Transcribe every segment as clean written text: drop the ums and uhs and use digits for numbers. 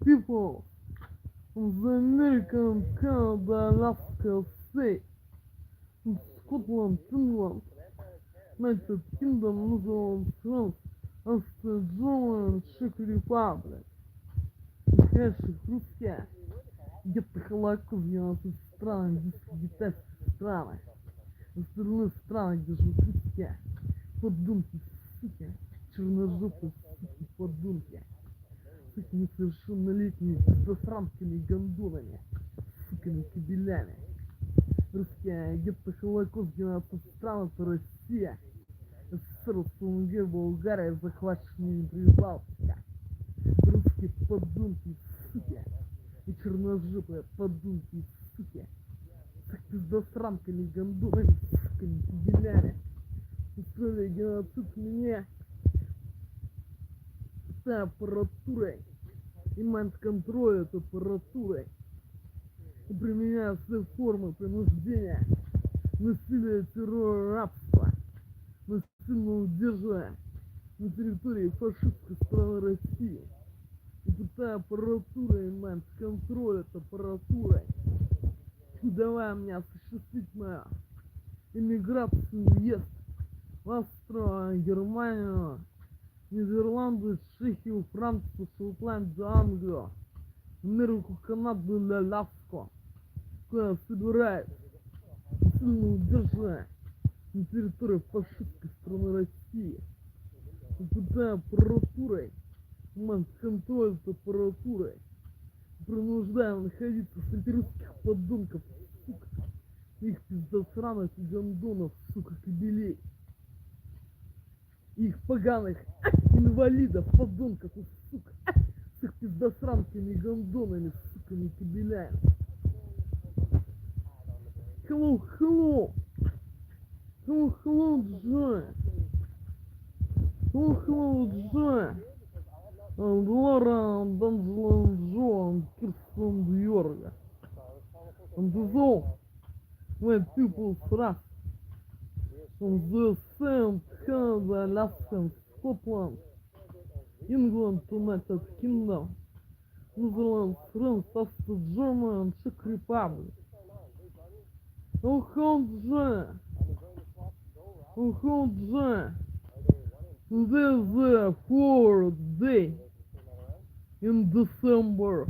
people of the American, Canada, Alaska state, in Scotland, Finland, United Kingdom, New Zealand, France, Австрия, Германи, Czech Republic, настоящих русских, где-то холоко в 12 странах, 10 странах, остальные страны, где живут русские, подумки, суки, черножопые, суки, подумки, суки несовершеннолетние, с засранками и гондонами, суками, кабелями. Русские, где-то холоко в 12 стран, это Россия, СССР, СНГ, Болгария, захваченные Прибалтика. Русские подумки, суки, и черножопые подумки, суки, с пиздосрамками, гондонами, суками, кабелями. Устроили геноцид мне с аппаратурой и майнд-контроль этой аппаратурой. И применяя все формы принуждения, насилия, террора, рабства, насильно удерживая на территории фашистской страны России. И пытая аппаратурой и майнд-контроль этой аппаратурой, не давая мне осуществить мою иммиграцию, въезд в Австрию, Германию, Нидерланды, Чехию, Францию, Шотландию, Англию, Америку, Канаду и Аляску, куда я собираюсь, сильно удерживая на территории фашистской страны России, пытая аппаратурой, контроль с аппаратурой, принуждая находиться среди русских подонков, сука, их пиздосраных и гондонов, сука, кабелей, их поганых инвалидов, подонков и сука, с их пиздосранками и гондонами, суками, кабелями. Hello, hello. Hello, hello, Джой. Hello, hello, Джой. Лора, Данжелон, Джон, Кирстен, Дьорга. And all when people trust from the same Canada, Alaska, Scotland, England, United Kingdom, New Zealand, France, Austria, Germany, and Czech Republic. Oh, there's the 4th day in December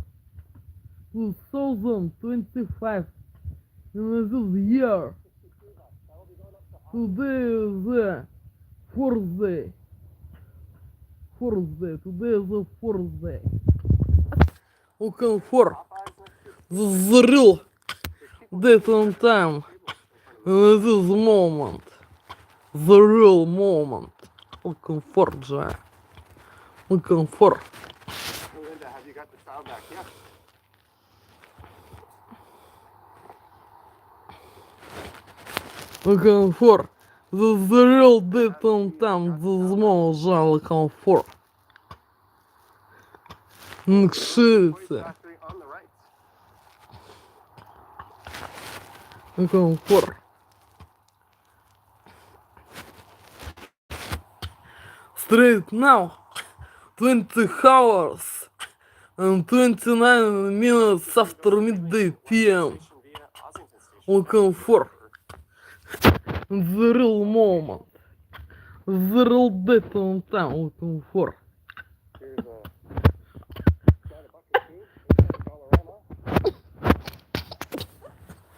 2025 in this year. Today is the 4th day. Today is the 4th day. Looking for the real date and time in this moment. The real moment. Looking for, Jay. Looking for. Linda, have you got the child back? Yeah. Looking for. The real date and time. This moment, Jay. Looking for. Shit. Factory on the right. Looking for. Straight now. 20 hours and 29 minutes after midday PM. Looking for the real moment, the real date and time. Looking for. Here's a bucket tea in Colorado.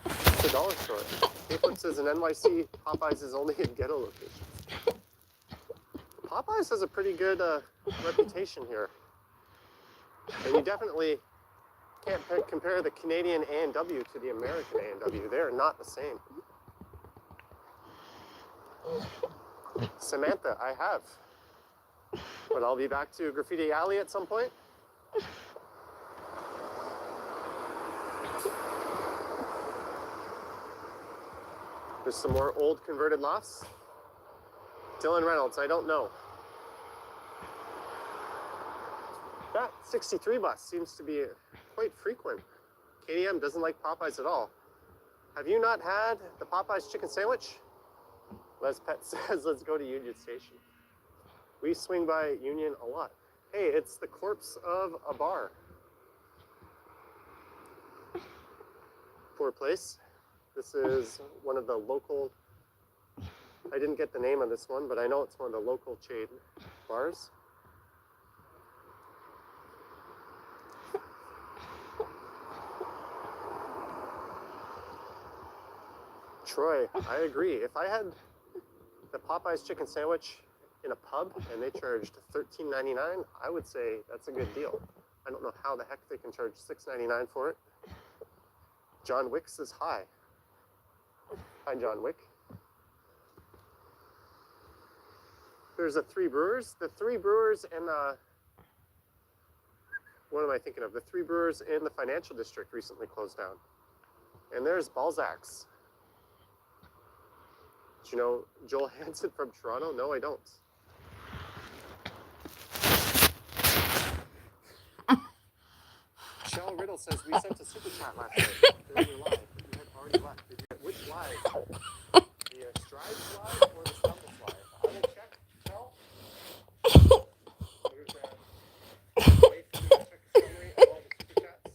It's a dollar store. Hayflips is an NYC. Popeyes is only in ghetto locations. Popeyes has a pretty good reputation here. And you definitely can't compare the Canadian A&W to the American A&W. They're not the same. Samantha, I have. But I'll be back to Graffiti Alley at some point. There's some more old converted lofts. Dylan Reynolds, I don't know. That 63 bus seems to be quite frequent. KDM doesn't like Popeyes at all. Have you not had the Popeyes chicken sandwich? Les Pet says, let's go to Union Station. We swing by Union a lot. Hey, it's the corpse of a bar. poor place. This is one of the local, I didn't get the name of this one, but I know it's one of the local chain bars. Troy, I agree. If I had the Popeyes chicken sandwich in a pub and they charged $13.99, I would say that's a good deal. I don't know how the heck they can charge $6.99 for it. John Wick's is high. Hi, John Wick. There's the Three Brewers. The Three Brewers and what am I thinking of? The Three Brewers in the financial district recently closed down. And there's Balzac's. Do you know Joel Hansen from Toronto? No, I don't. Shell Riddle says we sent a super chat last night. During your live. You had already left. Did you get which live? The Strides live or the Stumbles live? I will check. Shell. There's a way for you to check a summary of all the super chats.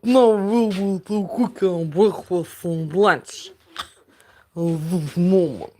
Now we will cook our breakfast and lunch at this moment.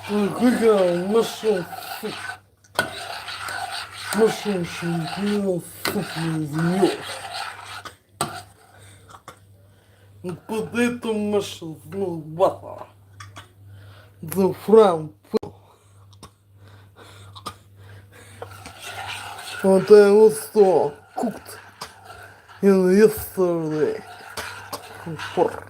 Какая машина, сука. Машина, что не понял, сука, не вмёт. Вот под эту машину, ну, бата. The front. Вот I was so cooked in yesterday. For.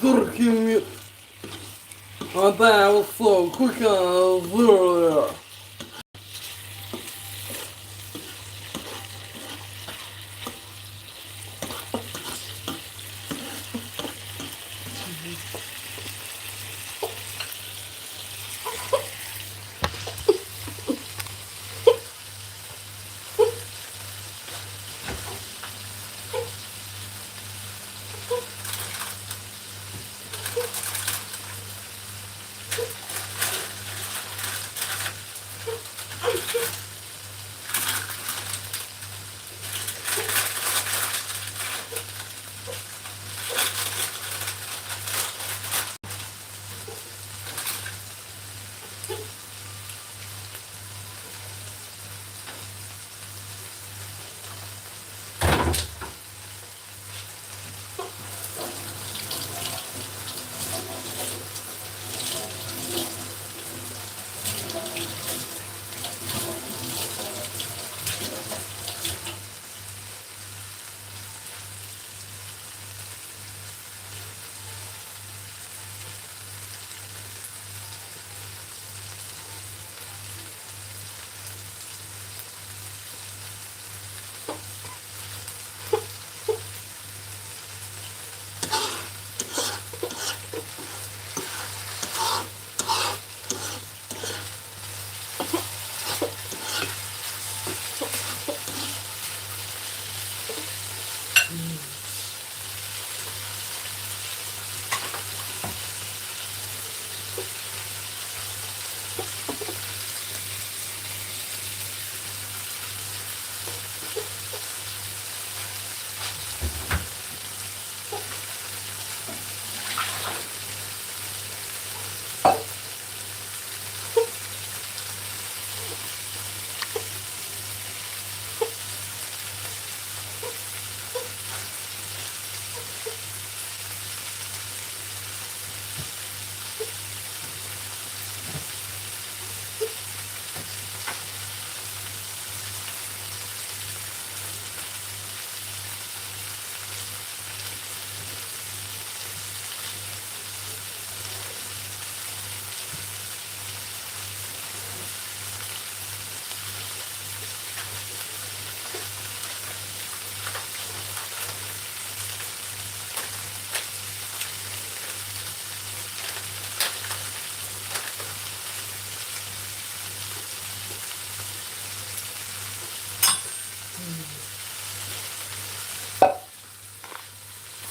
Turkey, and I also cook earlier.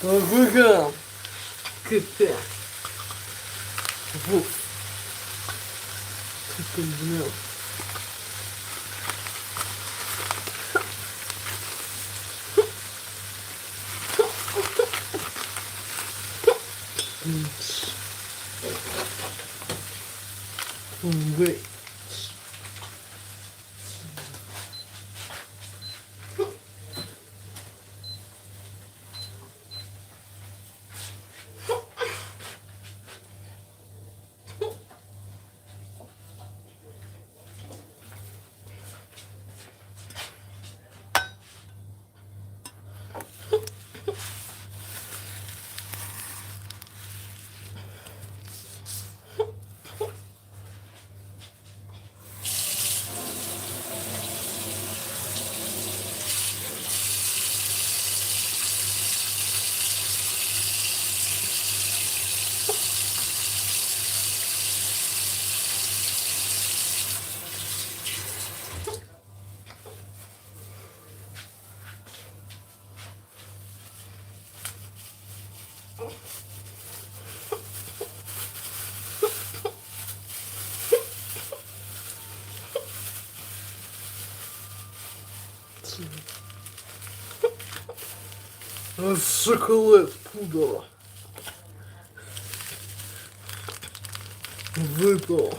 Ага. КТ. Вот. Сука, блядь. Wait. Шоколад пудра. Выпал.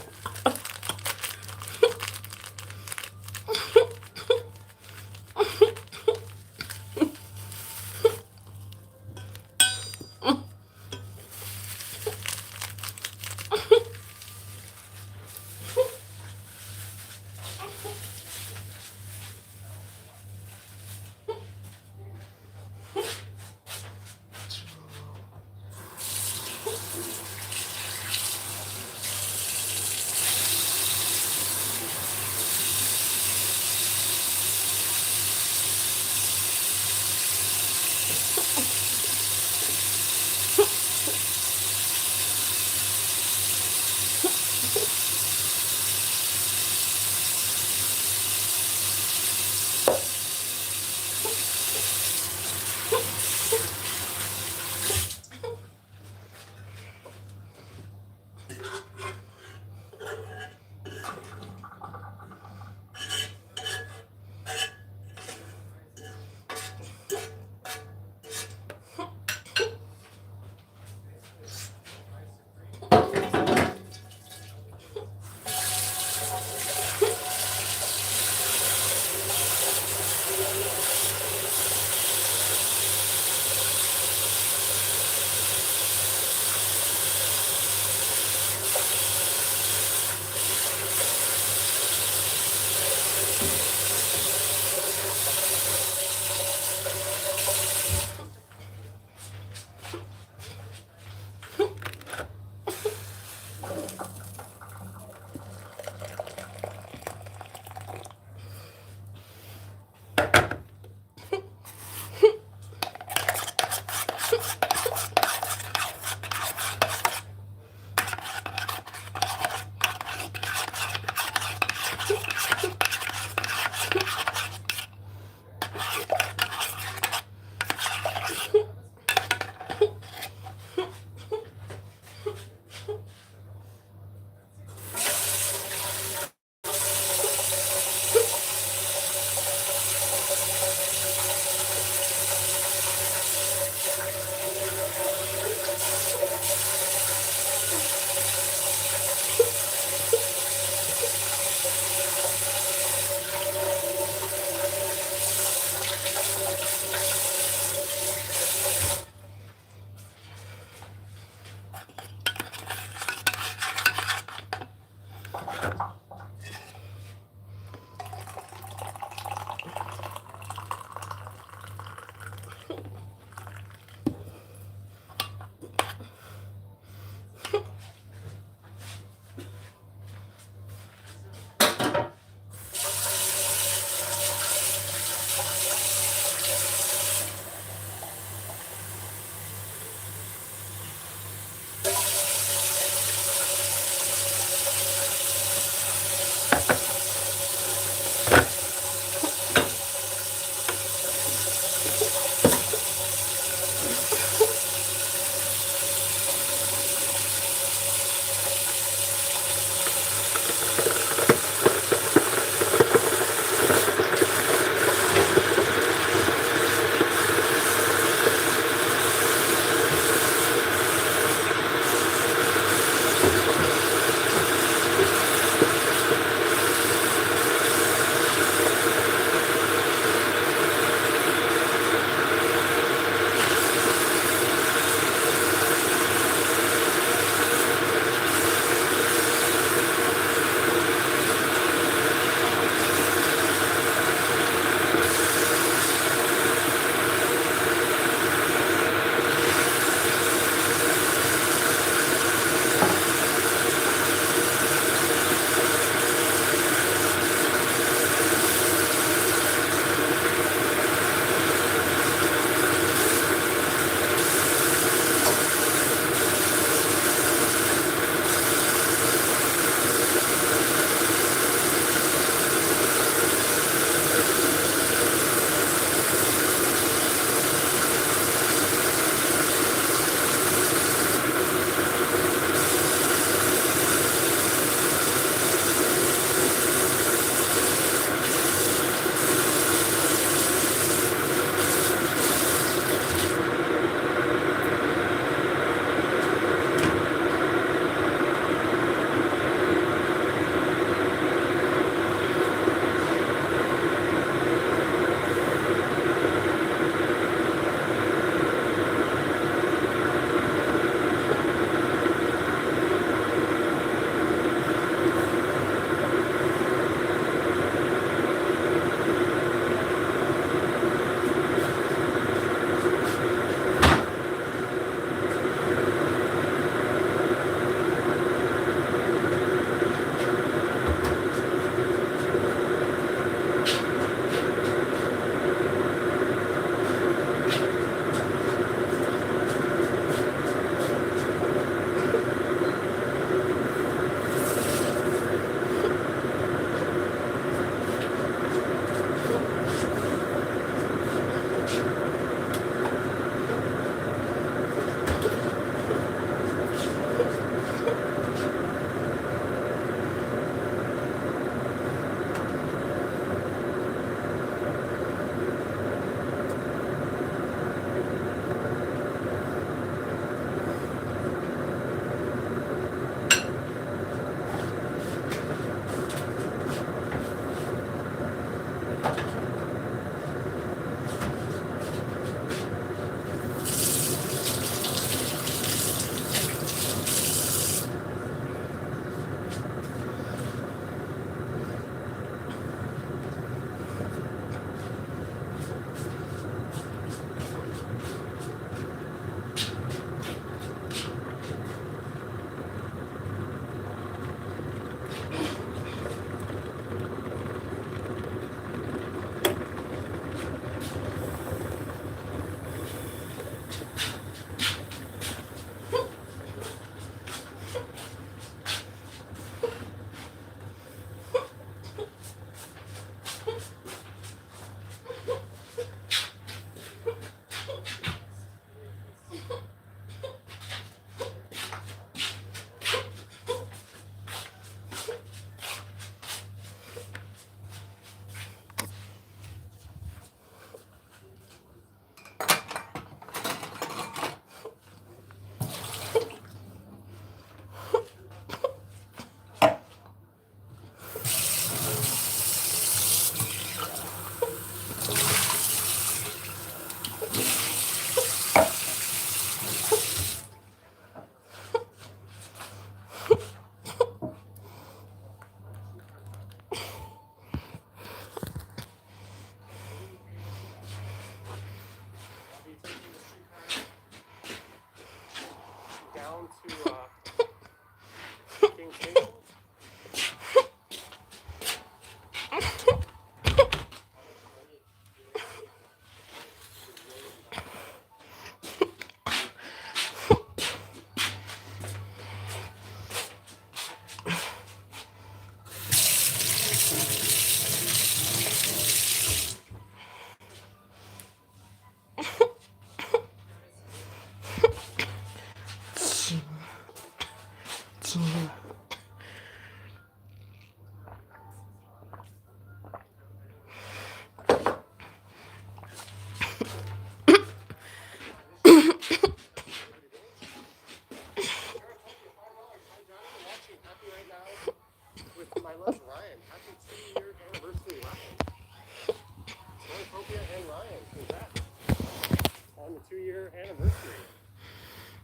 the 2-year anniversary.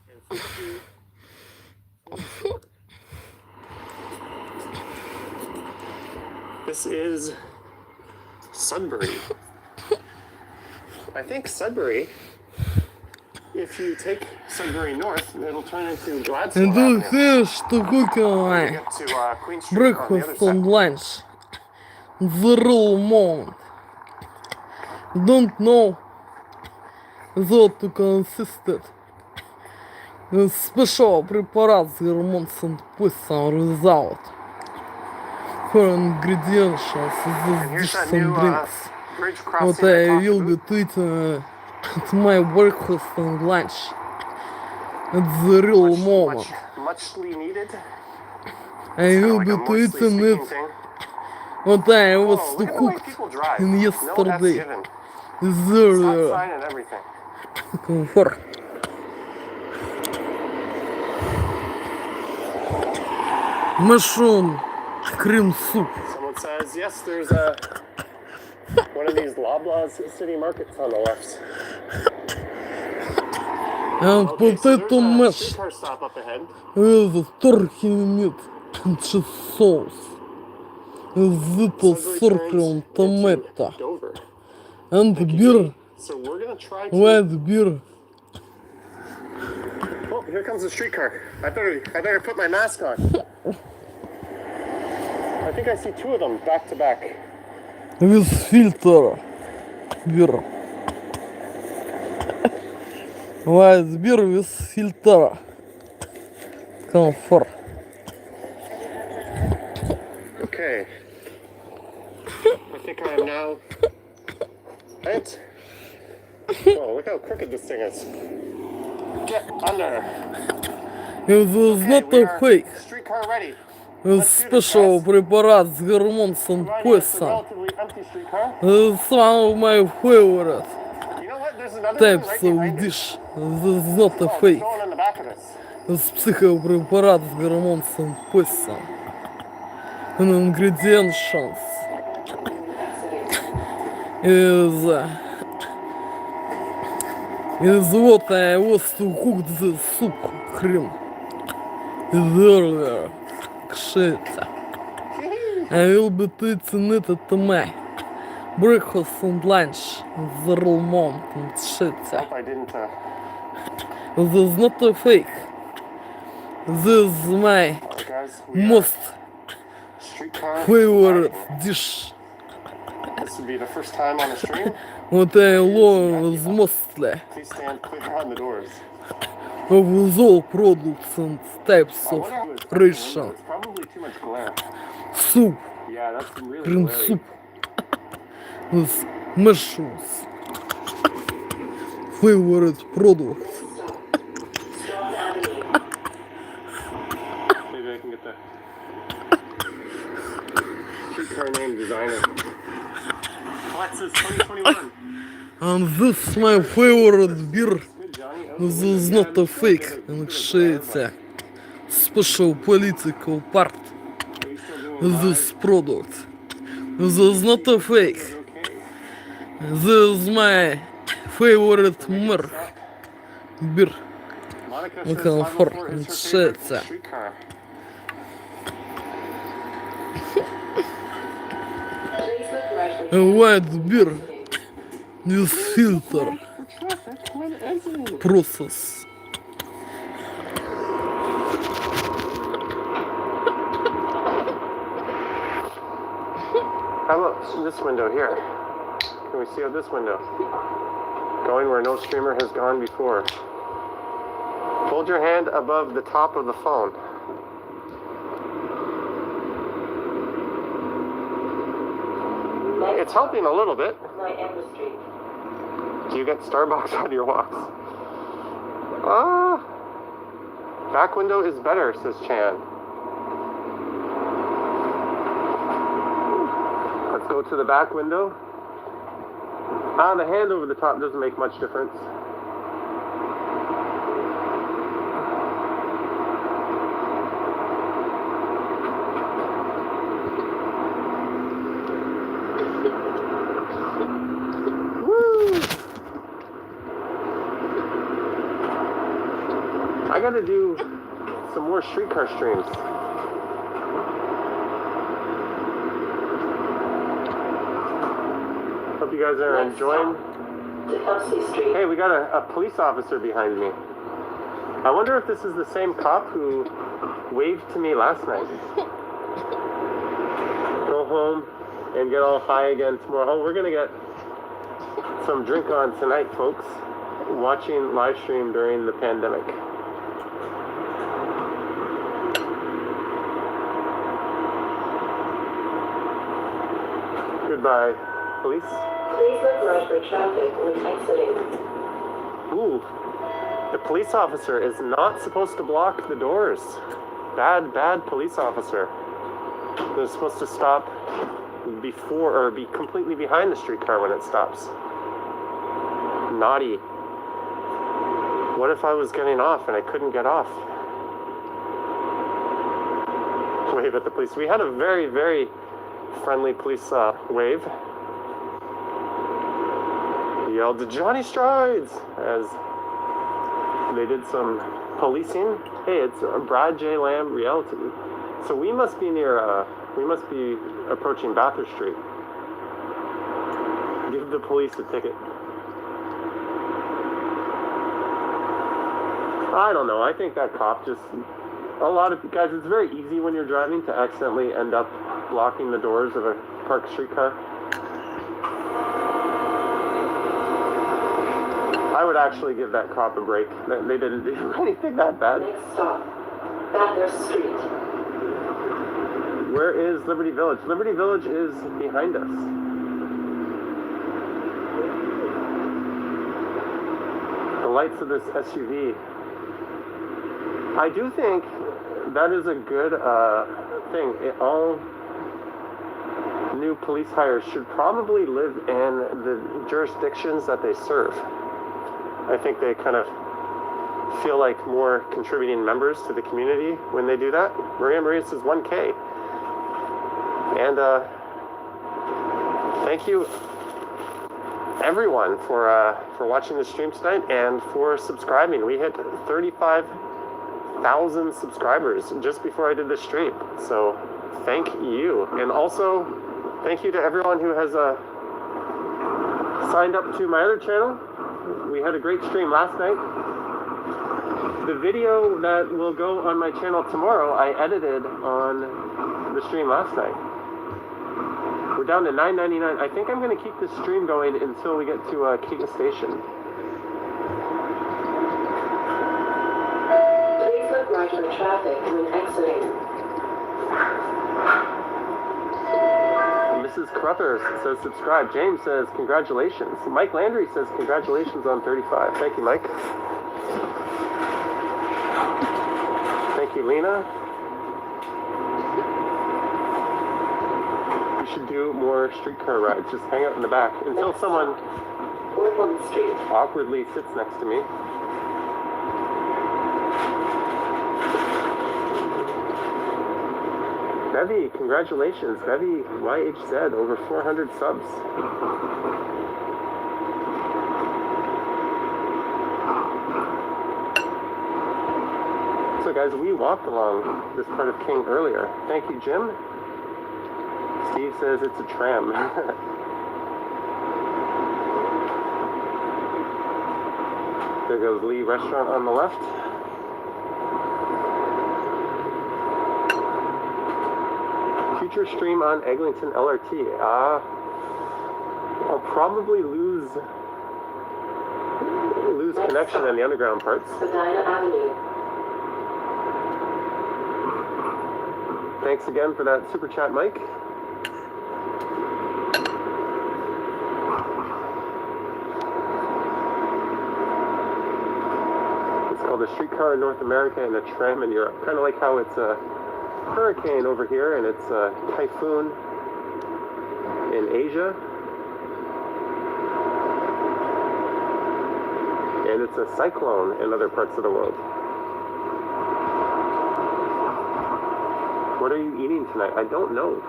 And it's super cute. This is Sudbury. I think Sudbury, if you take Sudbury north, it'll turn into Gladstone Avenue. Это штука. Get to Queen Street on the other Breakfast side. and lunch. The real moment. Don't know what to consisted. Special препарат с гормоном поясом result. For ingredients And this here's that some new drinks. bridge What crossing I I talked will be about. tweeting at my breakfast and lunch. It's the real moment. Muchly needed. I It's will kinda be like a moistly tweeting speaking it thing. what I was Whoa, to look at the way cook people drive. in No F's yesterday. given. Is Stop there sign and everything. comfort? Mushroom cream soup. Someone says, yes, there's one of these Loblaws city markets on the left. And Okay, so potato there's a mash streetcar stop up ahead. with turkey meat and cheese sauce. Little Sudbury circle turns into tomato Dover. and Thank you, beer, Katie. So we're gonna try to. white beer. Oh, here comes the streetcar. I better put my mask on. I think I see 2 of them back to back. With filter beer. White beer with filter. Comfort. Okay. I think I am now. Right? Oh, look how crooked this thing is. Get under. It was not we a are fake. streetcar ready. With special препарат с гормоном Providing us a поясом. relatively empty streetcar. It's one of my favorite You know what? There's another one types right of behind it. dish. This is not a Oh, there's fake. no one in the back of this. It's психопрепарат с гормоном поясом. And ingredients is what I was to cook the soup cream. Earlier, shit. I will be eating it at my breakfast and lunch. The real moment and shit. Hope I didn't. This is not a fake. This is my Oh, guys, we are most streetcar. favorite riding. dish. This would be the first time on the stream. What I love is mostly Please stand clear on the doors. of all products and types I of wonder who it's ration. It's probably too much glare. Soup, Yeah, that's really cream glary. soup with mushrooms. Favorite product. Maybe I can get the streetcar name designer. Alexis 2021. And this is my favorite beer. Good, Johnny. This is not a fake. And it's a special political part of this product. This is not a fake. This is my favorite milk beer. Monica Look says how 504 far is it's her favorite set. streetcar. A white beer with filter process. How about this window here? Can we see out this window? Going where no streamer has gone before. Hold your hand above the top of the phone. It's helping a little bit. Do you get Starbucks on your walks? Back window is better, says Chan. Let's go to the back window. The hand over the top doesn't make much difference. Woo! gotta do some more streetcar streams. Hope you guys are enjoying. Hey, we got a police officer behind me. I wonder if this is the same cop who waved to me last night. Go home and get all high again tomorrow. Oh, we're gonna get some drink on tonight, folks. Watching live stream during the pandemic. Goodbye, police. Please look right for traffic when exiting. Ooh, the police officer is not supposed to block the doors. Bad police officer. They're supposed to stop before or be completely behind the streetcar when it stops. Naughty. What if I was getting off and I couldn't get off? Wave at the police. We had a very, very friendly police wave. He yelled, "Johnny Strides!" as they did some policing. Hey, it's Brad J. Lamb Realty. So we must be near, we must be approaching Bathurst Street. Give the police a ticket. I don't know. I think that cop just, a lot of guys, it's very easy when you're driving to accidentally end up blocking the doors of a parked streetcar. I would actually give that cop a break. They didn't do anything that bad. Next stop, Bathurst Street. Where is Liberty Village? Liberty Village is behind us. The lights of this SUV. I do think that is a good thing. All new police hires should probably live in the jurisdictions that they serve. I think they kind of feel like more contributing members to the community when they do that. Maria says 1K. And thank you everyone for watching the stream tonight and for subscribing. We hit 35,000 subscribers just before I did the stream. So thank you. And also thank you to everyone who has signed up to my other channel. We had a great stream last night. The video that will go on my channel tomorrow, I edited on the stream last night. We're down to $9.99. I think I'm going to keep this stream going until we get to Keaton Station. Please look right for traffic when exiting. Mrs. Crupper says subscribe. James says congratulations. Mike Landry says congratulations on 35. Thank you, Mike. Thank you, Lena. We should do more streetcar rides. Just hang out in the back until someone awkwardly sits next to me. Bevy, congratulations. Bevy YHZ, over 400 subs. So guys, we walked along this part of King earlier. Thank you, Jim. Steve says it's a tram. There goes Lee Restaurant on the left. Future stream on Eglinton LRT. I'll probably lose connection in the underground parts. Spadina Avenue. Thanks again for that super chat, Mike. It's called a streetcar in North America and a tram in Europe. Kind of like how it's a hurricane over here and it's a typhoon in Asia. And it's a cyclone in other parts of the world. What are you eating tonight? I don't know.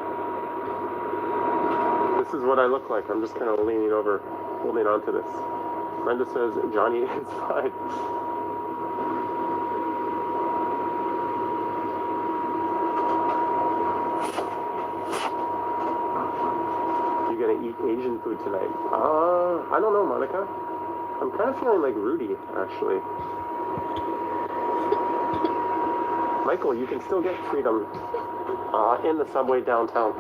This is what I look like. I'm just kind of leaning over, holding on to this. Brenda says Johnny is fine. eat Asian food tonight? I don't know, Monica. I'm kind of feeling like Rudy, actually. Michael, you can still get freedom in the subway downtown.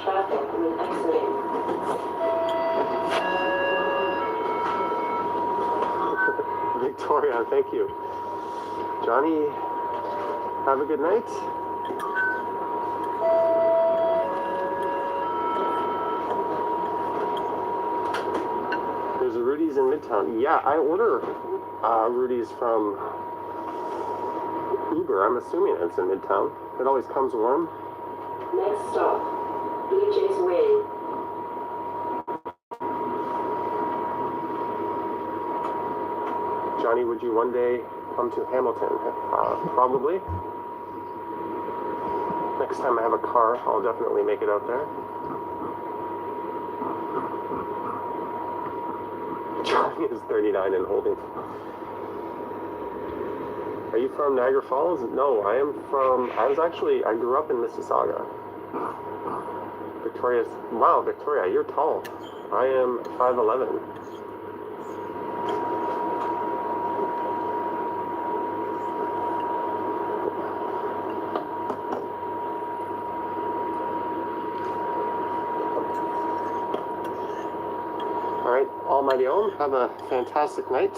Traffic when exiting. Victoria, thank you. Johnny, have a good night. There's a Rudy's in Midtown. Yeah, I order Rudy's from Uber. I'm assuming it's in Midtown. It always comes warm. Next stop, BJ's Way. Johnny, would you one day come to Hamilton? Probably. Next time I have a car, I'll definitely make it out there. Johnny is 39 and holding. Are you from Niagara Falls? No, I grew up in Mississauga. Wow, Victoria, you're tall. I am 5'11". All right, Almighty Om, have a fantastic night.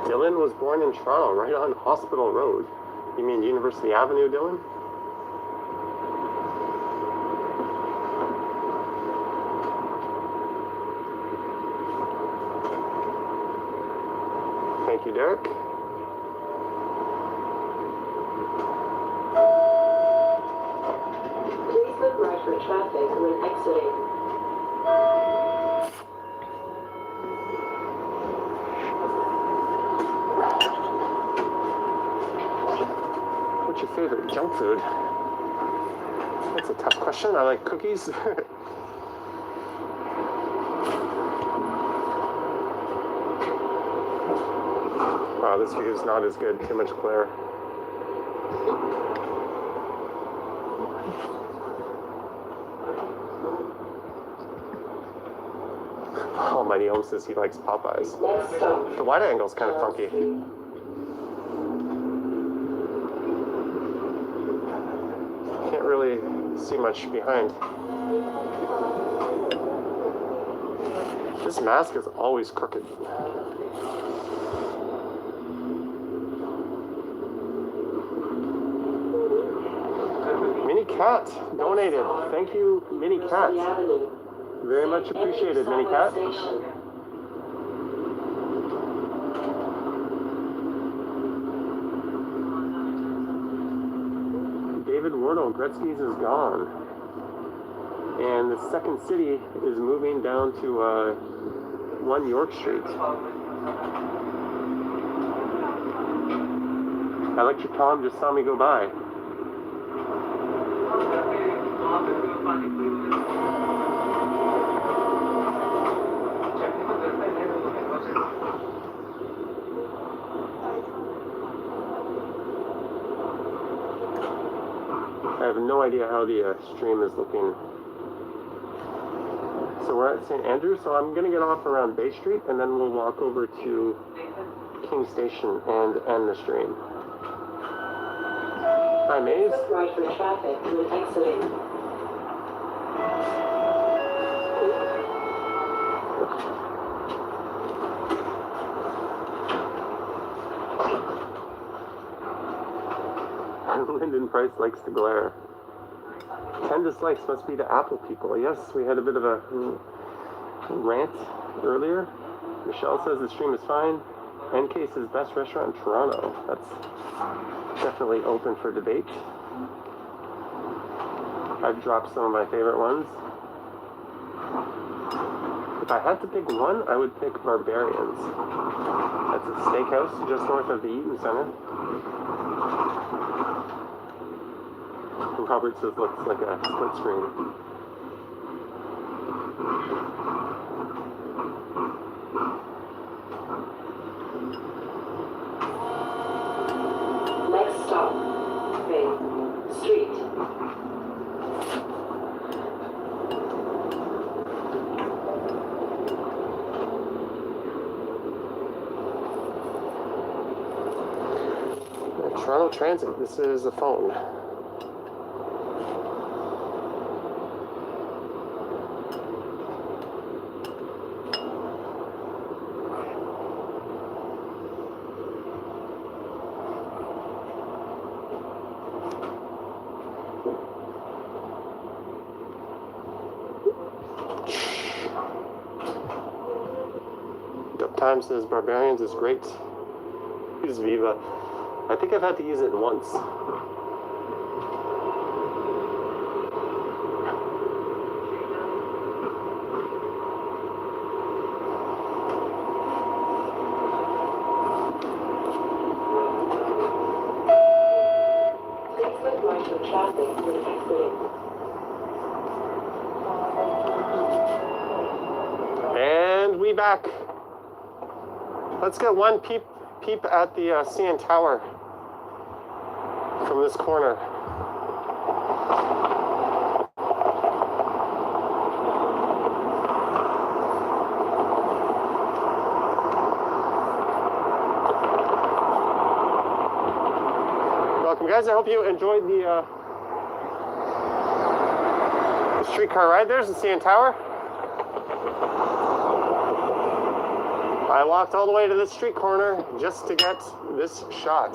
Dylan was born in Toronto, right on Hospital Road. You mean University Avenue, Dylan? Thank you, Derek. Please look right for traffic when exiting. What's your favorite junk food? That's a tough question. I like cookies. Wow, this view is not as good. Too much glare. Almighty Om says he likes Popeyes. Next stop. The wide angle's kind of funky. Can't really see much behind. This mask is always crooked. Mini Cat donated. Thank you, Mini Cat. Very much appreciated, Mini Cat. David Wardle, Gretzky's is gone. And the second city is moving down to 1 York Street. Electric Tom just saw me go by. I have no idea how the stream is looking. So we're at St. Andrews, so I'm going to get off around Bay Street, and then we'll walk over to King Station and end the stream. Hi, Maze. Right for traffic when exiting. Lyndon Price likes to glare. 10 dislikes must be to Apple people. Yes, we had a bit of a rant earlier. Michelle says the stream is fine. NK says best restaurant in Toronto. That's definitely open for debate. I've dropped some of my favorite ones. If I had to pick one, I would pick Barbarians. That's a steakhouse just north of the Eaton Center. Robert says looks like a split screen. Next stop, Bay Street. Toronto Transit, this is a phone. Time says Barbarians is great. Use Viva. I think I've had to use it once. Please watch for traffic when exiting. And we back. Let's get one peep at the CN Tower from this corner. Welcome, guys. I hope you enjoyed the streetcar ride. There's the CN Tower. I walked all the way to this street corner just to get this shot.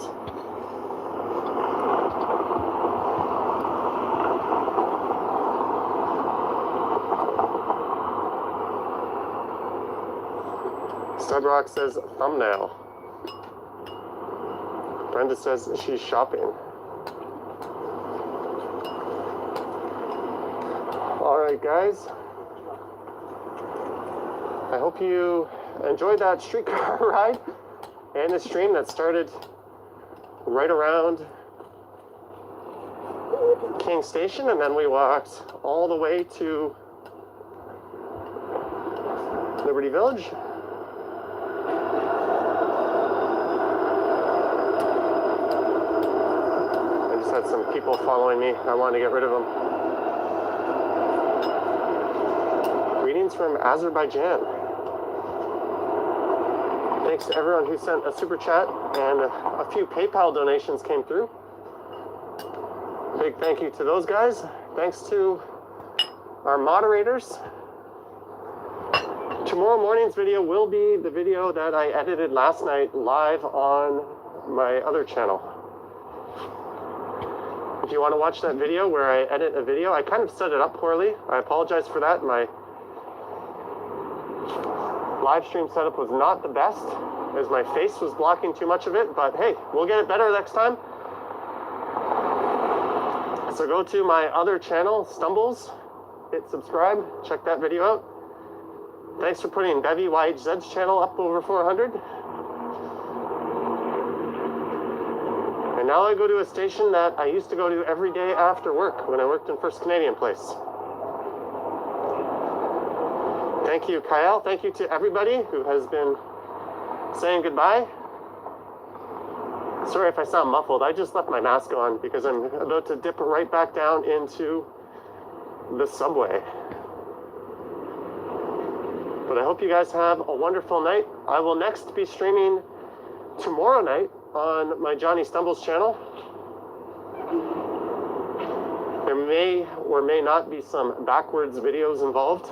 Studrock says thumbnail. Brenda says she's shopping. All right, guys. I hope you enjoyed that streetcar ride and the stream that started right around King Station, and then we walked all the way to Liberty Village. I just had some people following me. I wanted to get rid of them. Greetings from Azerbaijan. Thanks to everyone who sent a super chat, and a few PayPal donations came through. Big thank you to those guys. Thanks to our moderators. Tomorrow morning's video will be the video that I edited last night live on my other channel. If you want to watch that video where I edit a video, I kind of set it up poorly. I apologize for that. My live stream setup was not the best, as my face was blocking too much of it, but hey, we'll get it better next time. So go to my other channel, Stumbles, hit subscribe, check that video out. Thanks for putting Bevy YHZ's channel up over 400. And now I go to a station that I used to go to every day after work when I worked in First Canadian Place. Thank you, Kyle. Thank you to everybody who has been saying goodbye. Sorry if I sound muffled. I just left my mask on because I'm about to dip right back down into the subway. But I hope you guys have a wonderful night. I will next be streaming tomorrow night on my Johnny Stumbles channel. There may or may not be some backwards videos involved.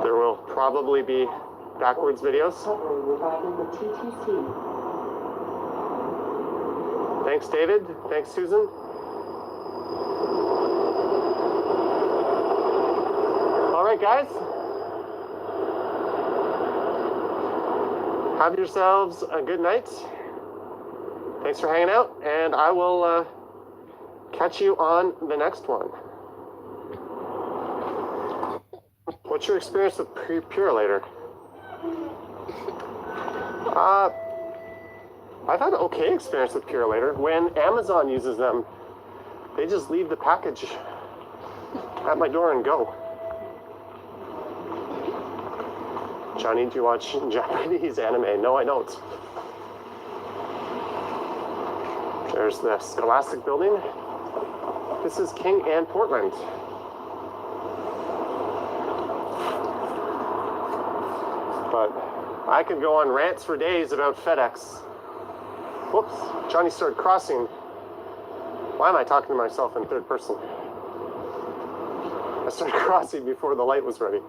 There will probably be backwards videos. Recovery regarding the TTC. Thanks, David. Thanks, Susan. All right, guys. Have yourselves a good night. Thanks for hanging out, and I will catch you on the next one. What's your experience with Purelator? I've had an okay experience with Purelator. When Amazon uses them, they just leave the package at my door and go. Johnny, do you watch Japanese anime? No, I don't. There's the Scholastic building. This is King and Portland. But I could go on rants for days about FedEx. Whoops, Johnny started crossing. Why am I talking to myself in third person? I started crossing before the light was ready.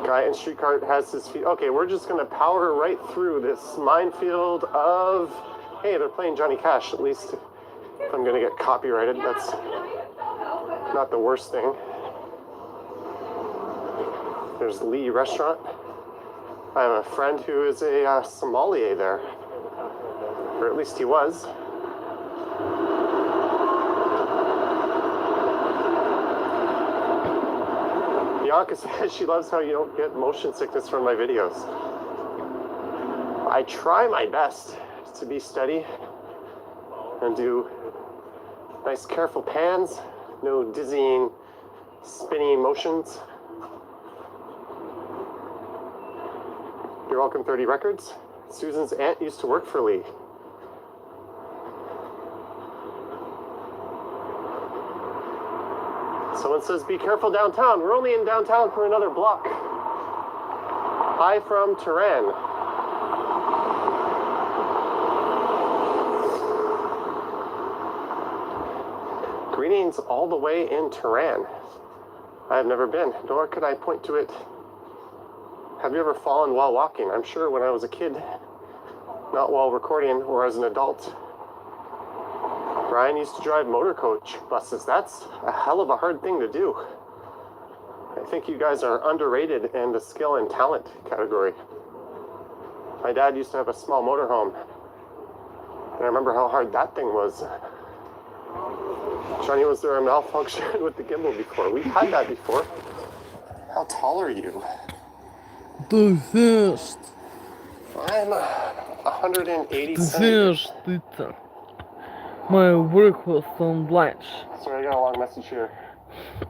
Guy in streetcar has his feet. Okay, we're just gonna power right through this minefield of, hey, they're playing Johnny Cash. At least if I'm gonna get copyrighted, that's not the worst thing. There's Lee Restaurant. I have a friend who is a sommelier there, or at least he was. Bianca says she loves how you don't get motion sickness from my videos. I try my best to be steady and do nice careful pans, no dizzying, spinning motions. You're welcome, 30 Records. Susan's aunt used to work for Lee. Someone says, be careful downtown. We're only in downtown for another block. Hi from Tehran. Greetings all the way in Tehran. I have never been, nor could I point to it. Have you ever fallen while walking? I'm sure when I was a kid, not while recording or as an adult. Brian used to drive motor coach buses. That's a hell of a hard thing to do. I think you guys are underrated in the skill and talent category. My dad used to have a small motorhome, and I remember how hard that thing was. Johnny, was there a malfunction with the gimbal before? We've had that before. How tall are you? The first. I'm 180 The centimeters. first. My work was on lunch. Sorry, I got a long message here.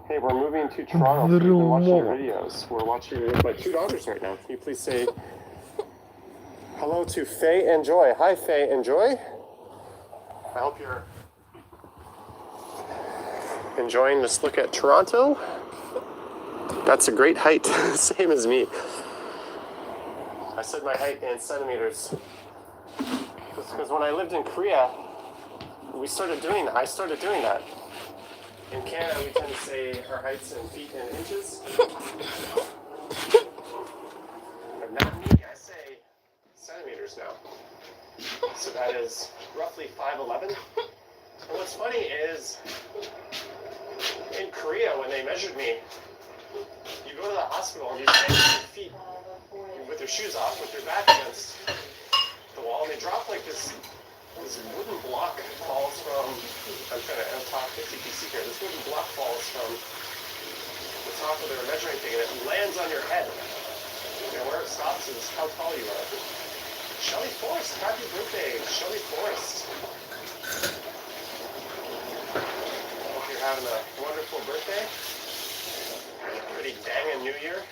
Hey, we're moving to Toronto. We've been watching your videos. We're watching with my two daughters right now. Can you please say hello to Faye and Joy? Hi, Faye and Joy. I hope you're enjoying this look at Toronto. That's a great height, same as me. I said my height in centimeters. Because when I lived in Korea, I started doing that. In Canada, we tend to say our heights in feet and inches. But not me, I say centimeters now. So that is roughly 5'11". And what's funny is, in Korea, when they measured me, you go to the hospital and you stand with your feet with your shoes off, with your back against the wall, and they drop like this wooden block falls from, I'm trying to talk the TPC here, this wooden block falls from the top of their measuring thing and it lands on your head. And where it stops is how tall you are. Shelly Forrest, happy birthday, Shelly Forrest. Hope you're having a wonderful birthday. And a pretty banging new year.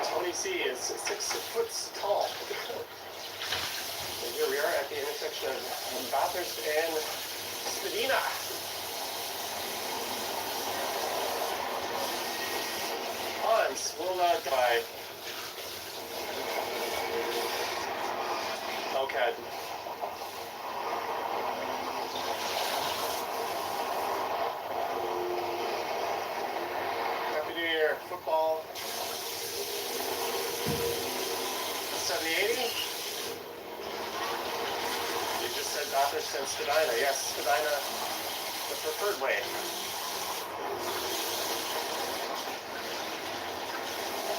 Tony C is 6 foot tall. And here we are at the intersection of Bathurst and Spadina. Hans will not die. Okay. football 70-80. You just said Bathurst and Spadina. Yes, Spadina, the preferred way.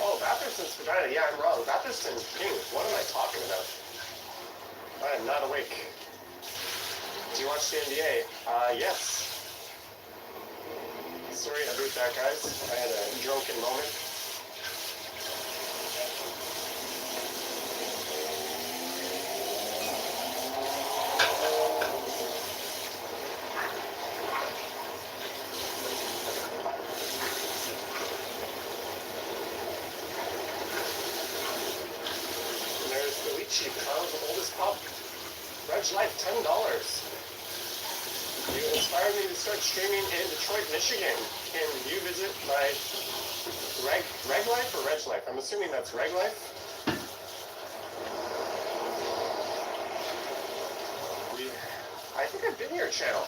Oh, Bathurst and Spadina. Yeah, I'm wrong. Bathurst and King. What am I talking about? I am not awake. Do you watch the NBA? Yes. Sorry about that, guys. I had a drunken moment. And there's the Lychee, the oldest pub. Reg Life, $10. You inspired me to start streaming in Detroit, Michigan. Can you visit my Reg Life or Reg Life? I'm assuming that's Reg Life. I think I've been to your channel,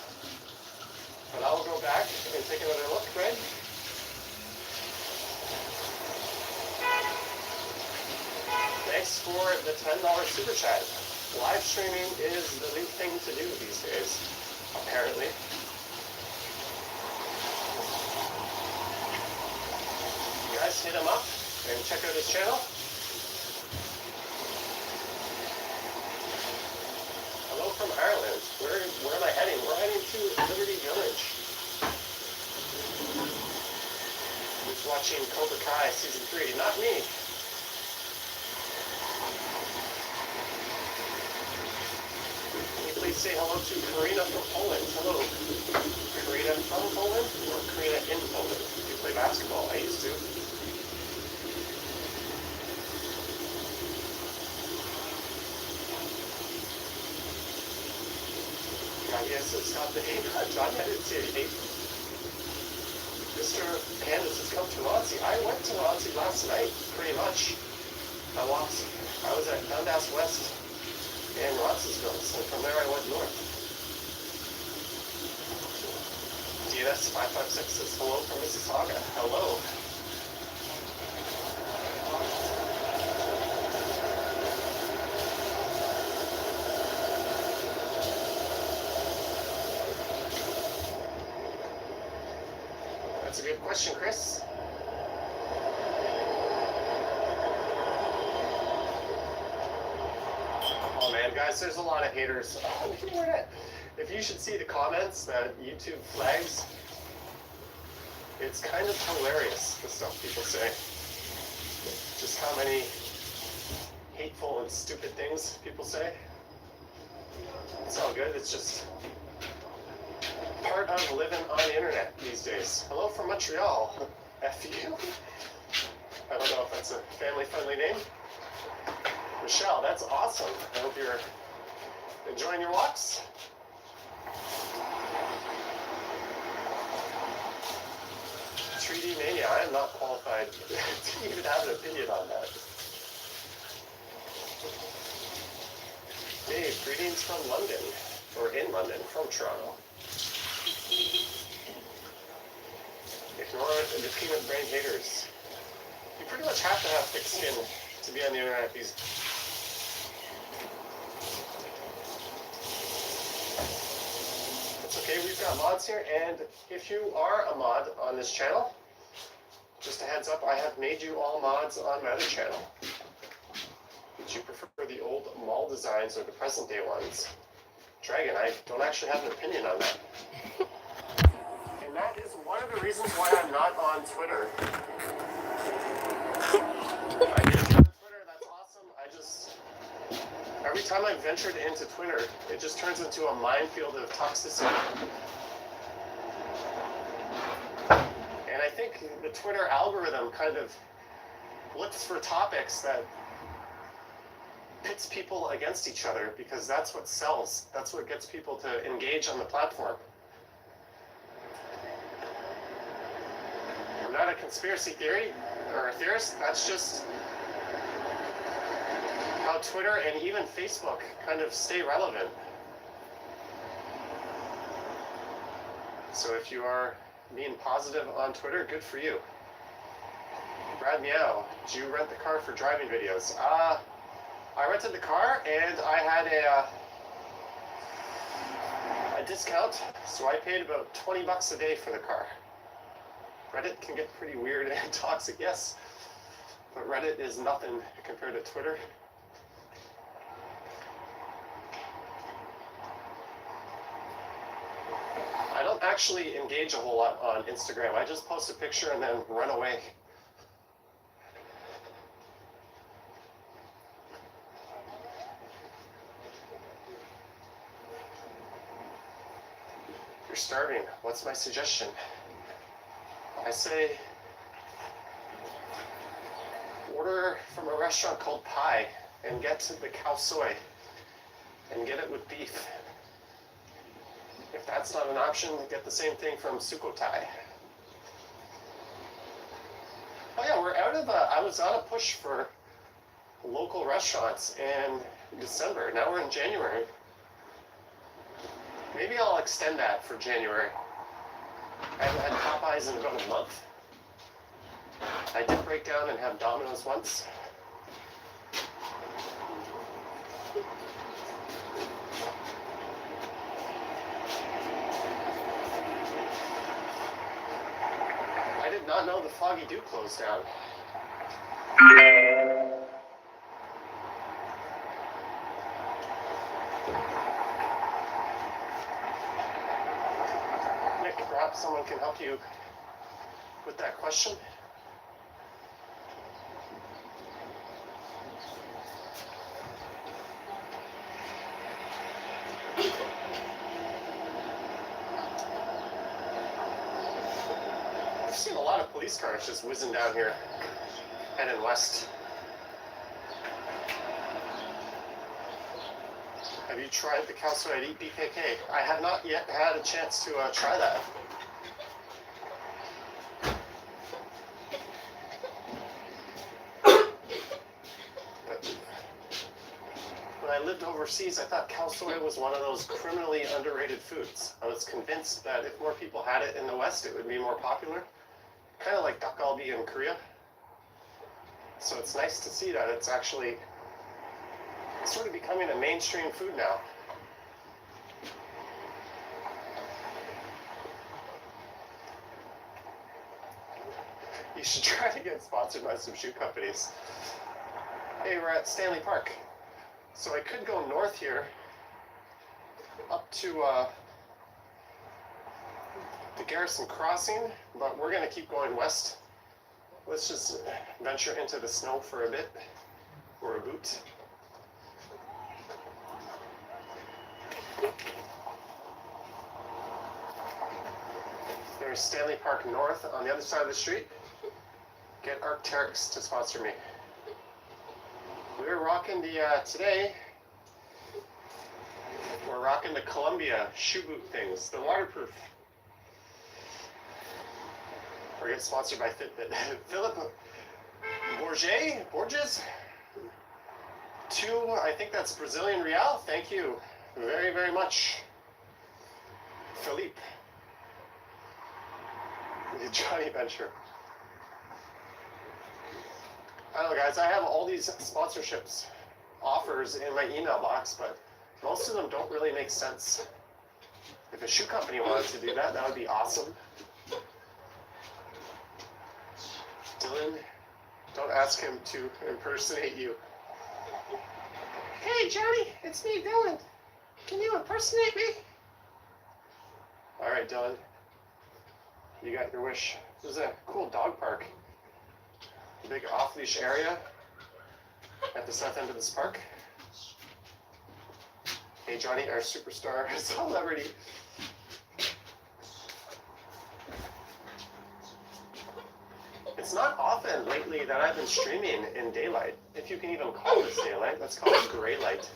but I'll go back and take another look, Greg. Thanks for the $10 super chat. Live streaming is the new thing to do these days, apparently. You guys hit him up and check out his channel. Hello from Ireland. Where am I heading? We're heading to Liberty Village. Who's watching Cobra Kai Season 3? Not me. Please say hello to Karina from Poland. Hello. Karina from Poland or Karina in Poland? Do you play basketball? I used to. Yes, it's not the name. John, I didn't see anything. Mr. Candace has come to Ronsi. I went to Ronsi last night, pretty much. I was at Dundas West and Roncesville, and from there I went north. DNS 556 says hello from Mississauga. Hello. That's a good question, Chris. Oh man, guys, there's a lot of haters on the internet. If you should see the comments that YouTube flags, it's kind of hilarious, the stuff people say. Just how many hateful and stupid things people say. It's all good, it's just part of living on the internet these days. Hello from Montreal. F you. I don't know if that's a family-friendly name. Michelle, that's awesome. I hope you're enjoying your walks. Treaty Mania, I am not qualified to even have an opinion on that. Dave, greetings from London, or in London, from Toronto. Ignore the peanut brain haters. You pretty much have to have thick skin to be on the internet these days. It's okay, we've got mods here, and if you are a mod on this channel, just a heads up, I have made you all mods on my other channel. Would you prefer the old mall designs or the present day ones? Dragon, I don't actually have an opinion on that. And that is one of the reasons why I'm not on Twitter. I get on Twitter, that's awesome. Every time I've ventured into Twitter, it just turns into a minefield of toxicity. And I think the Twitter algorithm kind of looks for topics that pits people against each other because that's what sells. That's what gets people to engage on the platform. I'm not a conspiracy theory or a theorist. That's just how Twitter and even Facebook kind of stay relevant. So if you are being positive on Twitter, good for you. Brad Meow, do you rent the car for driving videos? I rented the car and I had a discount, so I paid about 20 bucks a day for the car. Reddit can get pretty weird and toxic, yes, but Reddit is nothing compared to Twitter. I don't actually engage a whole lot on Instagram. I just post a picture and then run away. You're starving. What's my suggestion? I say order from a restaurant called Pie and get the cow soy and get it with beef. If that's not an option, get the same thing from Sukhothai. Oh yeah, we're out of I was on a push for local restaurants in December. Now we're in January. Maybe I'll extend that for January. I haven't had Popeyes in about a month. I did break down and have Domino's once. I did not know the Foggy Dew closed down. Nick, perhaps someone can help you with that question. I've seen a lot of police cars just whizzing down here, heading west. Have you tried the cow soy at Eat BKK? I have not yet had a chance to try that. When I lived overseas, I thought cow soy was one of those criminally underrated foods. I was convinced that if more people had it in the West, it would be more popular. Kind of like dak galbi in Korea. So it's nice to see that it's actually sort of becoming a mainstream food now. You should try to get sponsored by some shoe companies. Hey, we're at Stanley Park. So I could go north here, up to the Garrison Crossing, but we're going to keep going west. Let's just venture into the snow for a bit, or a boot. There's Stanley Park North on the other side of the street. Get Arc'teryx to sponsor me. We're rocking the, today, we're rocking the Columbia shoe boot things, the waterproof. We're getting sponsored by Fitbit. Philip Borges? 2, I think that's Brazilian real. Thank you very, very much, Philippe. Johnny Venture. I don't know, guys, I have all these sponsorships offers in my email box, but most of them don't really make sense. If a shoe company wanted to do that, that would be awesome. Dylan, don't ask him to impersonate you. Hey, Johnny, it's me, Dylan. Can you impersonate me? All right, Dylan. You got your wish. This is a cool dog park. A big off-leash area at the south end of this park. Hey, Johnny, our superstar celebrity. It's not often lately that I've been streaming in daylight. If you can even call this daylight, let's call it gray light.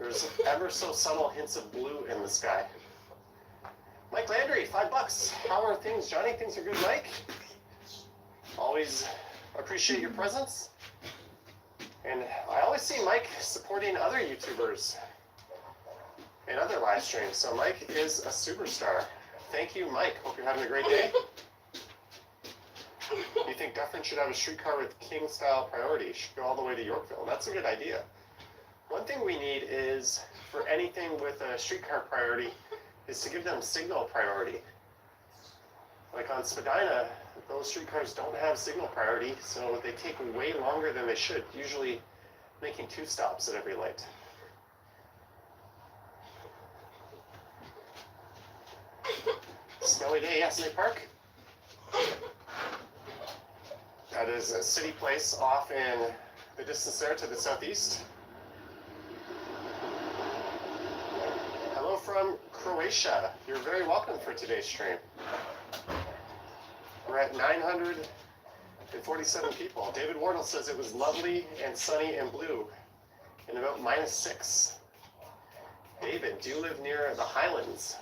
There's ever so subtle hints of blue in the sky. Mike Landry, $5. How are things, Johnny? Things are good, Mike. Always appreciate your presence. And I always see Mike supporting other YouTubers in other live streams. So Mike is a superstar. Thank you, Mike. Hope you're having a great day. You think Dufferin should have a streetcar with king-style priority? Should go all the way to Yorkville. That's a good idea. One thing we need is, for anything with a streetcar priority, is to give them signal priority. Like on Spadina, those streetcars don't have signal priority, so they take way longer than they should, usually making 2 stops at every light. Snowy day, Esney Park. That is a city place off in the distance there to the southeast. Hello from Croatia. You're very welcome for today's stream. We're at 947 people. David Wardle says it was lovely and sunny and blue and about -6. David, do you live near the Highlands?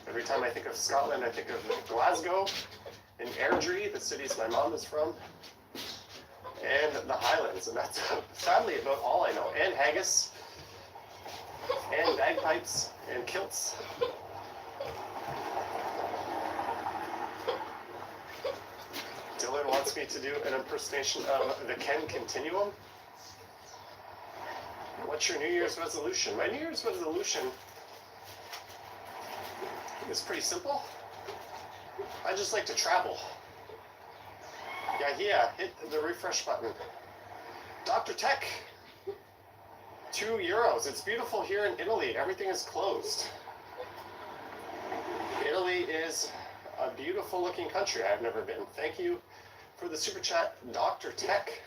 Every time I think of Scotland, I think of Glasgow and Airdrie, the cities my mom is from, and the Highlands. And that's sadly about all I know. And haggis, and bagpipes, and kilts. Dylan wants me to do an impersonation of the Ken Continuum. What's your New Year's resolution? My New Year's resolution is pretty simple. I just like to travel. Yeah, hit the refresh button. Dr. Tech, €2. It's beautiful here in Italy. Everything is closed. Italy is a beautiful looking country. I've never been. Thank you for the super chat, Dr. Tech.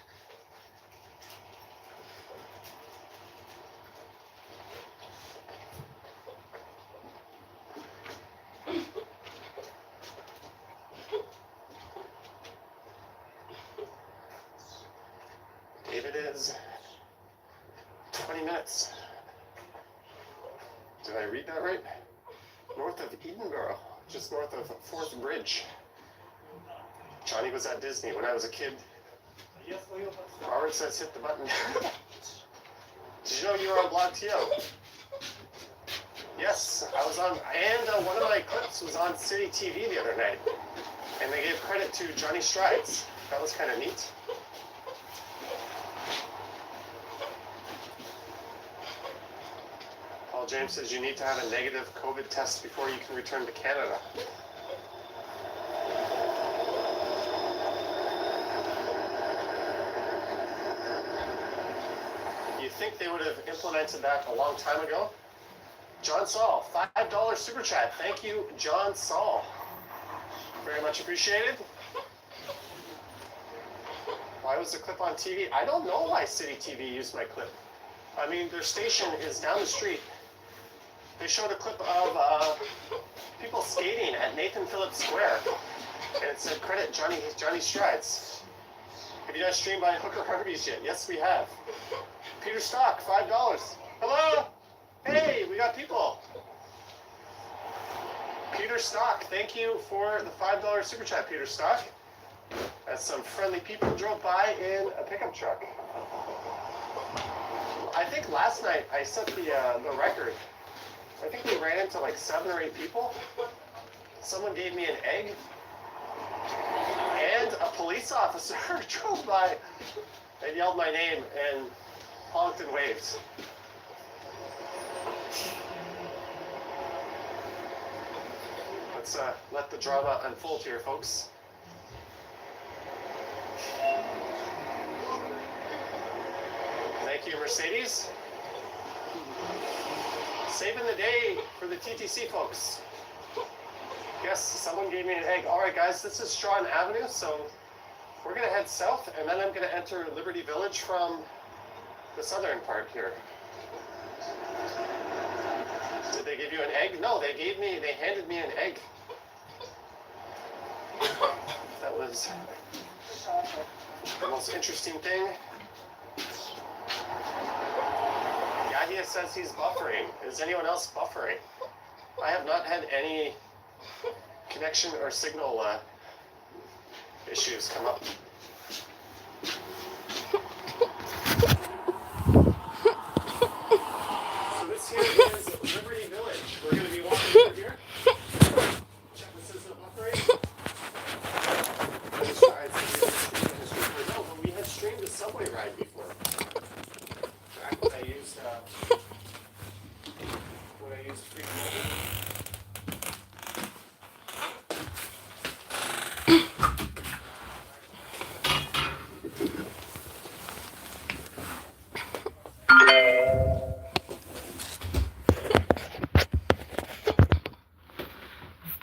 David is 20 minutes. Did I read that right? North of Edinburgh, just north of Forth Bridge. Johnny was at Disney when I was a kid. Robert says hit the button. Did you know you were on Blog TO? Yes, I was on, and one of my clips was on City TV the other night. And they gave credit to Johnny Strides. That was kind of neat. Paul James says you need to have a negative COVID test before you can return to Canada. You think they would have implemented that a long time ago? John Saul, $5 super chat. Thank you, John Saul. Very much appreciated. Why was the clip on TV? I don't know why City TV used my clip. I mean, their station is down the street. They showed a clip of people skating at Nathan Phillips Square. And it said, credit Johnny Strides. Have you done a stream by Hooker Harvey's yet? Yes, we have. Peter Stock, $5. Hello? Hey, we got people. Peter Stock, thank you for the $5 super chat, Peter Stock. As some friendly people drove by in a pickup truck. I think last night I set the record. I think we ran into like 7 or 8 people. Someone gave me an egg. And a police officer drove by and yelled my name and honked and waved. Let's let the drama unfold here, folks. Thank you, Mercedes. Saving the day for the TTC folks. Yes, someone gave me an egg. All right, guys, this is Strawn Avenue, so we're going to head south, and then I'm going to enter Liberty Village from the southern part here. Did they give you an egg? No, they handed me an egg. That was the most interesting thing. Yahya says he's buffering. Is anyone else buffering? I have not had any connection or signal issues come up. So this here is Liberty Village. We're going to be walking through here. Check the system buffering.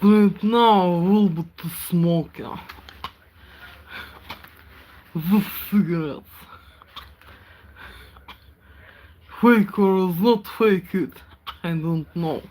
Right now, I will be smoking the cigarettes. Fake or is not fake it, I don't know.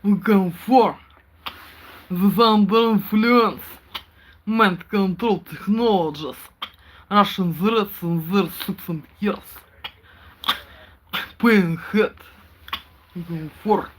Comfort. The under influence. Mind control technologies. Russian threats in their 6 years. Pain head. Comfort.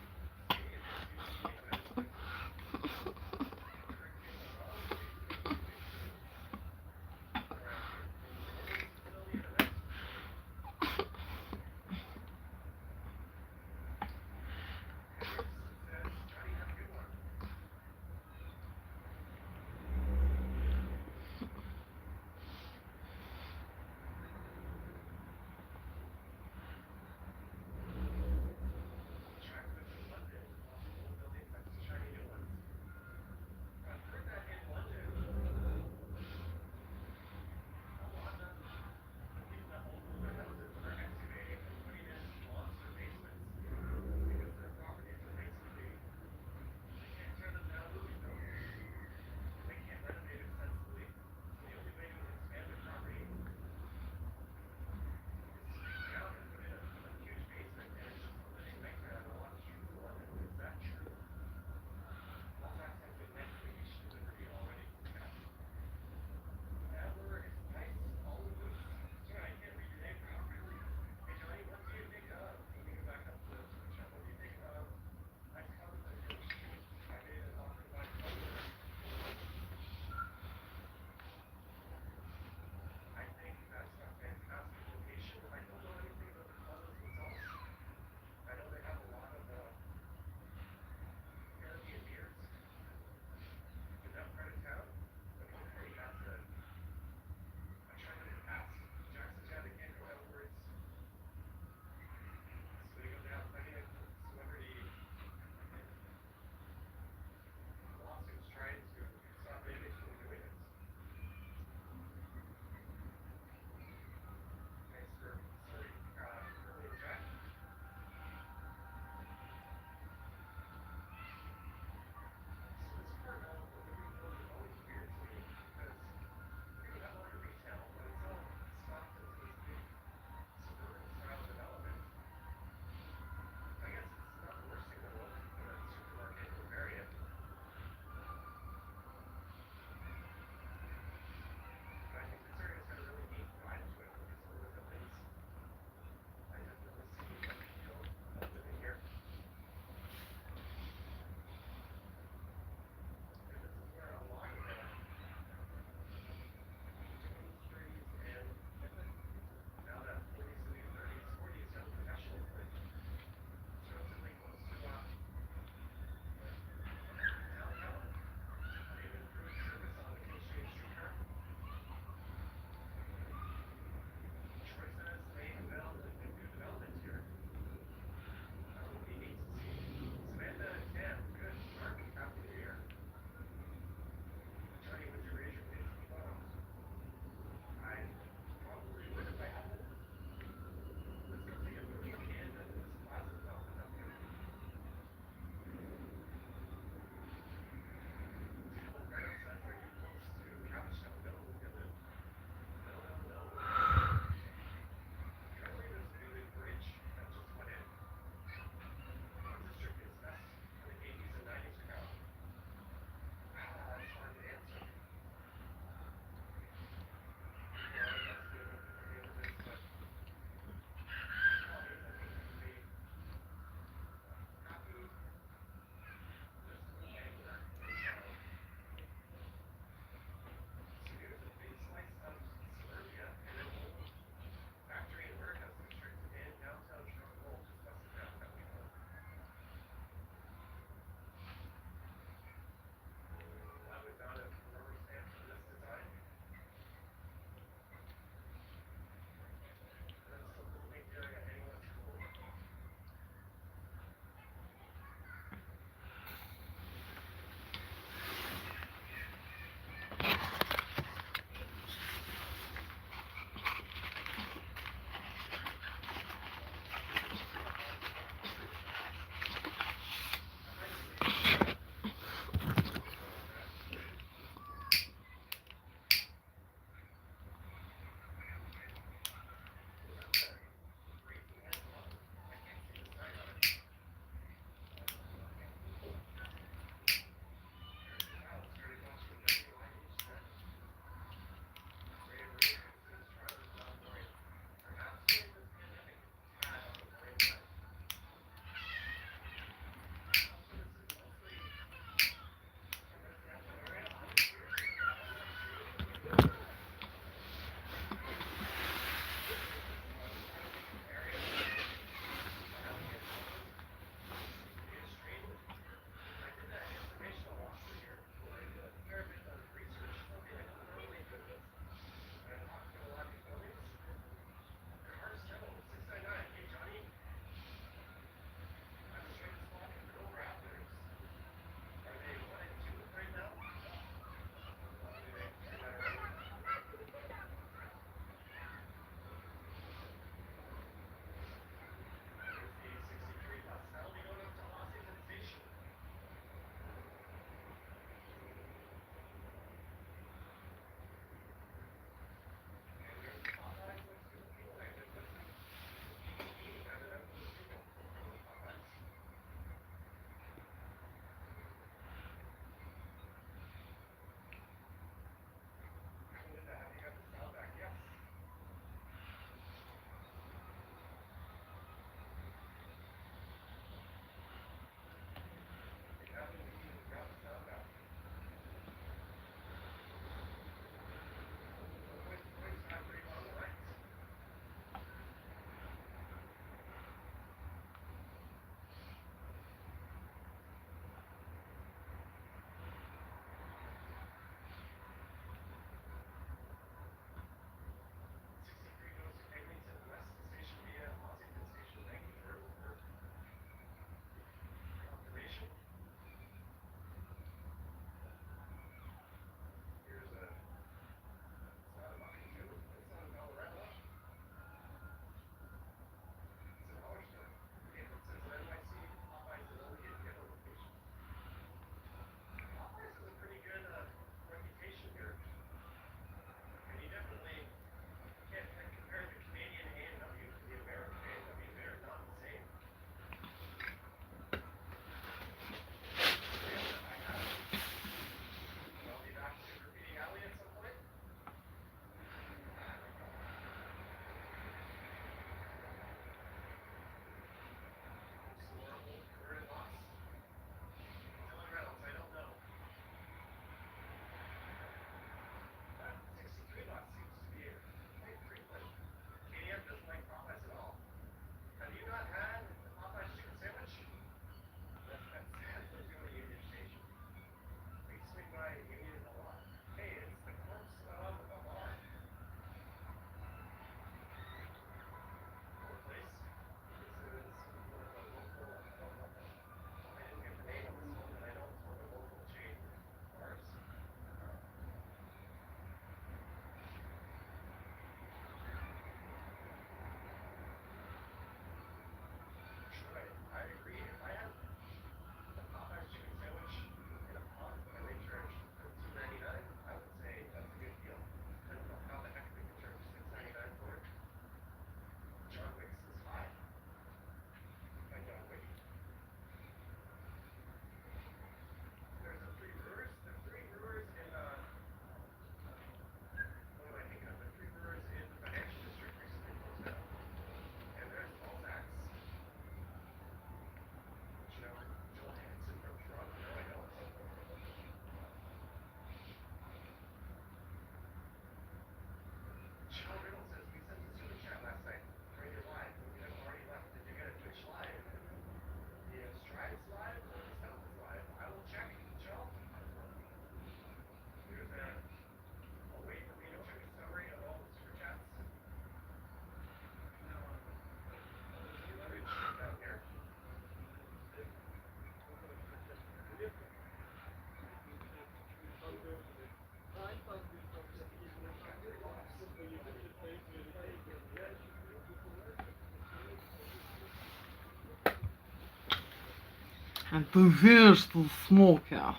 And to finish the smoker.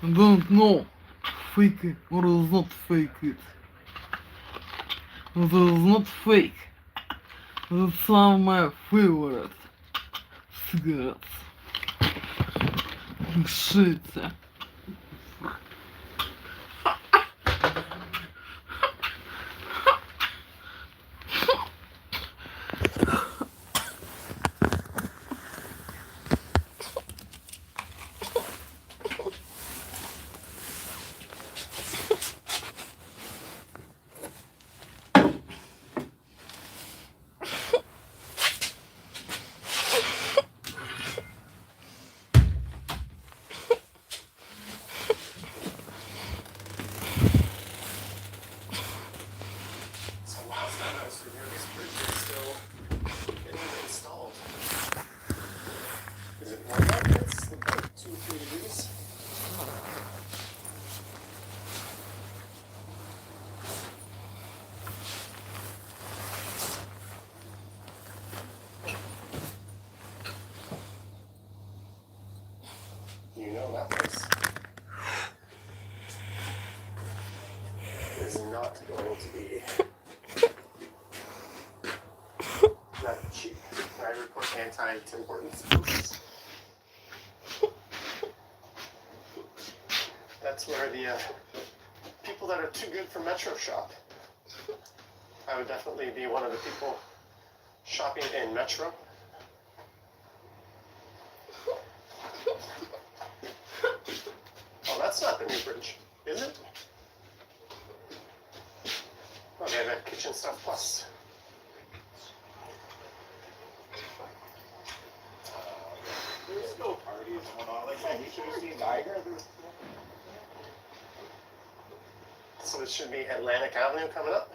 I don't know, fake it or is not fake it. It is not fake. It's some of my favorite cigarettes. Shit. So wow, this bridge is still getting installed. Is it warm out? It's about 2 or 3 degrees. You know that place is not going to be that cheap. I report anti-Tim Hortons posts. That's where the people that are too good for Metro shop. I would definitely be one of the people shopping in Metro. Oh, that's not the new bridge, is it? Oh, they have Kitchen Stuff Plus. There's no parties going on like that. You should have seen Niagara. So this should be Atlantic Avenue coming up.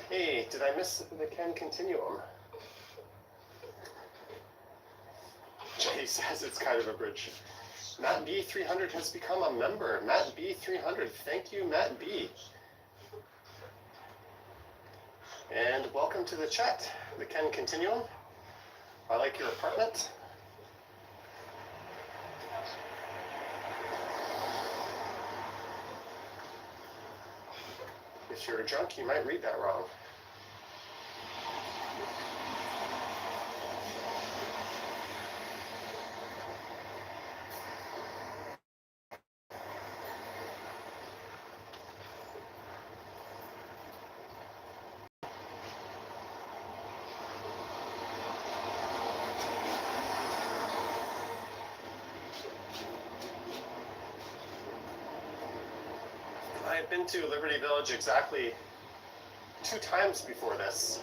Hey, did I miss the Ken Continuum? Jay says it's kind of a bridge. Matt B300 has become a member. Matt B300, thank you, Matt B. And welcome to the chat, the Ken Continuum. I like your apartment. If you're drunk, you might read that wrong. I had been to Liberty Village exactly 2 times before this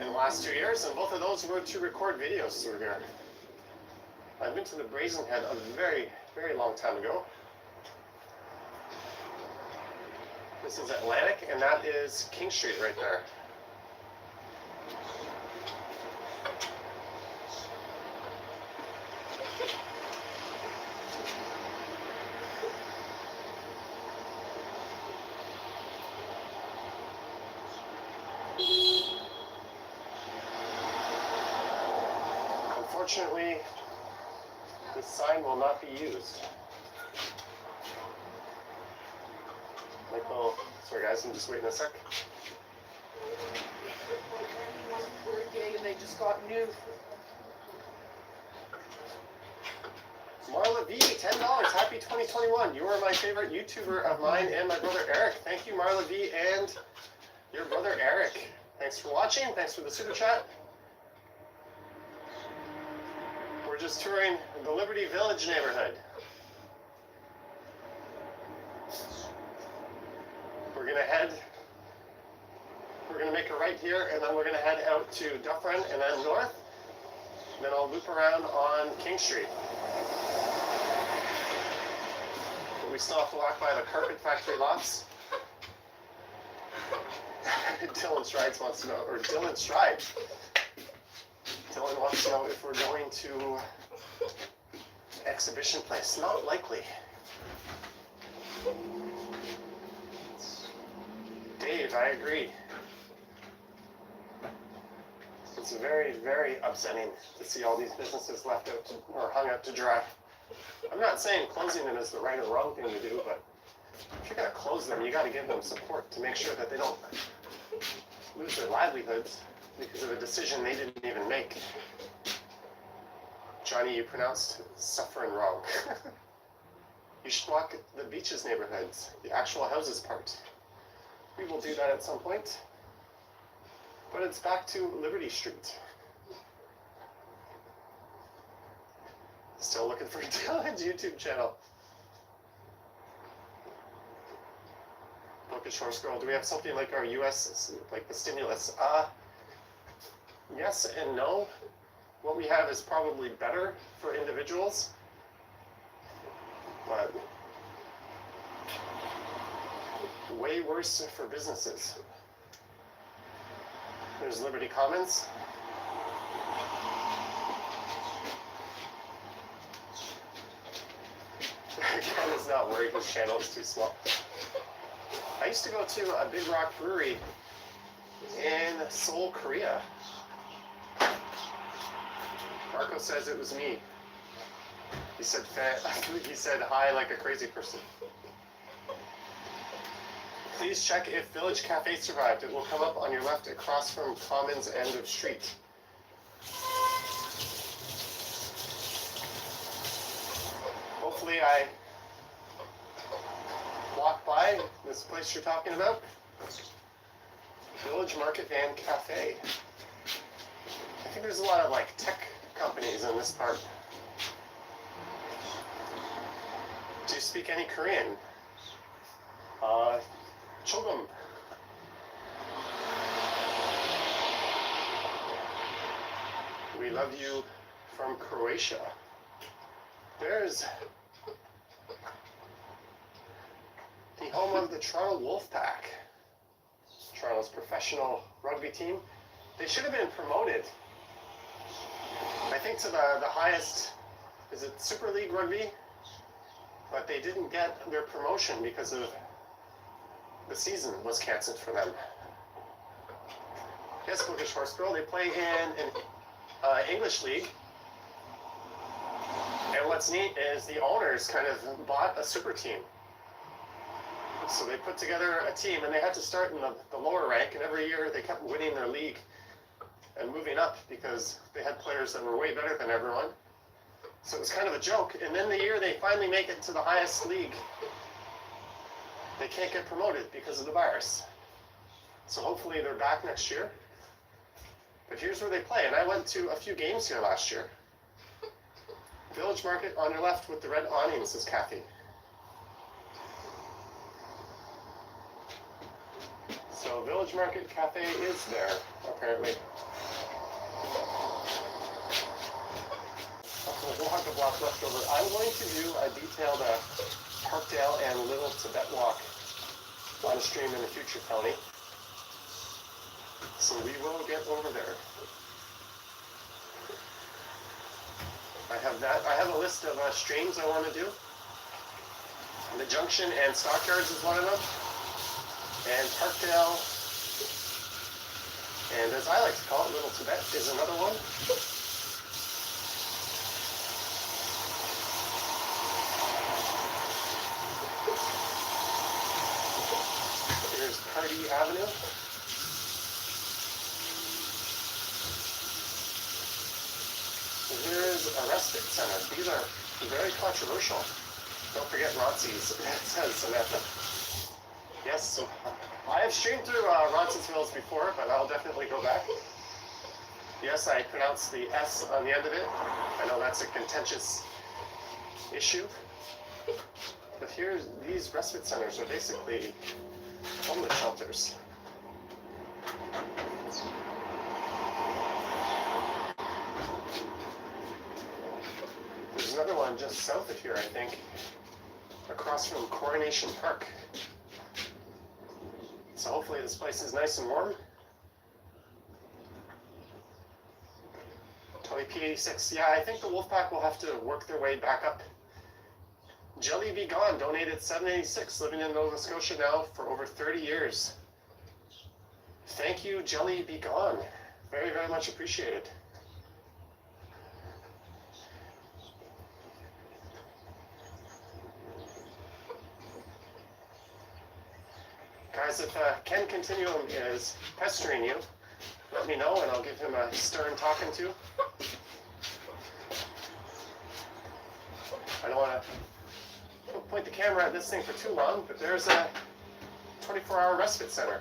in the last 2 years, and both of those were to record videos through here. I've been to the Brazen Head a very, very long time ago. This is Atlantic, and that is King Street right there. Unfortunately, this sign will not be used. Michael, sorry guys, I'm just waiting a sec. And they just got new. Marla V, $10. Happy 2021. You are my favorite YouTuber of mine and my brother Eric. Thank you, Marla V, and your brother Eric. Thanks for watching. Thanks for the super chat. We're just touring the Liberty Village neighborhood. We're gonna make a right here, and then we're gonna head out to Dufferin and then north. And then I'll loop around on King Street. But we still have to walk by the carpet factory lots. Dylan Strides wants to know, or Dylan Stride. Dylan wants to know if we're going to exhibition place. Not likely. Dave, I agree. It's very, very upsetting to see all these businesses left out or hung out to dry. I'm not saying closing them is the right or wrong thing to do, but if you're going to close them, you got to give them support to make sure that they don't lose their livelihoods because of a decision they didn't even make. Johnny, you pronounced suffering wrong. You should walk the beaches neighborhoods, the actual houses part. We will do that at some point. But it's back to Liberty Street. Still looking for Dylan's YouTube channel. Bookish Horse Girl, do we have something like our US, like the stimulus? Yes and no. What we have is probably better for individuals, but way worse for businesses. There's Liberty Commons. Ken is not worried, his channel is too small. I used to go to a Big Rock brewery in Seoul, Korea. Marco says it was me. He said hi like a crazy person. Please check if Village Cafe survived. It will come up on your left across from Commons end of street. Hopefully I walk by this place you're talking about. Village Market and Cafe. I think there's a lot of like tech companies in this part. Do you speak any Korean? 조금. We love you from Croatia. There's the home of the Toronto Wolfpack. Toronto's professional rugby team. They should have been promoted, I think, to the highest, is it Super League Rugby? But they didn't get their promotion because of the season was canceled for them. Yes, Bookish Horse Girl, they play in an English league. And what's neat is the owners kind of bought a super team. So they put together a team, and they had to start in the lower rank, and every year they kept winning their league and moving up because they had players that were way better than everyone. So it was kind of a joke. And then the year they finally make it to the highest league, they can't get promoted because of the virus. So hopefully they're back next year. But here's where they play. And I went to a few games here last year. Village Market on your left with the red awnings is Kathy. So Village Market Cafe is there, apparently. We'll have the block left over. I'm going to do a detailed Parkdale and Little Tibet walk on stream in the future, Tony. So we will get over there. I have that. I have a list of streams I want to do. The Junction and Stockyards is one of them. And Parkdale, and as I like to call it, Little Tibet is another one. Here's Carty Avenue. Here's a respite center. These are very controversial. Don't forget Ronsi's, it says Samantha. Yes, so I have streamed through Ronsonsville's before, but I'll definitely go back. Yes, I pronounced the S on the end of it. I know that's a contentious issue. But here's, these respite centers are basically homeless shelters. There's another one just south of here, I think, across from Coronation Park. So hopefully this place is nice and warm. Tony P86, yeah, I think the Wolfpack will have to work their way back up. Jelly Be Gone donated $7.86, living in Nova Scotia now for over 30 years. Thank you, Jelly Be Gone. Very, very much appreciated. Guys, if Ken Continuum is pestering you, let me know and I'll give him a stern talking to. I don't want to point the camera at this thing for too long, but there's a 24-hour respite center.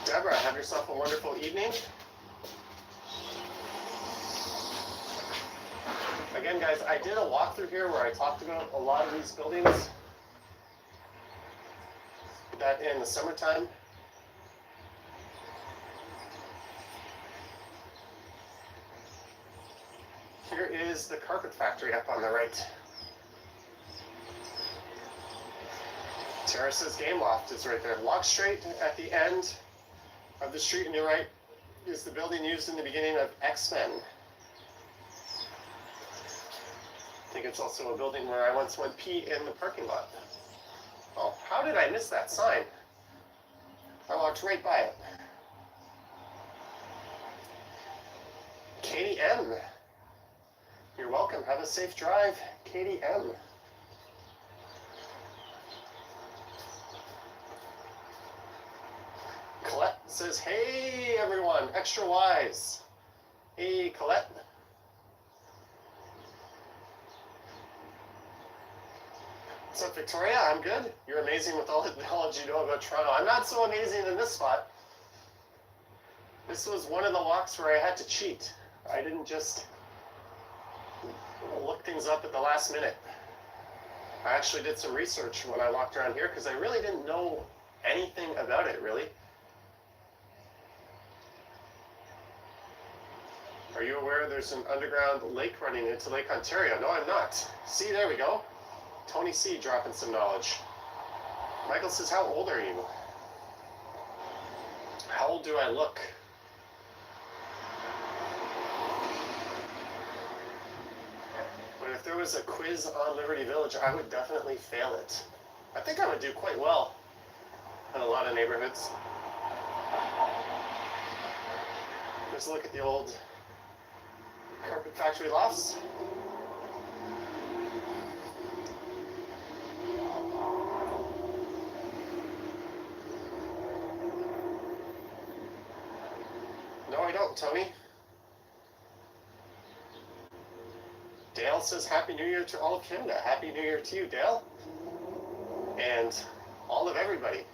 Deborah, have yourself a wonderful evening. Again, guys, I did a walkthrough here where I talked about a lot of these buildings that in the summertime. Here is the carpet factory up on the right. Terrace's Game Loft is right there. Walk straight at the end of the street on your right is the building used in the beginning of X-Men. I think it's also a building where I once went pee in the parking lot. Oh, how did I miss that sign? I walked right by it. Katie M. You're welcome. Have a safe drive, Katie M. Colette says, hey everyone, extra wise. Hey Colette. What's up, Victoria? I'm good. You're amazing with all the knowledge you know about Toronto. I'm not so amazing in this spot. This was one of the walks where I had to cheat. I didn't just look things up at the last minute. I actually did some research when I walked around here because I really didn't know anything about it, really. Are you aware there's an underground lake running into Lake Ontario? No, I'm not. See, there we go. Tony C dropping some knowledge. Michael says, how old are you? How old do I look? But if there was a quiz on Liberty Village, I would definitely fail it. I think I would do quite well in a lot of neighborhoods. Let's look at the old carpet factory lofts. No, I don't, Tony. Dale says Happy New Year to all of Canada. Happy New Year to you, Dale. And all of everybody.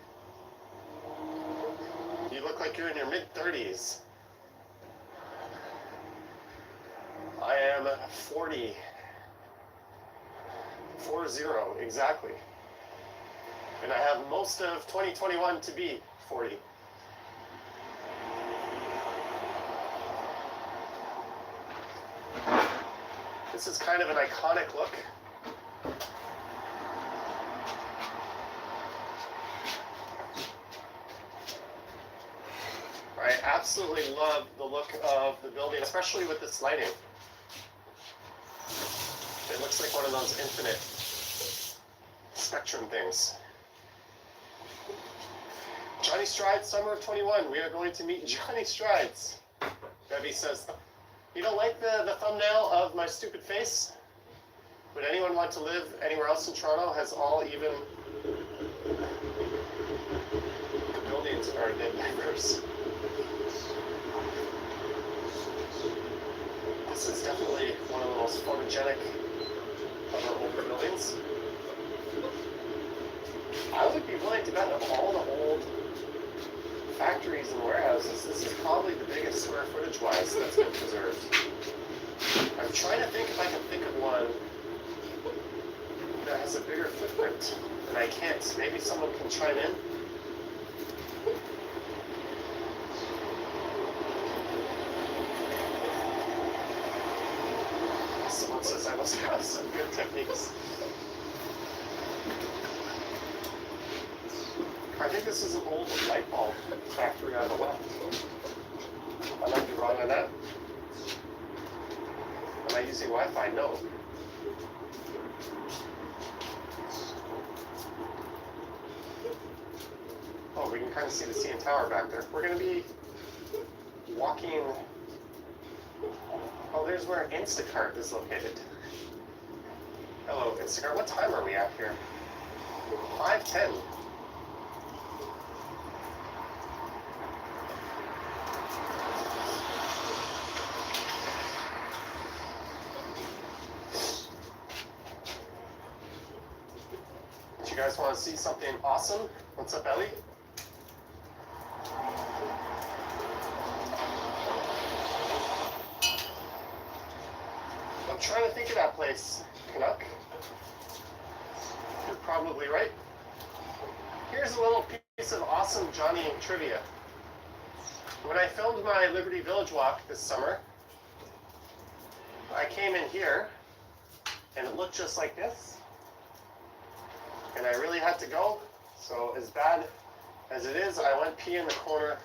You look like you're in your mid-30s. I am 40. 40, exactly. And I have most of 2021 to be 40. This is kind of an iconic look. I absolutely love the look of the building, especially with this lighting. It looks like one of those infinite spectrum things. Johnny Strides, summer of 21. We are going to meet Johnny Strides. Debbie says, you don't like the thumbnail of my stupid face? Would anyone want to live anywhere else in Toronto? Has all even the buildings are diverse. This is definitely one of the most photogenic of our older buildings. I would be willing to bet of all the old factories and warehouses, this is probably the biggest square footage-wise that's been preserved. I'm trying to think if I can think of one that has a bigger footprint, and I can't. Maybe someone can chime in. Someone says I must have some good techniques. I think this is an old light bulb factory on the left. I might be wrong on that. Am I using Wi-Fi? No. we can kind of see the CN Tower back there. We're going to be walking. Oh, there's where Instacart is located. Hello, Instacart. What time are we at here? 5:10. You guys want to see something awesome? What's up, Ellie? I'm trying to think of that place, Canuck. You're probably right. Here's a little piece of awesome Johnny trivia. When I filmed my Liberty Village walk this summer, I came in here and it looked just like this. And I really had to go, so as bad as it is, I went pee in the corner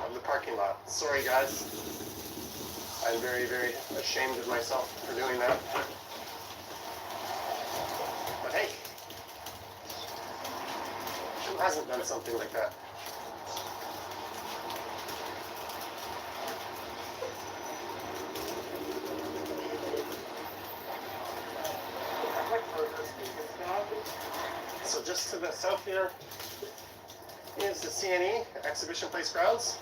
of the parking lot. Sorry guys, I'm very, very ashamed of myself for doing that. But hey, who hasn't done something like that? So just to the south here is the CNE, Exhibition Place grounds.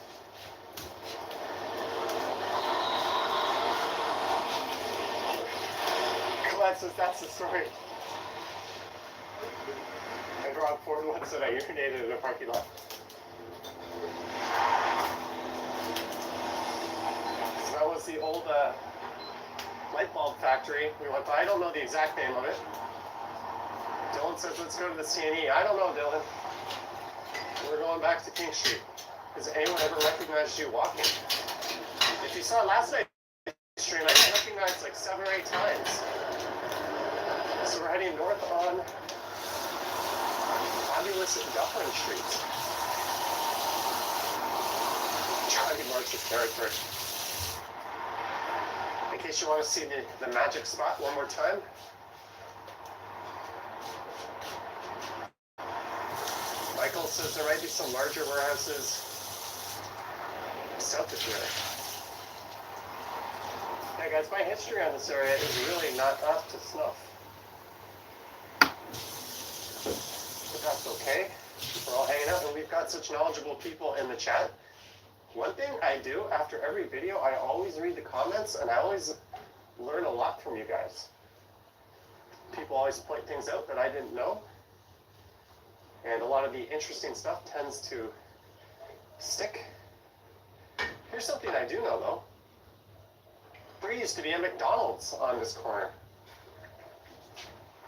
Colette says that's the story. And Rob Ford once said I urinated in a parking lot. So that was the old light bulb factory we went by. I don't know the exact name of it. Dylan says, let's go to the CNE. I don't know, Dylan. We're going back to King Street. Has anyone ever recognized you walking? If you saw last night's stream, I got recognized like 7 or 8 times. So we're heading north on fabulous Dufferin Street. Charlie March's territory. In case you want to see the magic spot one more time. Michael says there might be some larger warehouses south of here. Yeah, guys, my history on this area is really not up to snuff. But that's okay. We're all hanging out, and we've got such knowledgeable people in the chat. One thing I do after every video, I always read the comments, and I always learn a lot from you guys. People always point things out that I didn't know. And a lot of the interesting stuff tends to stick. Here's something I do know, though. There used to be a McDonald's on this corner.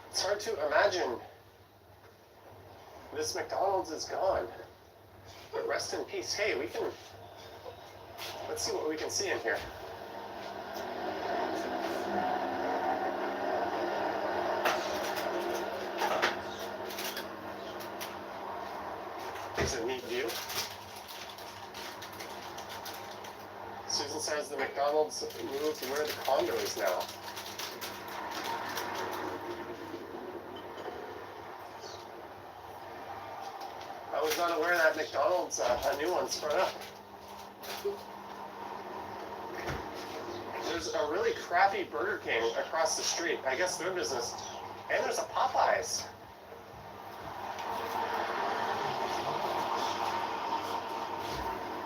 It's hard to imagine this McDonald's is gone. But rest in peace. Hey, let's see what we can see in here. It's a neat view. Susan says the McDonald's moved to where the condo is now. I was not aware that McDonald's, a new one sprung up. There's a really crappy Burger King across the street. I guess their business. And there's a Popeyes.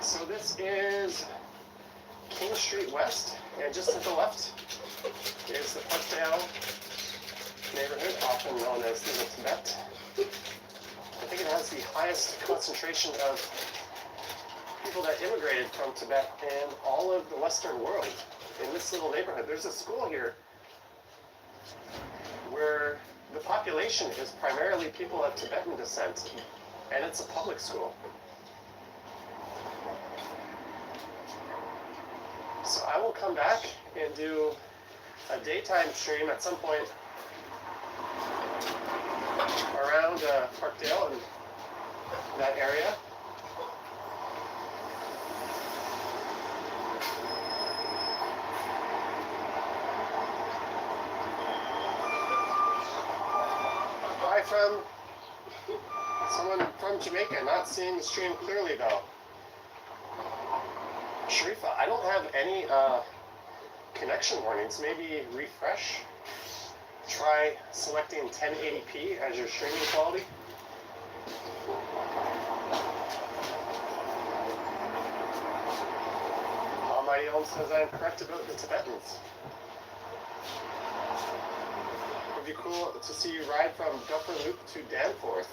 So this is King Street West, and just to the left is the Parkdale neighborhood, often known as Little Tibet. I think it has the highest concentration of people that immigrated from Tibet and all of the Western world in this little neighborhood. There's a school here where the population is primarily people of Tibetan descent, and it's a public school. So I will come back and do a daytime stream at some point around Parkdale and that area. Bye from Someone from Jamaica, not seeing the stream clearly though. Sharifa, I don't have any connection warnings. Maybe refresh. Try selecting 1080p as your streaming quality. Almighty Om says I am correct about the Tibetans. It would be cool to see you ride from Duffer Loop to Danforth.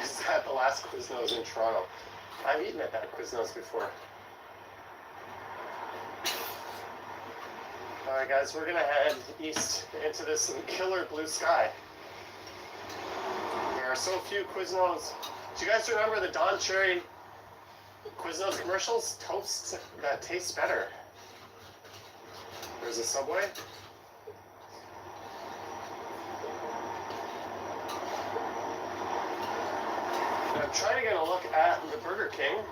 Is that the last Quiznos in Toronto? I've eaten at that Quiznos before. Alright guys, we're gonna head east into this killer blue sky. There are so few Quiznos. Do you guys remember the Don Cherry Quiznos commercials? Toast that tastes better. There's a Subway. I'm trying to get a look at the Burger King.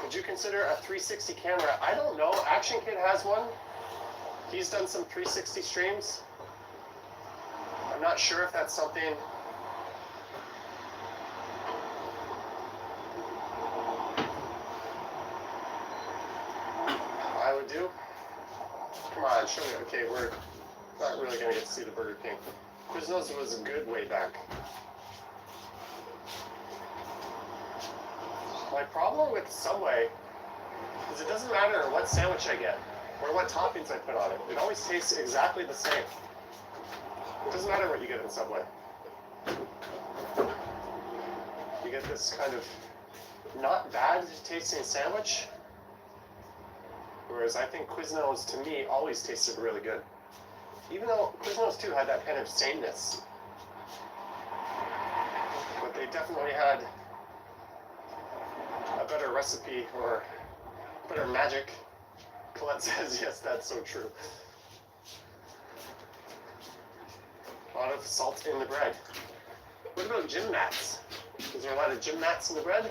Would you consider a 360 camera? I don't know. Action Kid has one. He's done some 360 streams. I'm not sure if that's something I would do. Come on, show me. Okay, we're not really going to get to see the Burger King. Quiznos was good way back. My problem with Subway is it doesn't matter what sandwich I get or what toppings I put on it. It always tastes exactly the same. It doesn't matter what you get in Subway. You get this kind of not bad tasting sandwich, whereas I think Quiznos to me always tasted really good. Even though Quiznos too had that kind of sameness. But they definitely had a better recipe or better magic. Colette says, yes, that's so true. A lot of salt in the bread. What about gym mats? Is there a lot of gym mats in the bread?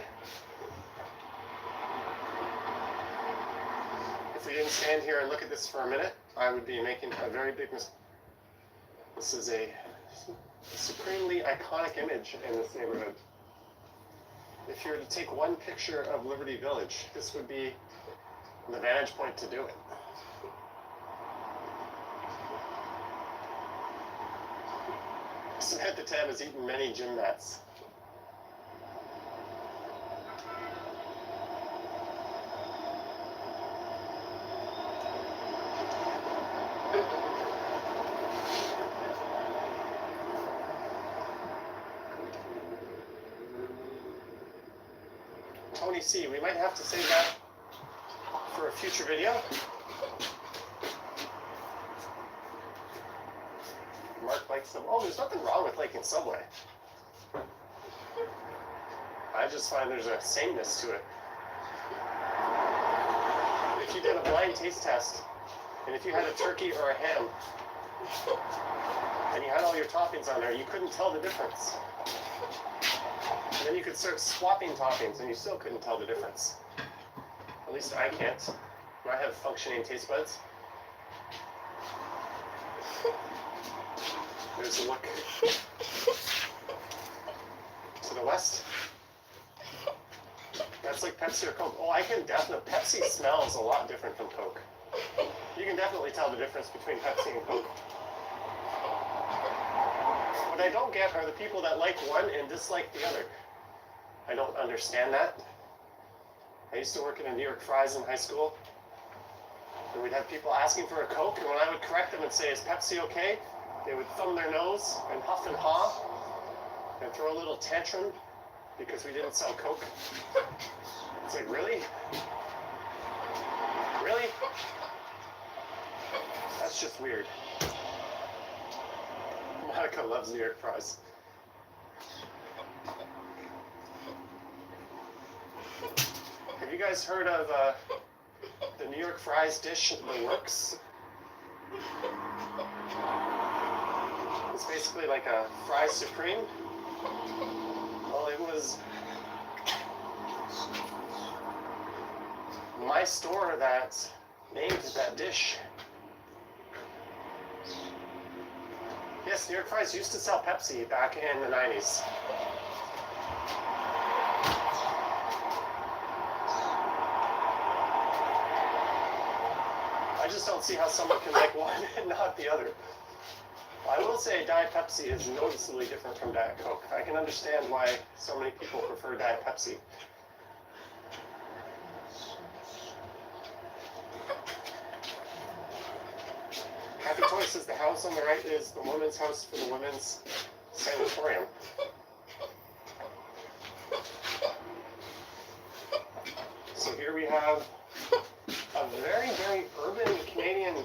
If we didn't stand here and look at this for a minute, I would be making a very big mistake. This is a supremely iconic image in this neighborhood. If you were to take one picture of Liberty Village, this would be the vantage point to do it. Samantha Tam has eaten many gym mats. Tony C, we might have to save that for a future video. Mark likes them. Oh, there's nothing wrong with liking Subway. I just find there's a sameness to it. If you did a blind taste test, and if you had a turkey or a ham, and you had all your toppings on there, you couldn't tell the difference. And then you could start swapping toppings, and you still couldn't tell the difference. At least I can't. I have functioning taste buds. There's a look to the west. That's like Pepsi or Coke. Oh, I can definitely. Pepsi smells a lot different from Coke. You can definitely tell the difference between Pepsi and Coke. What I don't get are the people that like one and dislike the other. I don't understand that. I used to work in a New York Fries in high school. And we'd have people asking for a Coke, and when I would correct them and say, is Pepsi okay? They would thumb their nose and huff and haw and throw a little tantrum because we didn't sell Coke. It's like, really? Really? That's just weird. Monica loves New York Fries. Have you guys heard of the New York Fries dish, the Works? It's basically like a fries supreme. Well, it was my store that's named that dish. Yes, New York Fries used to sell Pepsi back in the 90s. I just don't see how someone can like one and not the other. I will say Diet Pepsi is noticeably different from Diet Coke. I can understand why so many people prefer Diet Pepsi. Happy Toy says the house on the right is the women's house for the women's sanatorium. So here we have a very, very urban Canadian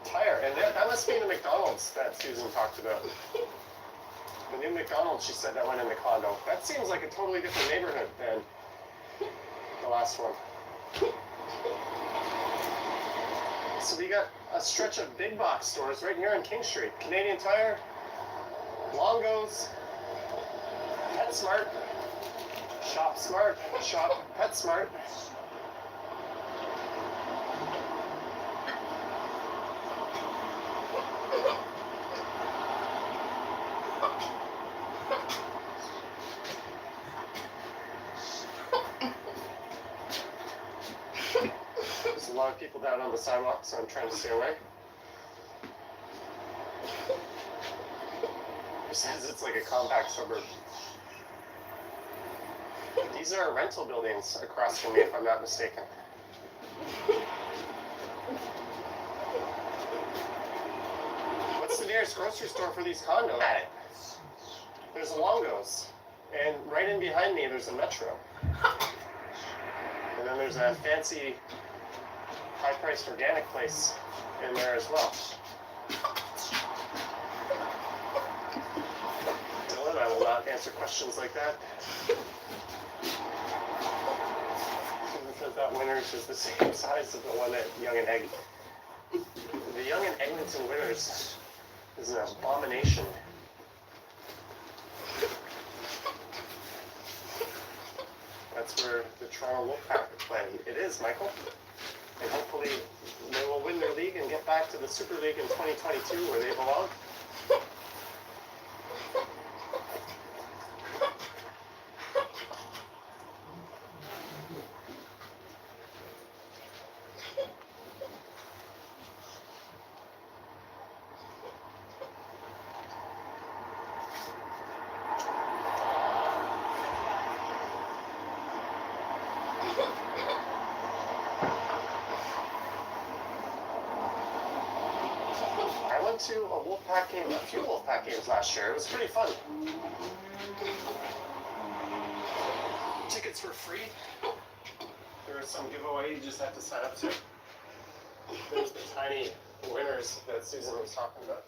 Tire, and that must be the McDonald's that Susan talked about. The new McDonald's, she said, that went in the condo. That seems like a totally different neighborhood than the last one. So we got a stretch of big box stores right here on King Street. Canadian Tire, Longo's, PetSmart, Shop Smart, Shop PetSmart. There's a lot of people down on the sidewalk, so I'm trying to stay away. It says it's like a compact suburb. These are rental buildings across from me, if I'm not mistaken. What's the nearest grocery store for these condos? There's a Longo's, and right in behind me there's a Metro. And then there's a fancy, high-priced organic place in there as well. Dylan, I will not answer questions like that. Because that Winners is the same size as the one at Young and Egg. The Young and Eglinton Winners is an abomination. That's where the Toronto Wolfpack are playing. It is, Michael. And hopefully they will win their league and get back to the Super League in 2022 where they belong. I went to a Wolfpack game, a few Wolfpack games last year. It was pretty fun. Tickets were free. There was some giveaway you just have to sign up to. There's the tiny winners that Susan was talking about.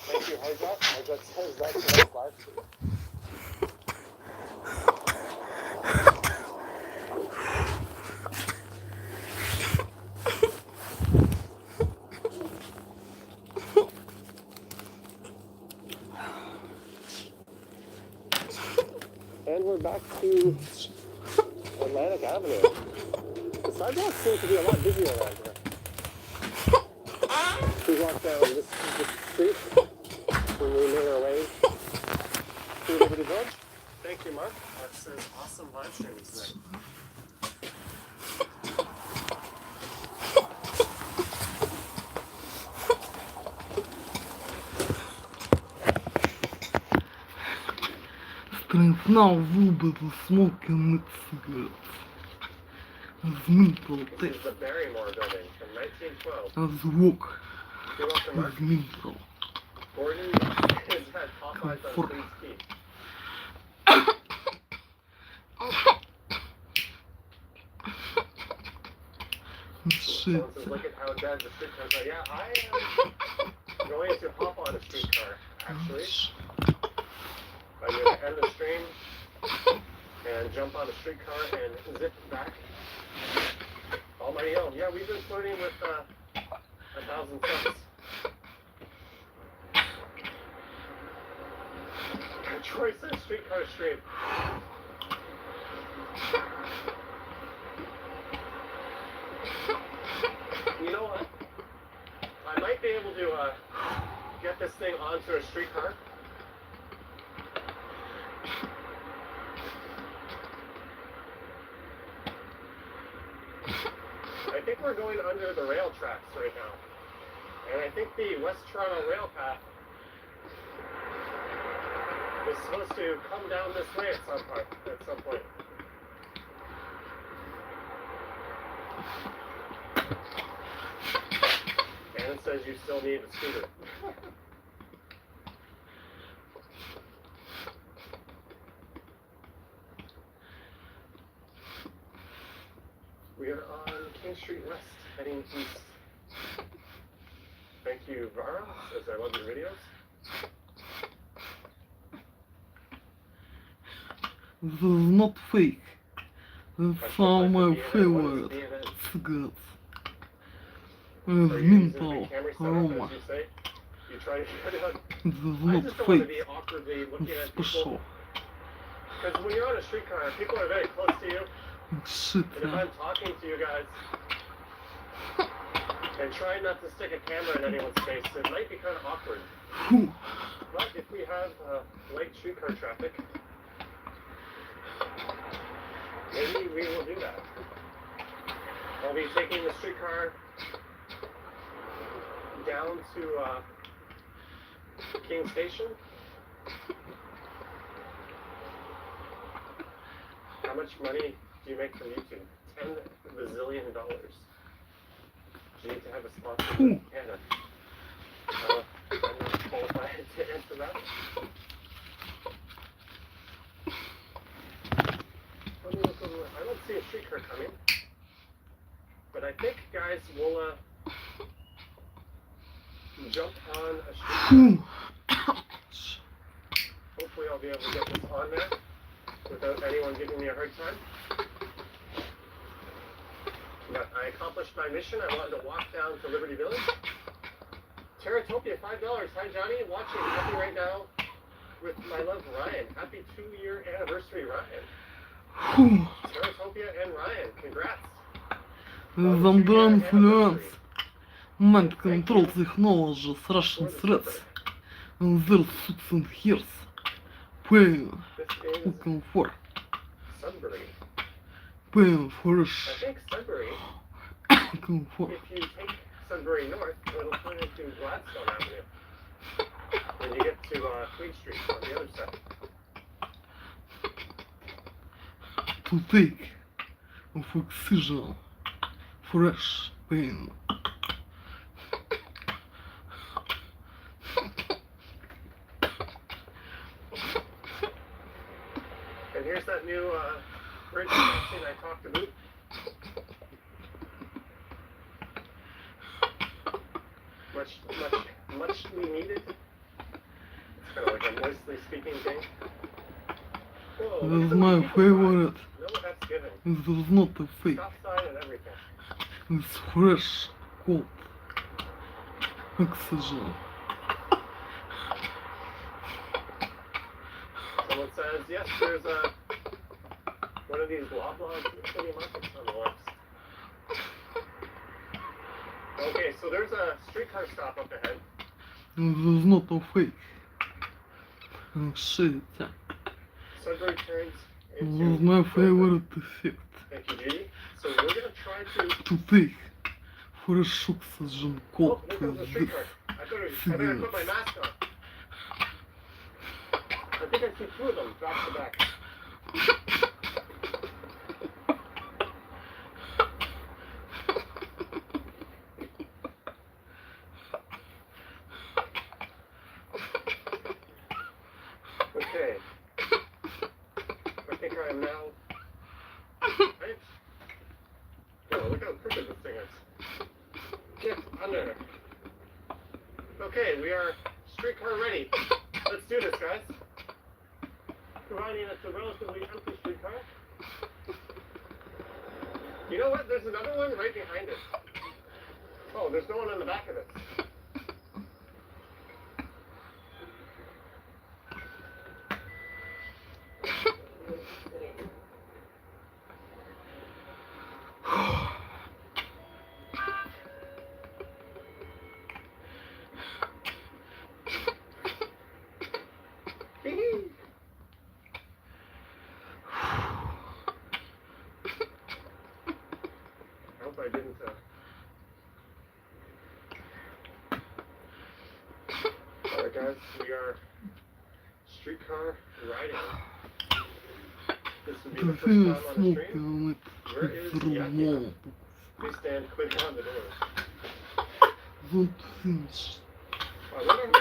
Thank you, Hijack. Hijack says that's the next live stream. And we're back to Atlantic Avenue. The sidewalks seem to be a lot busier around here. We walked down this street when we made our way to Liberty Village. Thank you, Mark. That says awesome live stream tonight. Strength now visible smoking cigarettes as mental This theft is the Barrymore building from 1912. as walk You're welcome, Mark. as mental. Gordon has had Popeyes on Queen's Key. Shit. Someone says, look at how bad the streetcars are. Yeah, I am going to hop on a streetcar, actually. I'm going to end the stream and jump on a streetcar and zip back. Almighty home. Yeah, we've been flirting with 1,000 subs. Troy says streetcar stream. You know what? I might be able to get this thing onto a streetcar. I think we're going under the rail tracks right now. And I think the West Toronto rail path is supposed to come down this way at some point. And it says you still need a scooter. We are on King Street West, heading east. Thank you, Vara, says I love your videos. This is not fake. That's all my favorite cigarettes. With Are you using the menthol camera setup, aroma. as you say? You try to shut it on. This is I not just don't want to fake. be awkwardly looking It's at people. special. Because when you're on a streetcar, people are very close to you. It's shit, And if yeah. I'm talking to you guys and trying not to stick a camera in anyone's face, it might be kind of awkward. Whew. But if we have light streetcar traffic, maybe we will do that. I'll be taking the streetcar down to King Station. How much money do you make from YouTube? $10 bazillion. Do you need to have a sponsor in Canada? I'm not qualified to answer that. Let me look over. I don't see a streetcar coming. But I think, guys, we'll jump on a streetcar. Hopefully I'll be able to get this on there without anyone giving me a hard time. But I accomplished my mission. I wanted to walk down to Liberty Village. Terratopia, $5. Hi, Johnny. Watching. Happy right now with my love, Ryan. Happy 2-year anniversary, Ryan. Terratopia and Ryan. Congrats. Замдра инфлюенс. Mind control technology, страшный средств. There suits and hears. Pain, This is comfort. Sudbury. Pain, I fresh, think Sudbury, comfort. if you take Sudbury North, it'll turn into Gladstone Avenue. When you get to Queen Street on the other side. To take of oxygen, fresh pain. And here's that new bridge crossing I talked about. Muchly needed. It's kind of like a moistly speaking thing. Whoa, This is look at my the people driving. favorite. No, that's given. This is not a fake. Stop sign and everything. It's fresh, cold oxygen. Someone says, yes, there's one of these Loblaws city markets on the left. Okay, so there's a streetcar stop up ahead. This is not a fake. Shit, yeah. Sudbury turns This into is my Dover. favorite effect. Thank you, Judy. So we're going to try to... To take fresh oxygen Oh, cold there comes the with streetcar. this. I better put my mask on. I think I see two of them back to back. Okay. I think I am now. Right? Oh, look how crooked this thing is. Get under. Okay, we are streetcar ready. Let's do this, guys. Providing it's a relatively empty streetcar. You know what? There's another one right behind it. Oh, there's no one on the back of it. I hope I didn't. Alright, guys, we are streetcar riding. This would be the first time on the stream. Where is Yakia? Please stand clear on the doors. I wonder if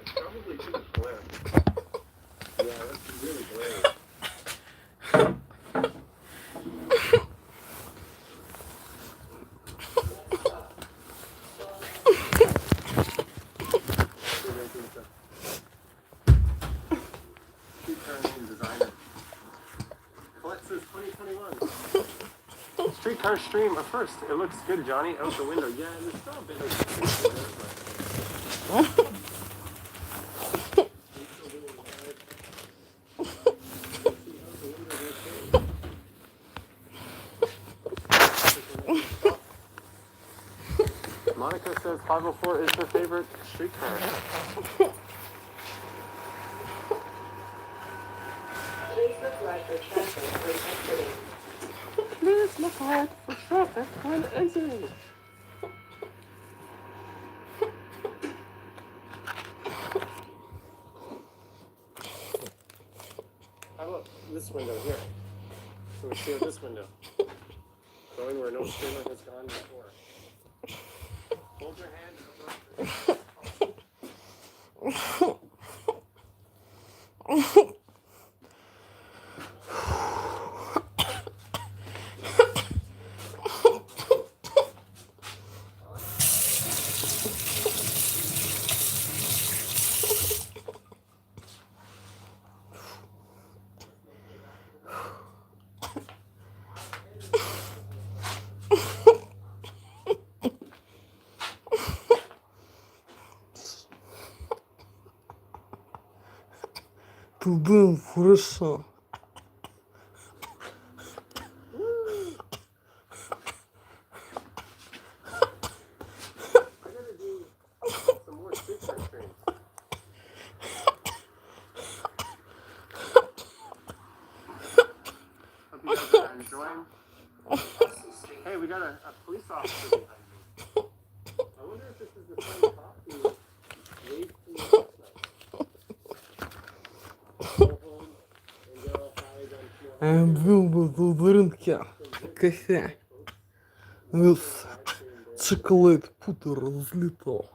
it's probably too much glare. Yeah, that's really glare. Streetcar stream at first. It looks good, Johnny. Out the window. Yeah, and there's still a bit of Monica says 504 is her favorite streetcar. Please look right for traffic when exiting. Please look out for traffic when exiting. How about this window here? Can we see out this window? Going where no streamer has gone before. Hold your hand above. Туда хорошо. Hey, we got a police officer behind me. I wonder if this is the same cop who waved to me last night. Go home and get all fired on tomorrow. Был бы тут рынке кафе. Весь шоколад путер разлетал.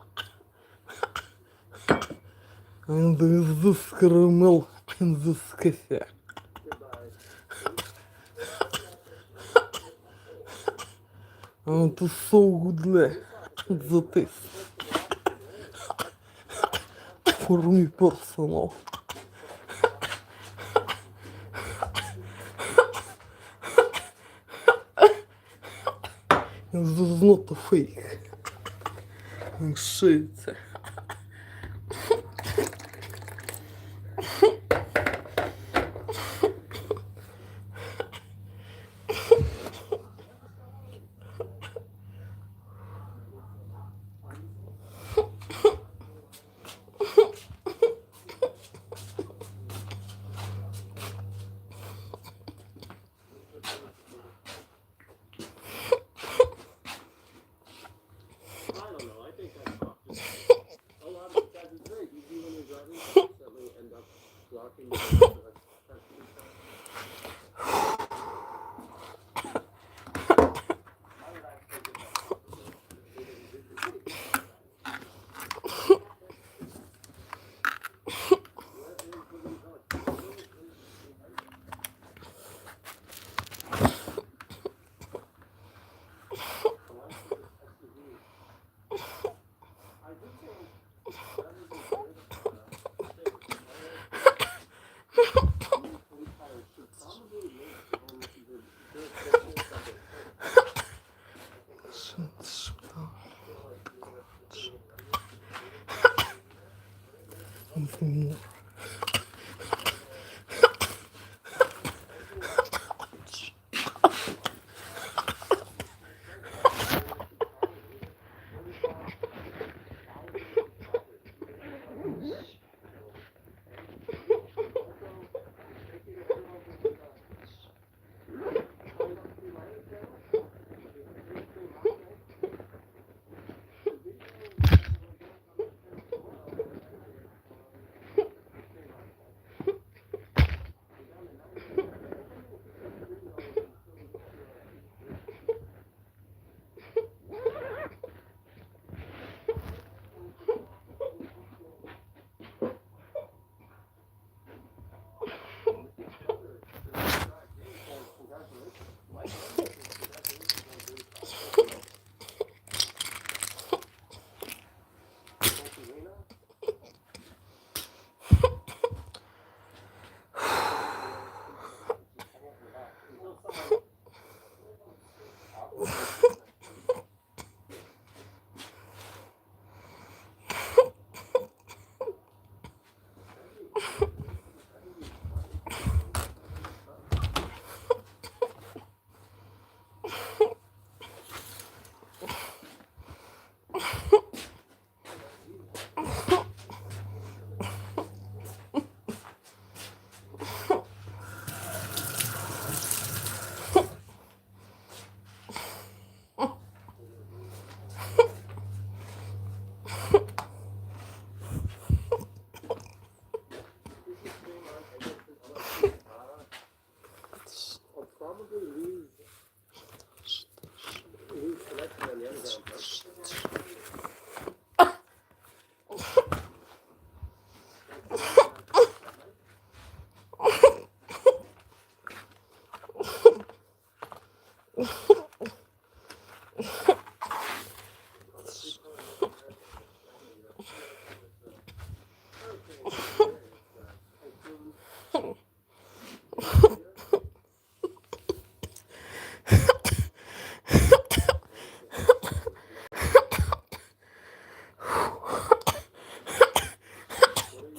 And is this caramel in this cafe? And it's so good the taste. For me personal. This is not a fake. Shit.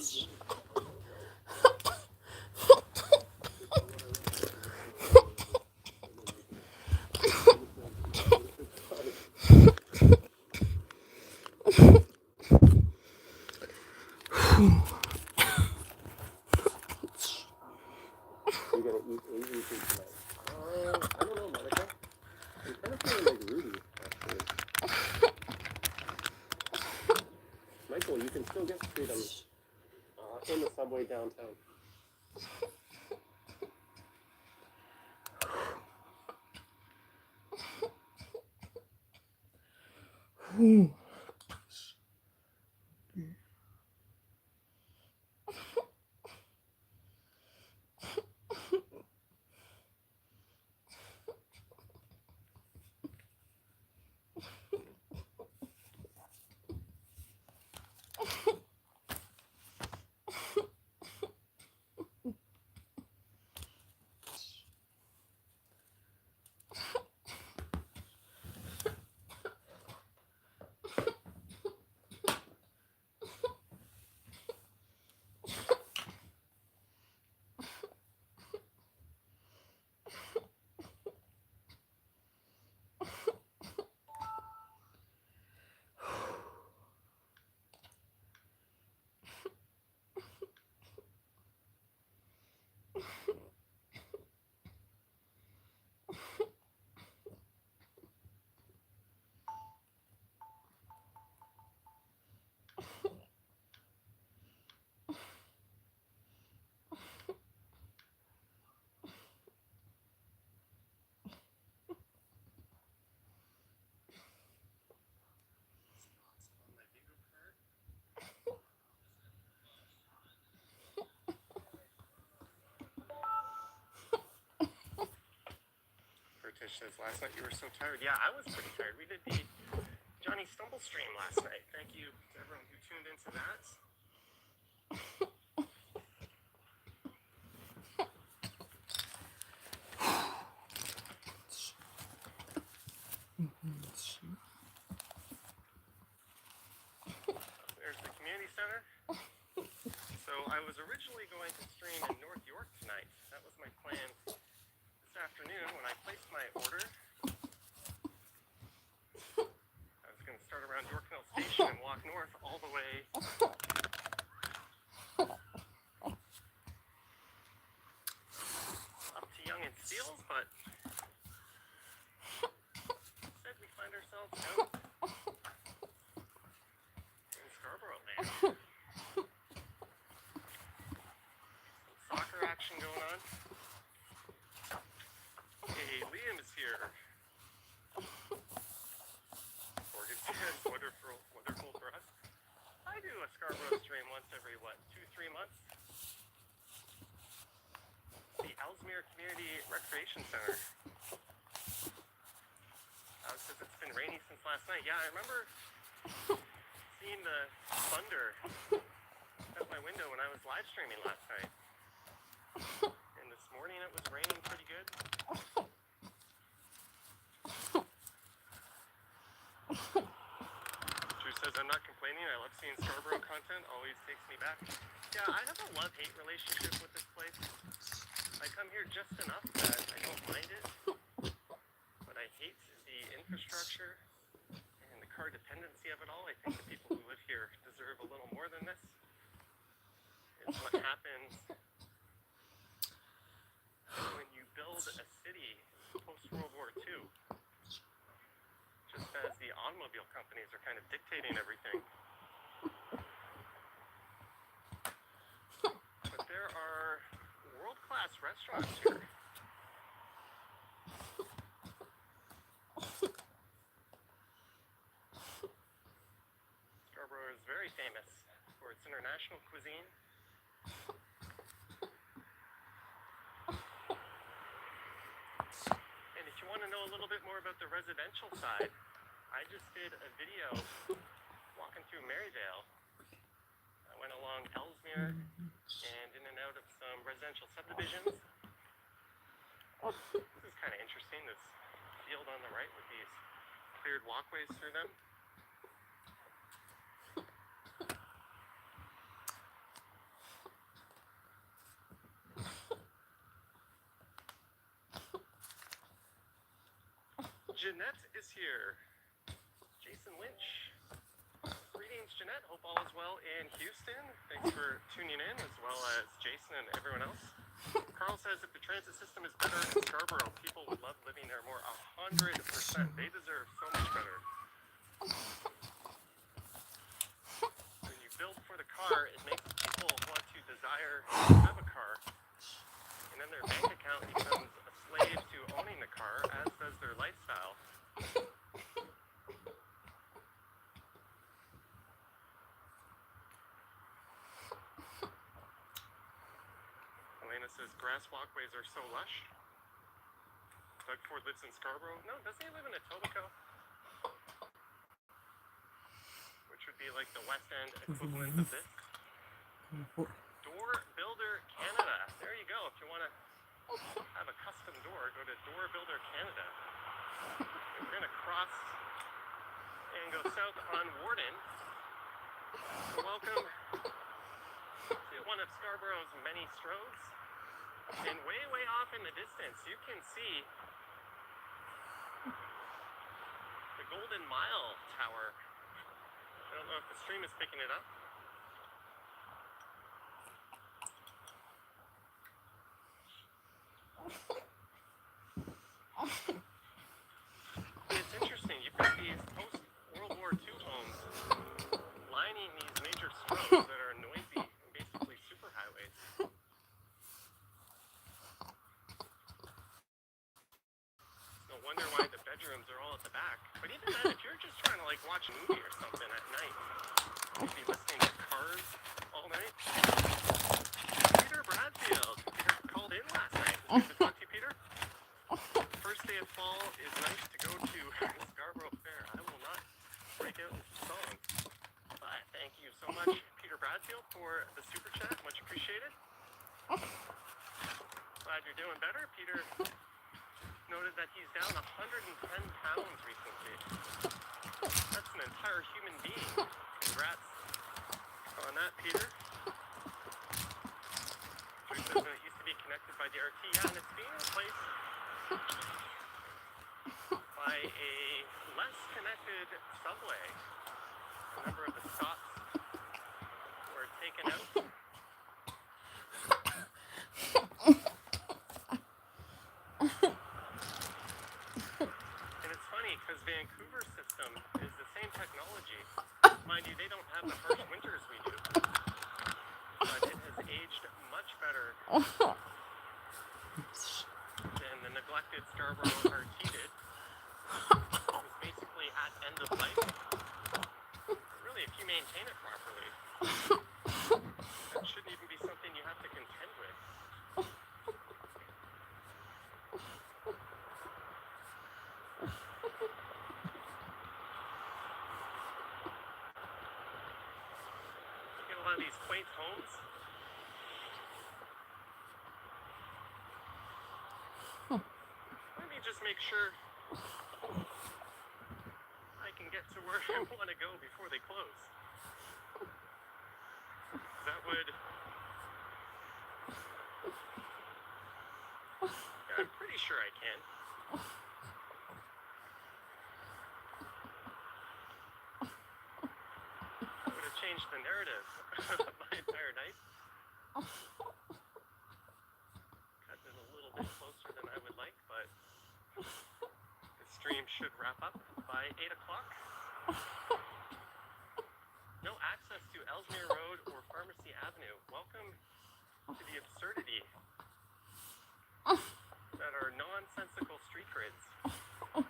You're gonna eat 8 weekly tonight. I don't know, Monica. I'm kind of feeling like Rudy, actually. Michael, you can still get freedom in the subway downtown. British says, last night you were so tired. Yeah, I was pretty tired. We did the Johnny Stumble stream last night. Thank you to everyone who tuned into that. There's the community center. So I was originally going to stream in North York tonight. That was my plan this afternoon when I placed my order. I was going to start around York Mill Station and walk north all the way up to Yonge and Steeles, but instead we find ourselves out in Scarborough land. Some soccer action going on. Hey, Liam is here. Morgan says, wonderful for us. I do a Scarborough stream once every, 2-3 months? The Ellesmere Community Recreation Center. Says it's been rainy since last night. Yeah, I remember seeing the thunder out my window when I was live streaming last night. And this morning it was raining pretty good. Drew says, I'm not complaining. I love seeing Scarborough content. Always takes me back. Yeah, I have a love-hate relationship with this place. I come here just enough that I don't mind it. But I hate the infrastructure and the car dependency of it all. I think the people who live here deserve a little more than this. It's what happens when you build a city post-World War II. Just as the automobile companies are kind of dictating everything. But there are world-class restaurants here. Scarborough is very famous for its international cuisine. And if you want to know a little bit more about the residential side, I just did a video walking through Maryvale. I went along Ellesmere and in and out of some residential subdivisions. This is kind of interesting, this field on the right with these cleared walkways through them. Jeanette is here. Jason Lynch. Greetings, Jeanette. Hope all is well in Houston. Thanks for tuning in, as well as Jason and everyone else. Carl says if the transit system is better in Scarborough, people would love living there more. 100%. They deserve so much better. When you build for the car, it makes people want to desire to have a car. And then their bank account becomes a slave to owning the car, as does their lifestyle. Elena says grass walkways are so lush. Doug Ford lives in Scarborough. No, doesn't he live in Etobicoke? Which would be like the West End equivalent of this. Door Builder Canada. There you go. If you want to have a custom door, go to Door Builder Canada. And we're going to cross and go south on Warden. So welcome to one of Scarborough's many stroads. And way, way off in the distance, you can see the Golden Mile Tower. I don't know if the stream is picking it up. It's interesting, you've got these post-World War II homes lining these major stroads that are noisy and basically superhighways. No wonder why the bedrooms are all at the back. But even then, if you're just trying to like watch a movie or something at night, you'd be listening to Cars all night. Peter Bradfield. Peter called in last night. Good to talk to you, Peter. First day of fall is nice to go to Scarborough Fair. I will not break out this song. But thank you so much, Peter Bradfield, for the super chat. Much appreciated. Glad you're doing better. Peter noted that he's down 110 pounds recently. That's an entire human being. Congrats on that, Peter. Drew says that it used to be connected by the RT, yeah, and it's being replaced by a less connected subway. A number of the stops were taken out. And it's funny because Vancouver's system is the same technology. Mind you, they don't have the harsh winters we do. But it has aged much better than the neglected Scarborough RT did. It was basically at end of life. Really, if you maintain it properly, that shouldn't even be something you have to contend with. You get a lot of these quaint homes. Let me just make sure I can get to where I want to go before they close. That would... Yeah, I'm pretty sure I can. Would have changed the narrative of my entire night. Cut it a little bit closer than I would like, but the stream should wrap up by 8 o'clock. No access to Ellesmere Road or Pharmacy Avenue. Welcome to the absurdity that are nonsensical street grids in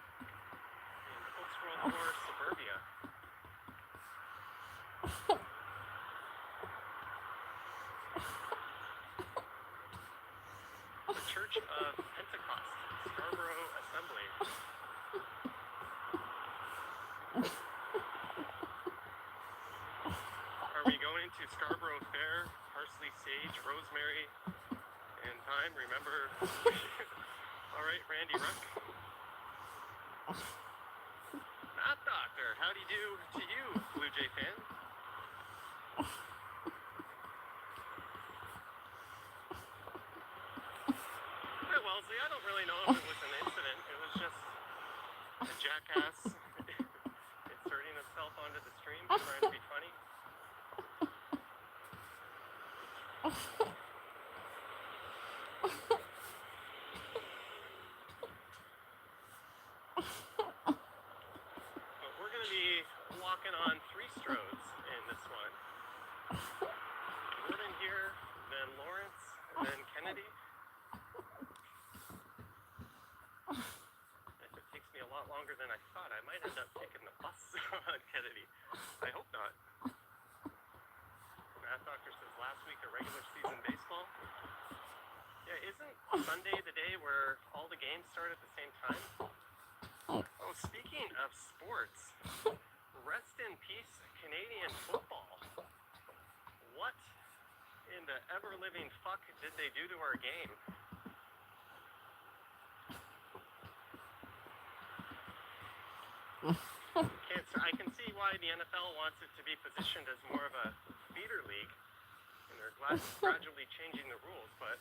post-World War suburbia. The Church of Pentecost, Scarborough Assembly. Are we going to Scarborough Fair, parsley, sage, rosemary, and thyme? Remember? All right, Randy Ruck. Matt Doctor, howdy do to you, Blue Jay fan. Hi, Wellesley. I don't really know if it was an incident. It was just an jackass inserting himself onto the stream, trying to be funny. But we're going to be walking on 3 stroads in this one. Gordon here, then Lawrence, and then Kennedy. If it takes me a lot longer than I thought, I might end up taking the bus on Kennedy. I hope not. Math doctor says last week a regular season baseball. Yeah, isn't Sunday the day where all the games start at the same time? Oh, speaking of sports, rest in peace, Canadian football. What in the ever-living fuck did they do to our game? I can see why the NFL wants it to be positioned as more of a feeder league, and they're gradually changing the rules, but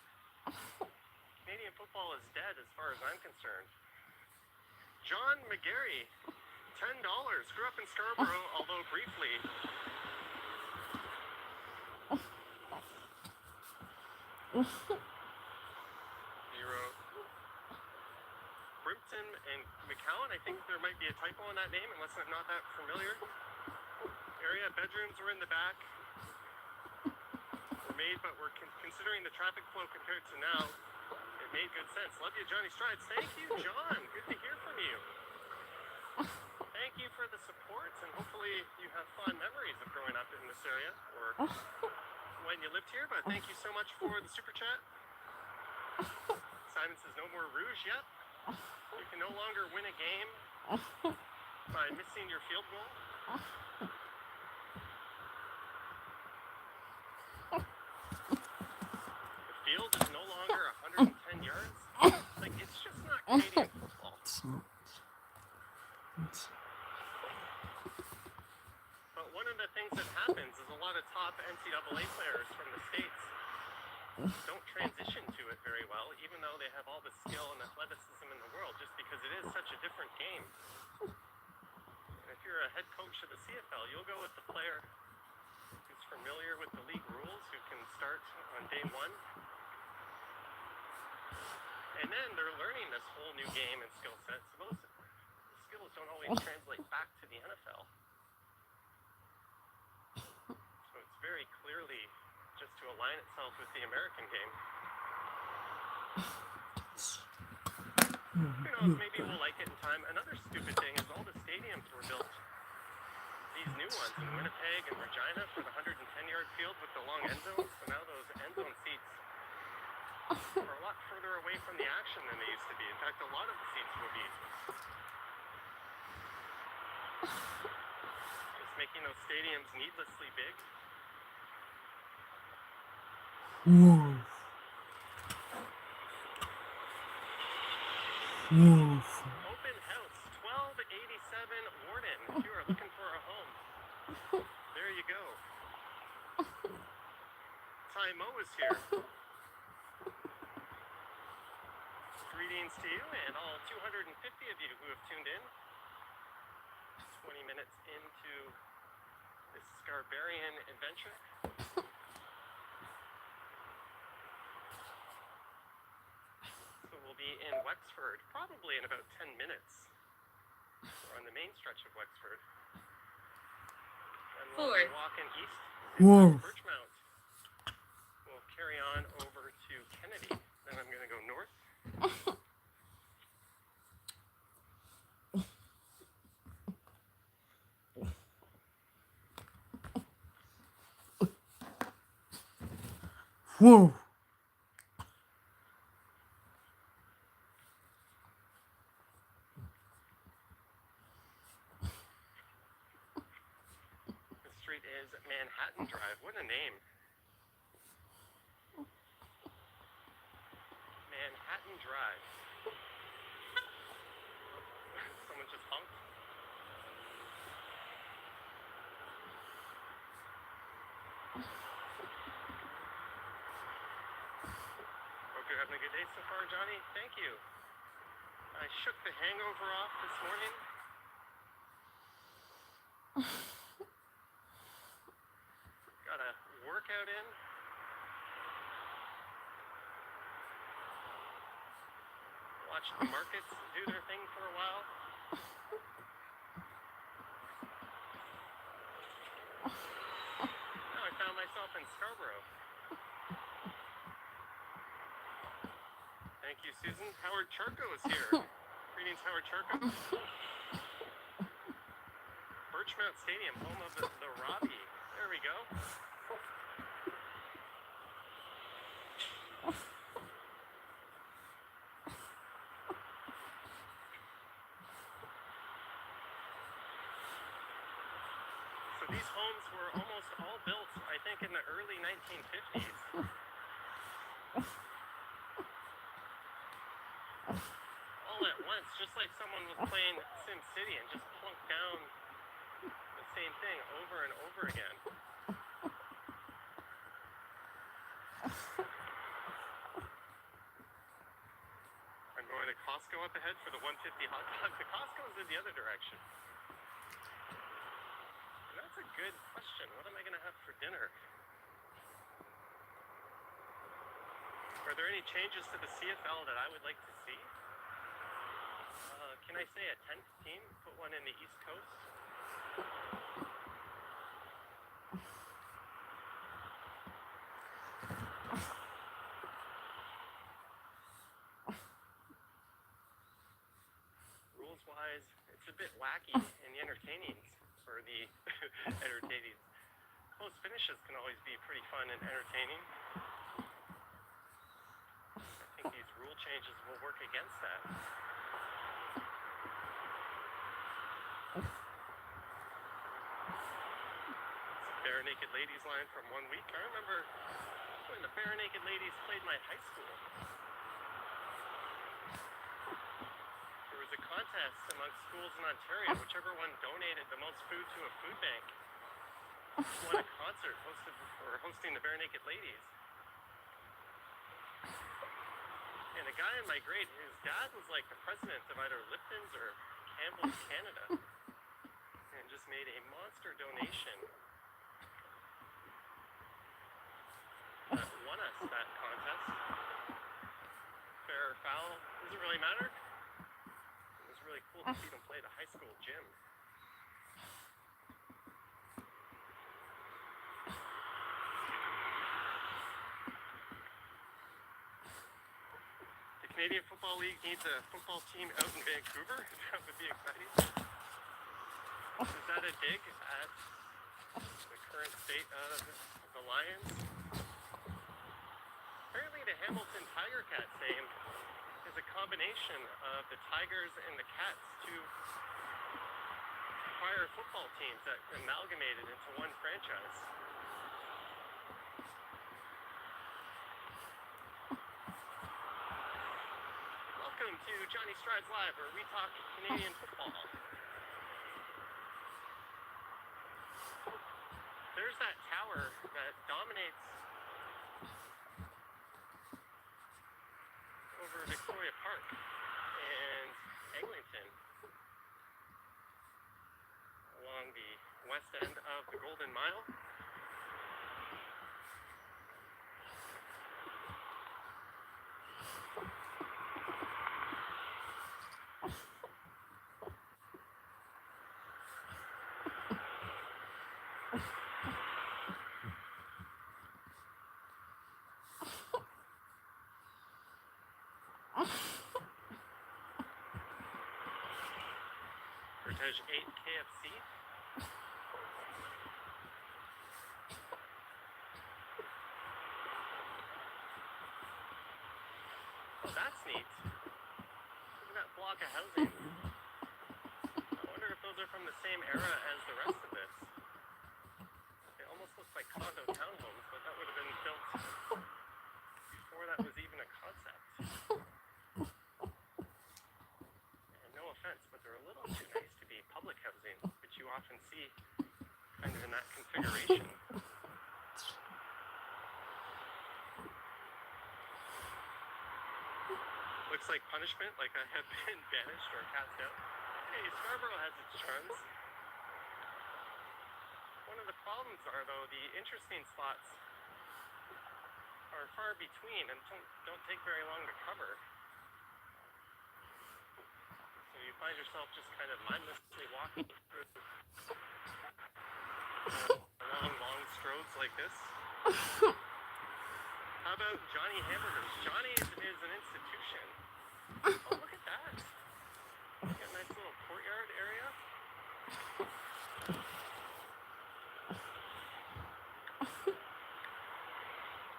Canadian football is dead as far as I'm concerned. John McGarry, $10. Grew up in Scarborough, although briefly. He wrote Brimpton and McCowan. I think there might be a typo in that name, unless I'm not that familiar. Area bedrooms were in the back. Were made, but we're considering the traffic flow compared to now. It made good sense. Love you, Johnny Strides. Thank you, John. Good to hear from you. Thank you for the support, and hopefully you have fond memories of growing up in this area, or when you lived here, but thank you so much for the super chat. Simon says no more rouge yet. You can no longer win a game by missing your field goal. The field is no longer 110 yards. Like, it's just not Canadian football. But one of the things that happens is a lot of top NCAA players from the States don't transition to it very well, even though they have all the skill and athleticism in the world, just because it is such a different game. And if you're a head coach of the CFL, you'll go with the player who's familiar with the league rules, who can start on day one. And then they're learning this whole new game and skill set. So those skills don't always translate back to the NFL. So it's very clearly just to align itself with the American game. Who knows, maybe we'll like it in time. Another stupid thing is all the stadiums were built, these new ones in Winnipeg and Regina, for the 110-yard field with the long end zones. So now those end zone seats are a lot further away from the action than they used to be. In fact, a lot of the seats will be. Just making those stadiums needlessly big. Woof. Woof. Open house, 1287 Warden. If you are looking for a home, there you go. Ty Mo is here. Greetings to you and all 250 of you who have tuned in. 20 minutes into this Scarbarian adventure. So we'll be in Wexford probably in about 10 minutes. We're on the main stretch of Wexford. And we'll be walking east into Birchmount. We'll carry on over to Kennedy. Then I'm going to go north. Whoa. The street is Manhattan Drive. What a name. Manhattan Drive. Someone just honked. Hope you're having a good day so far, Johnny. Thank you. I shook the hangover off this morning. Got a workout in. Watch the markets do their thing for a while. Now I found myself in Scarborough. Thank you, Susan. Howard Charco is here. Greetings, Howard Charco. Birchmount Stadium, home of the Robbie. There we go. So these homes were almost all built, I think, in the early 1950s. All at once, just like someone was playing Sim City and just plunked down the same thing over and over again. I'm going to Costco up ahead for the 150 hot dog. The Costco is in the other direction. And that's a good question. What am I going to have for dinner? Are there any changes to the CFL that I would like to see? Can I say a 10th team? Put one in the East Coast? Rules-wise, it's a bit wacky in the entertainings for the entertaining. Close finishes can always be pretty fun and entertaining. I think these rule changes will work against that. Bare Naked Ladies line from 1 week. I remember when the Bare Naked Ladies played my high school. There was a contest among schools in Ontario. Whichever one donated the most food to a food bank won a concert hosting the Bare Naked Ladies. And a guy in my grade, his dad was like the president of either Lipton's or Campbell's Canada, and just made a monster donation that won us that contest. Fair or foul, doesn't really matter. It was really cool to see them play the high school gym. The Canadian Football League needs a football team out in Vancouver. That would be exciting. Is that a dig at the current state of the Lions? Apparently the Hamilton Tiger Cats name is a combination of the Tigers and the Cats, two prior football teams that amalgamated into one franchise. Welcome to Johnny Strides Live, where we talk Canadian football. There's that tower that dominates over Victoria Park and Eglinton along the west end of the Golden Mile. Portage 8 KFC. Oh, that's neat. Look at that block of housing. I wonder if those are from the same era as the rest of this. They almost look like condo townhomes, but that would have been built before that was even a concept. And no offense, but they're a little too nice to be public housing, which you often see kind of in that configuration. Looks like punishment, like I have been banished or cast out. Hey, Scarborough has its charms. problems are, though, the interesting spots are far between and don't take very long to cover. So you find yourself just kind of mindlessly walking through long stroads like this. How about Johnny Hamburgers? Johnny's is an institution. Oh, look at that. You got a nice little courtyard area.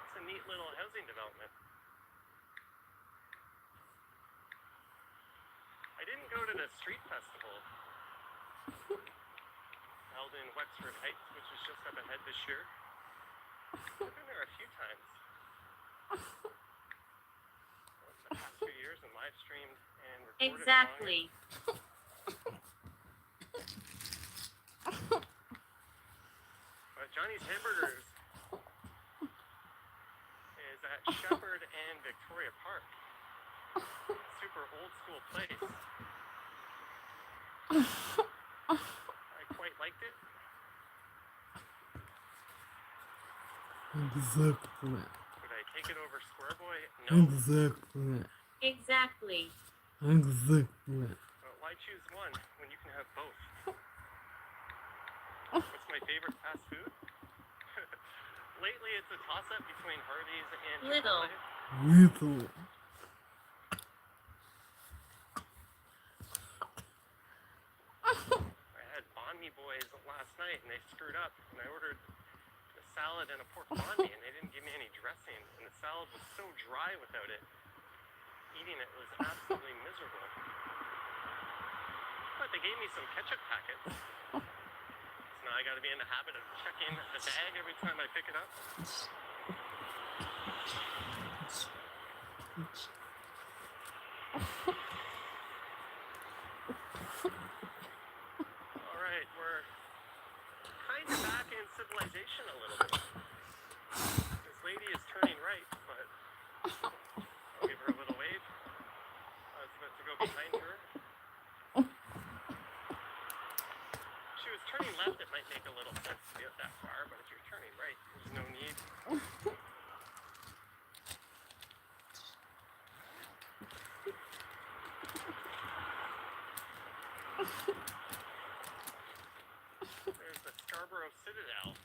It's a neat little housing development. I didn't go to the street festival held in Wexford Heights, which is just up ahead this year. I've been there a few times. The past few years and live streamed and recorded. Exactly. But Johnny's Hamburgers is at Shepherd and Victoria Park. Super old school place. I quite liked it. Exactly. Would I take it over Square Boy? No. Exactly. Exactly. Exactly. But why choose one when you can have both? What's my favorite fast food? Lately, it's a toss-up between Hardee's and Little. Chipotle. Little. I had banh mi boys last night, and they screwed up. And I ordered a salad and a pork banh mi, and they didn't give me any dressing. And the salad was so dry without it. Eating it was absolutely miserable. But they gave me some ketchup packets. So now I got to be in the habit of checking the bag every time I pick it up. All right, we're kind of back in civilization a little bit. This lady is turning right, but I'll give her a little wave. I was about to go behind her. If she was turning left, it might make a little sense to get that far, but if you're turning right, there's no need. There's the Scarborough Citadel.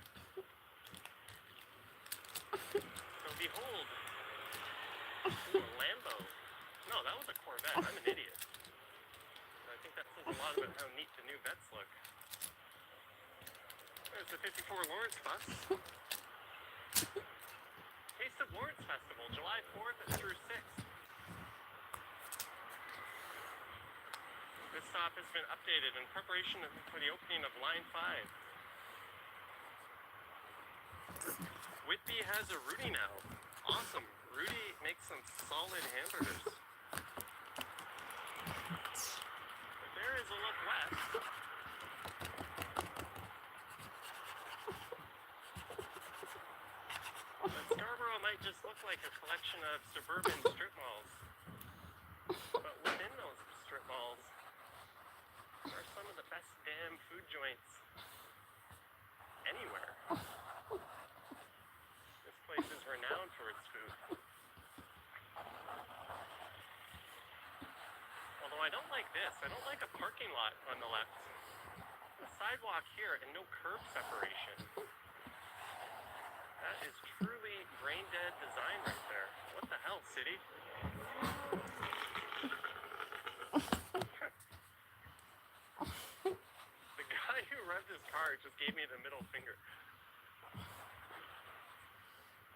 So behold, ooh, a Lambo. No, that was a Corvette. I'm an idiot. I think that says a lot about how neat the new vets look. There's the 54 Lawrence bus. Taste of Lawrence Festival, July 4th through 6th. This stop has been updated in preparation for the opening of Line 5. Whitby has a Rudy now. Awesome. Rudy makes some solid hamburgers. But there is a look west. But Scarborough might just look like a collection of suburban strip malls. But within those strip malls are some of the best damn food joints anywhere. This place is renowned for its food. Although I don't like this. I don't like a parking lot on the left. The sidewalk here and no curb separation. That is truly brain dead design right there. What the hell, city? The guy who revved his car just gave me the middle finger.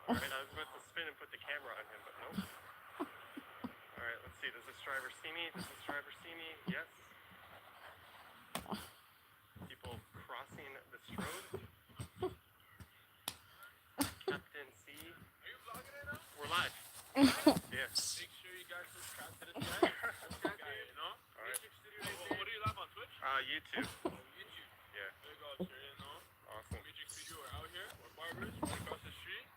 Alright, I was about to spin and put the camera on him, but nope. Alright, let's see. Does this driver see me? Does this driver see me? Yes. People crossing the road. Captain C. Are you vlogging it now? We're live. Yes. Make sure you guys subscribe to the channel. Subscribe to it, you know? Alright. What do you live on Twitch? YouTube. YouTube. Yeah. There you go, sure, you know? Awesome. Matrix Studio, we're out here. We're barbers. We're across the street.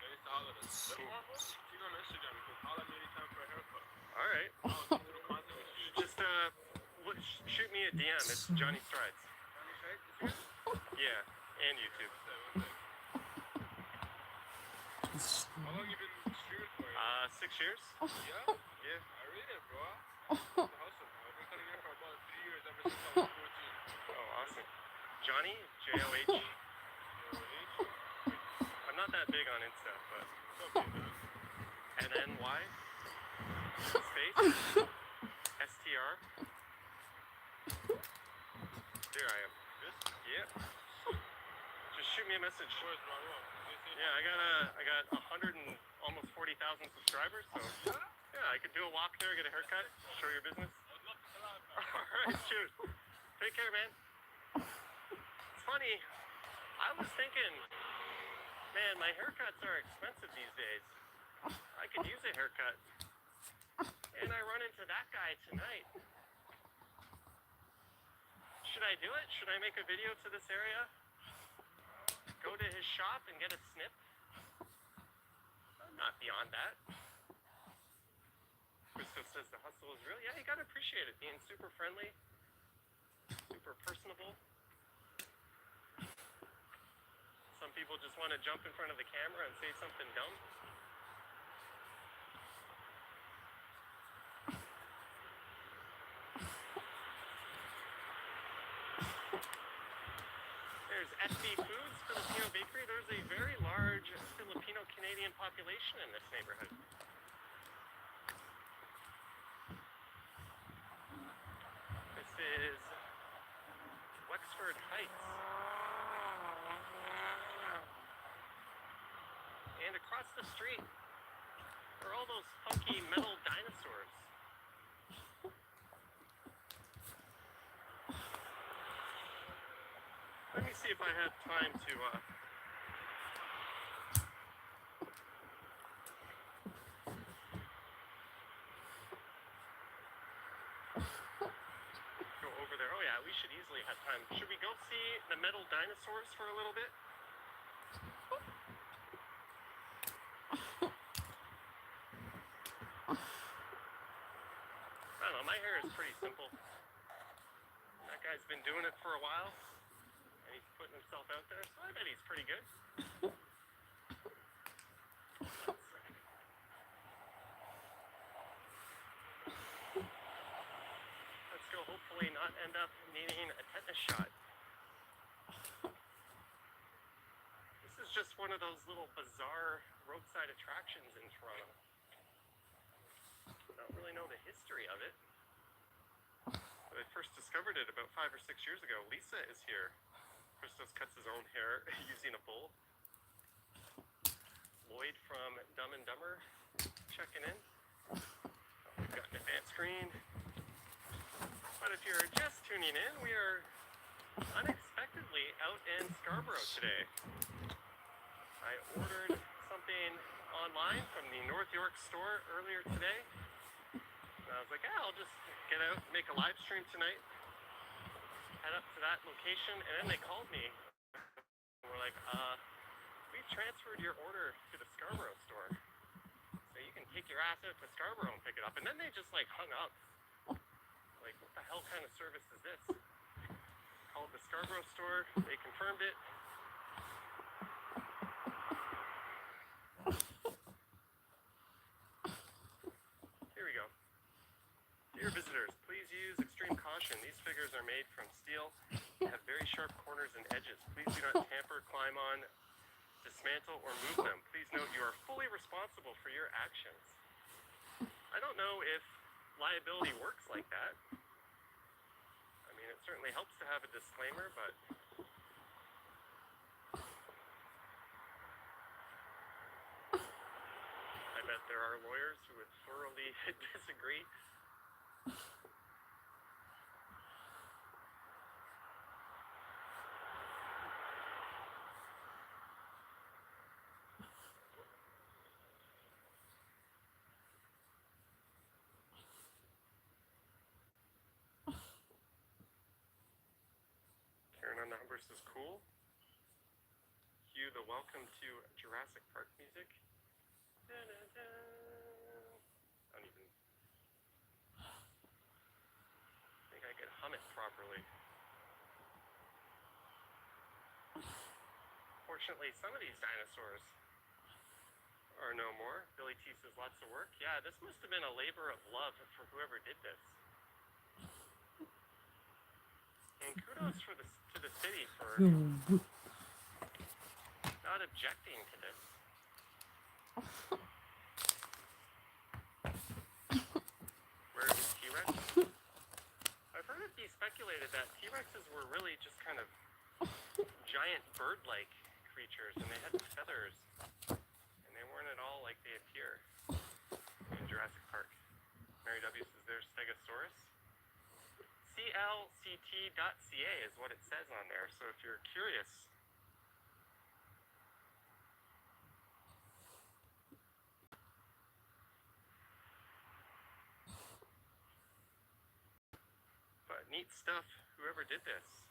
Then it's all of us. Little Marvel, see on Instagram. You can holler at me anytime for a haircut. Alright. Little content with you. Just shoot me a DM. It's Johnny Strides. Johnny Strike, is here? Yeah. and YouTube. How long you been streaming for? 6 years. Yeah? Yeah. I read it, bro. The hustle. I've been cutting hair for about 3 years, ever since I was 14. Oh, awesome. Johnny, J-O-H. I'm not that big on Insta, but It's okay, man. and then Y space STR. There I am. This? Yeah. Just shoot me a message. Where's my room? Yeah, I got 100 and almost 40,000 subscribers, so yeah, I could do a walk there, get a haircut, show your business. I'd love to collab, man. Alright, shoot. Take care, man. It's funny, I was thinking, man, my haircuts are expensive these days. I could use a haircut. And I run into that guy tonight. Should I do it? Should I make a video to this area? Go to his shop and get a snip? I'm not beyond that. Christo says the hustle is real. Yeah, you gotta appreciate it. Being super friendly, super personable. Some people just want to jump in front of the camera and say something dumb. There's SD Foods, Filipino Bakery. There's a very large Filipino-Canadian population in this neighborhood. This is Wexford Heights. And across the street are all those funky metal dinosaurs. Let me see if I have time to go over there. Oh yeah, we should easily have time. Should we go see the metal dinosaurs for a little bit? I don't know, my hair is pretty simple. That guy's been doing it for a while. And he's putting himself out there, so I bet he's pretty good. Let's go hopefully not end up needing a tetanus shot. This is just one of those little bizarre roadside attractions in Toronto. I don't really know the history of it. But I first discovered it about 5 or 6 years ago. Lisa is here. Christos cuts his own hair using a bull. Lloyd from Dumb and Dumber checking in. We've got an advanced screen. But if you're just tuning in, we are unexpectedly out in Scarborough today. I ordered something online from the North York store earlier today. And I was like, I'll just get out and make a live stream tonight. Head up to that location, and then they called me. And we're like, we've transferred your order to the Scarborough store. So you can take your ass out to Scarborough and pick it up. And then they just like hung up. Like, what the hell kind of service is this? Called the Scarborough store, they confirmed it. Here we go. Dear visitors, please use extreme caution. These figures are made from steel, have very sharp corners and edges. Please do not tamper, climb on, dismantle, or move them. Please note you are fully responsible for your actions. I don't know if liability works like that. I mean, it certainly helps to have a disclaimer, but I bet there are lawyers who would thoroughly disagree. Karen on the Humber says cool. Cue the welcome to Jurassic Park music. Da-da-da. I don't even think I could hum it properly. Unfortunately, some of these dinosaurs are no more. Billy T says lots of work. Yeah, this must have been a labor of love for whoever did this. And kudos to the city for not objecting to this. Where is T-Rex? I've heard it be speculated that T-Rexes were really just kind of giant bird-like creatures, and they had feathers, and they weren't at all like they appear in Jurassic Park. Mary W says there's Stegosaurus. CLCT.ca is what it says on there, so if you're curious. But neat stuff, whoever did this.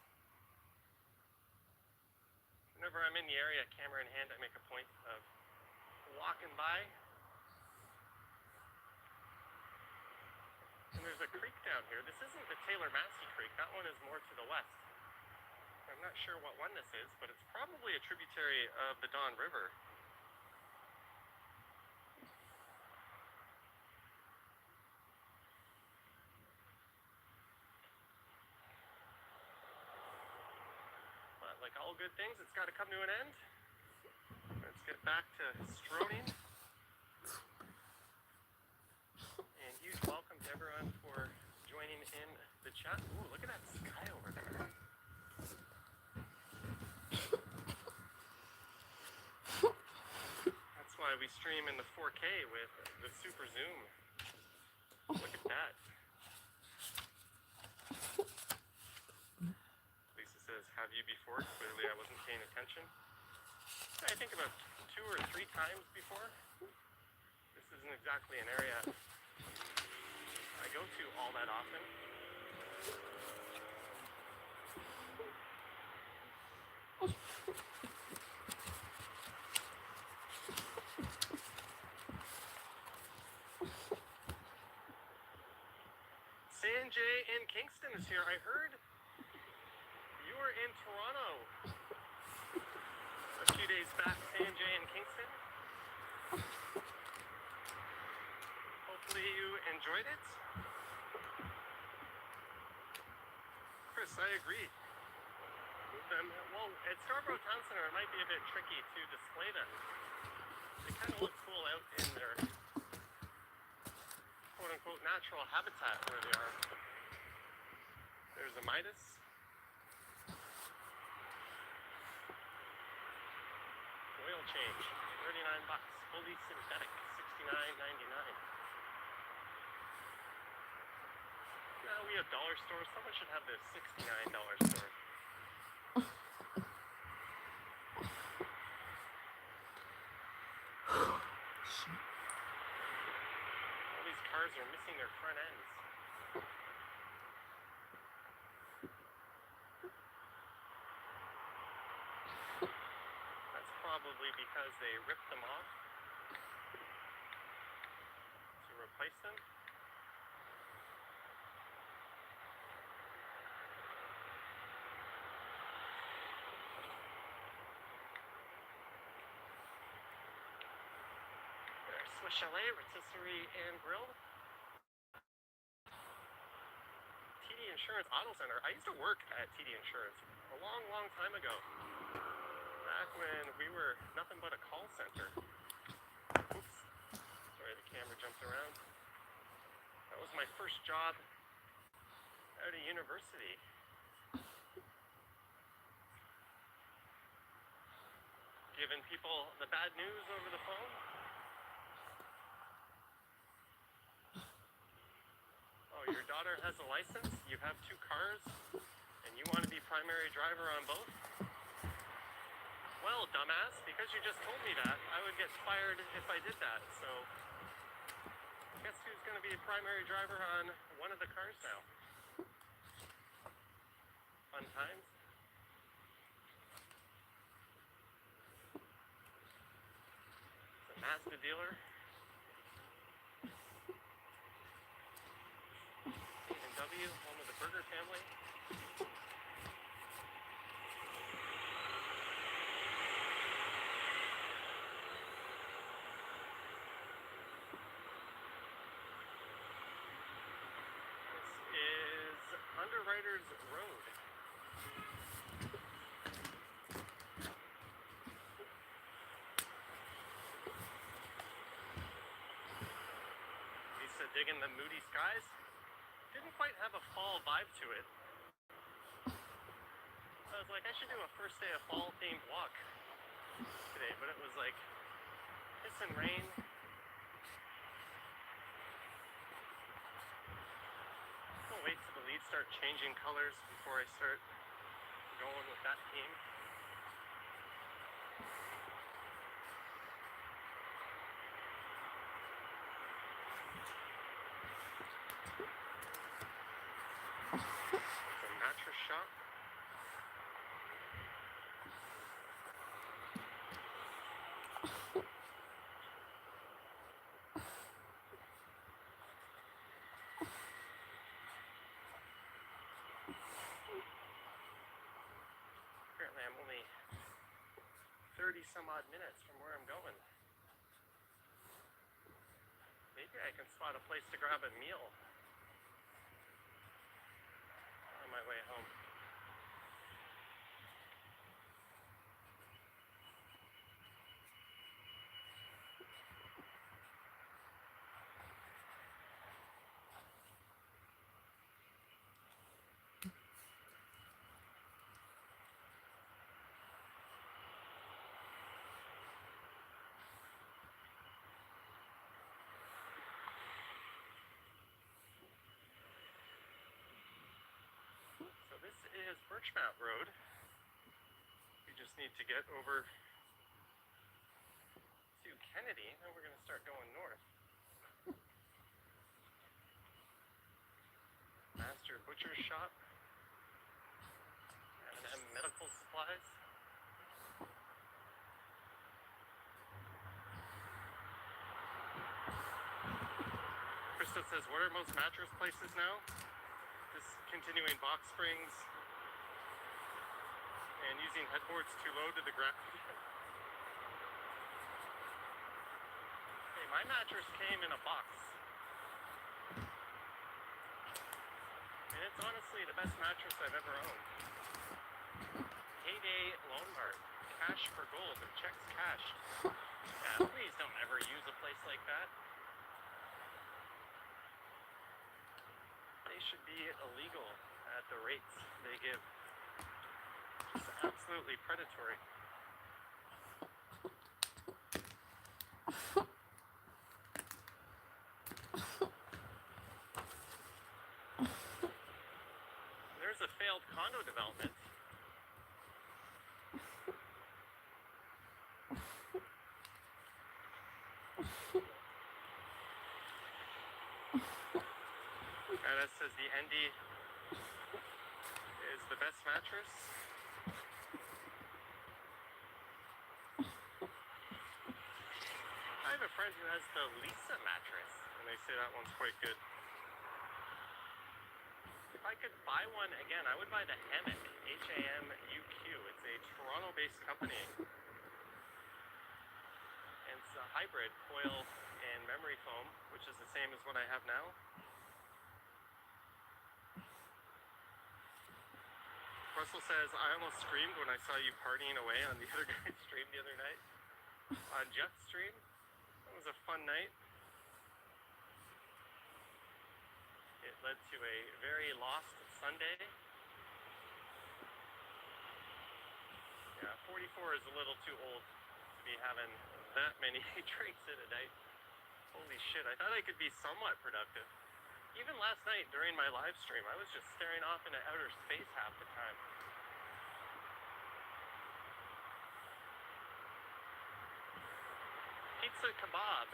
Whenever I'm in the area, camera in hand, I make a point of walking by. And there's a creek down here. This isn't the Taylor Massey Creek. That one is more to the west. I'm not sure what one this is, but it's probably a tributary of the Don River. But like all good things, it's got to come to an end. Let's get back to stroning. And huge welcome to everyone for joining in the chat. Ooh, look at that sky over there. That's why we stream in the 4K with the super zoom. Look at that. Lisa says, have you before? Clearly I wasn't paying attention. I think about 2 or 3 times before. This isn't exactly an area I go to all that often. Sanjay in Kingston is here. I heard you were in Toronto a few days back, Sanjay in Kingston. Hopefully you enjoyed it. Chris, I agree. Well, at Scarborough Town Center, it might be a bit tricky to display them. They kind of look cool out in their quote-unquote natural habitat where they are. There's a Midas. Oil change, $39. Fully synthetic, $69.99. Now we have dollar stores. Someone should have this $69 store. All these cars are missing their front ends. That's probably because they ripped them off to replace them. Swiss Chalet, Rotisserie and Grill. TD Insurance Auto Center. I used to work at TD Insurance a long, long time ago. Back when we were nothing but a call center. Oops. Sorry, the camera jumped around. That was my first job out of university. Giving people the bad news over the phone. Your daughter has a license, you have 2 cars, and you want to be primary driver on both? Well, dumbass, because you just told me that, I would get fired if I did that, so guess who's going to be a primary driver on one of the cars now? Fun times. It's a Mazda dealer. Home of the Burger family. Riders Road. Used to dig in the moody skies. Didn't quite have a fall vibe to it. I was like, I should do a first day of fall themed walk today, but it was like piss and rain. I'll wait till the leaves start changing colors before I start going with that theme. It's a mattress shop. Apparently I'm only 30 some odd minutes from where I'm going. Maybe I can spot a place to grab a meal on my way home. So this is Birchmount Road. We just need to get over to Kennedy, and we're going to start going north. Master Butcher's Shop. M&M Medical Supplies. Krista says, what are most mattress places now? Discontinuing box springs and using headboards too low to the ground. Hey, my mattress came in a box. And it's honestly the best mattress I've ever owned. Payday Loan Mart. Cash for gold and checks cashed. Yeah, please don't ever use a place like that. They should be illegal at the rates they give. Just absolutely predatory. There's a failed condo development. And that says the Endy is the best mattress. I have a friend who has the Lisa mattress, and they say that one's quite good. If I could buy one again, I would buy the Hammock, H-A-M-U-Q. It's a Toronto-based company. And it's a hybrid coil and memory foam, which is the same as what I have now. Russell says, I almost screamed when I saw you partying away on the other guy's stream the other night. On Jeff's stream. That was a fun night. It led to a very lost Sunday. Yeah, 44 is a little too old to be having that many drinks in a night. Holy shit, I thought I could be somewhat productive. Even last night during my live stream, I was just staring off into outer space half the time. Pizza Kebab.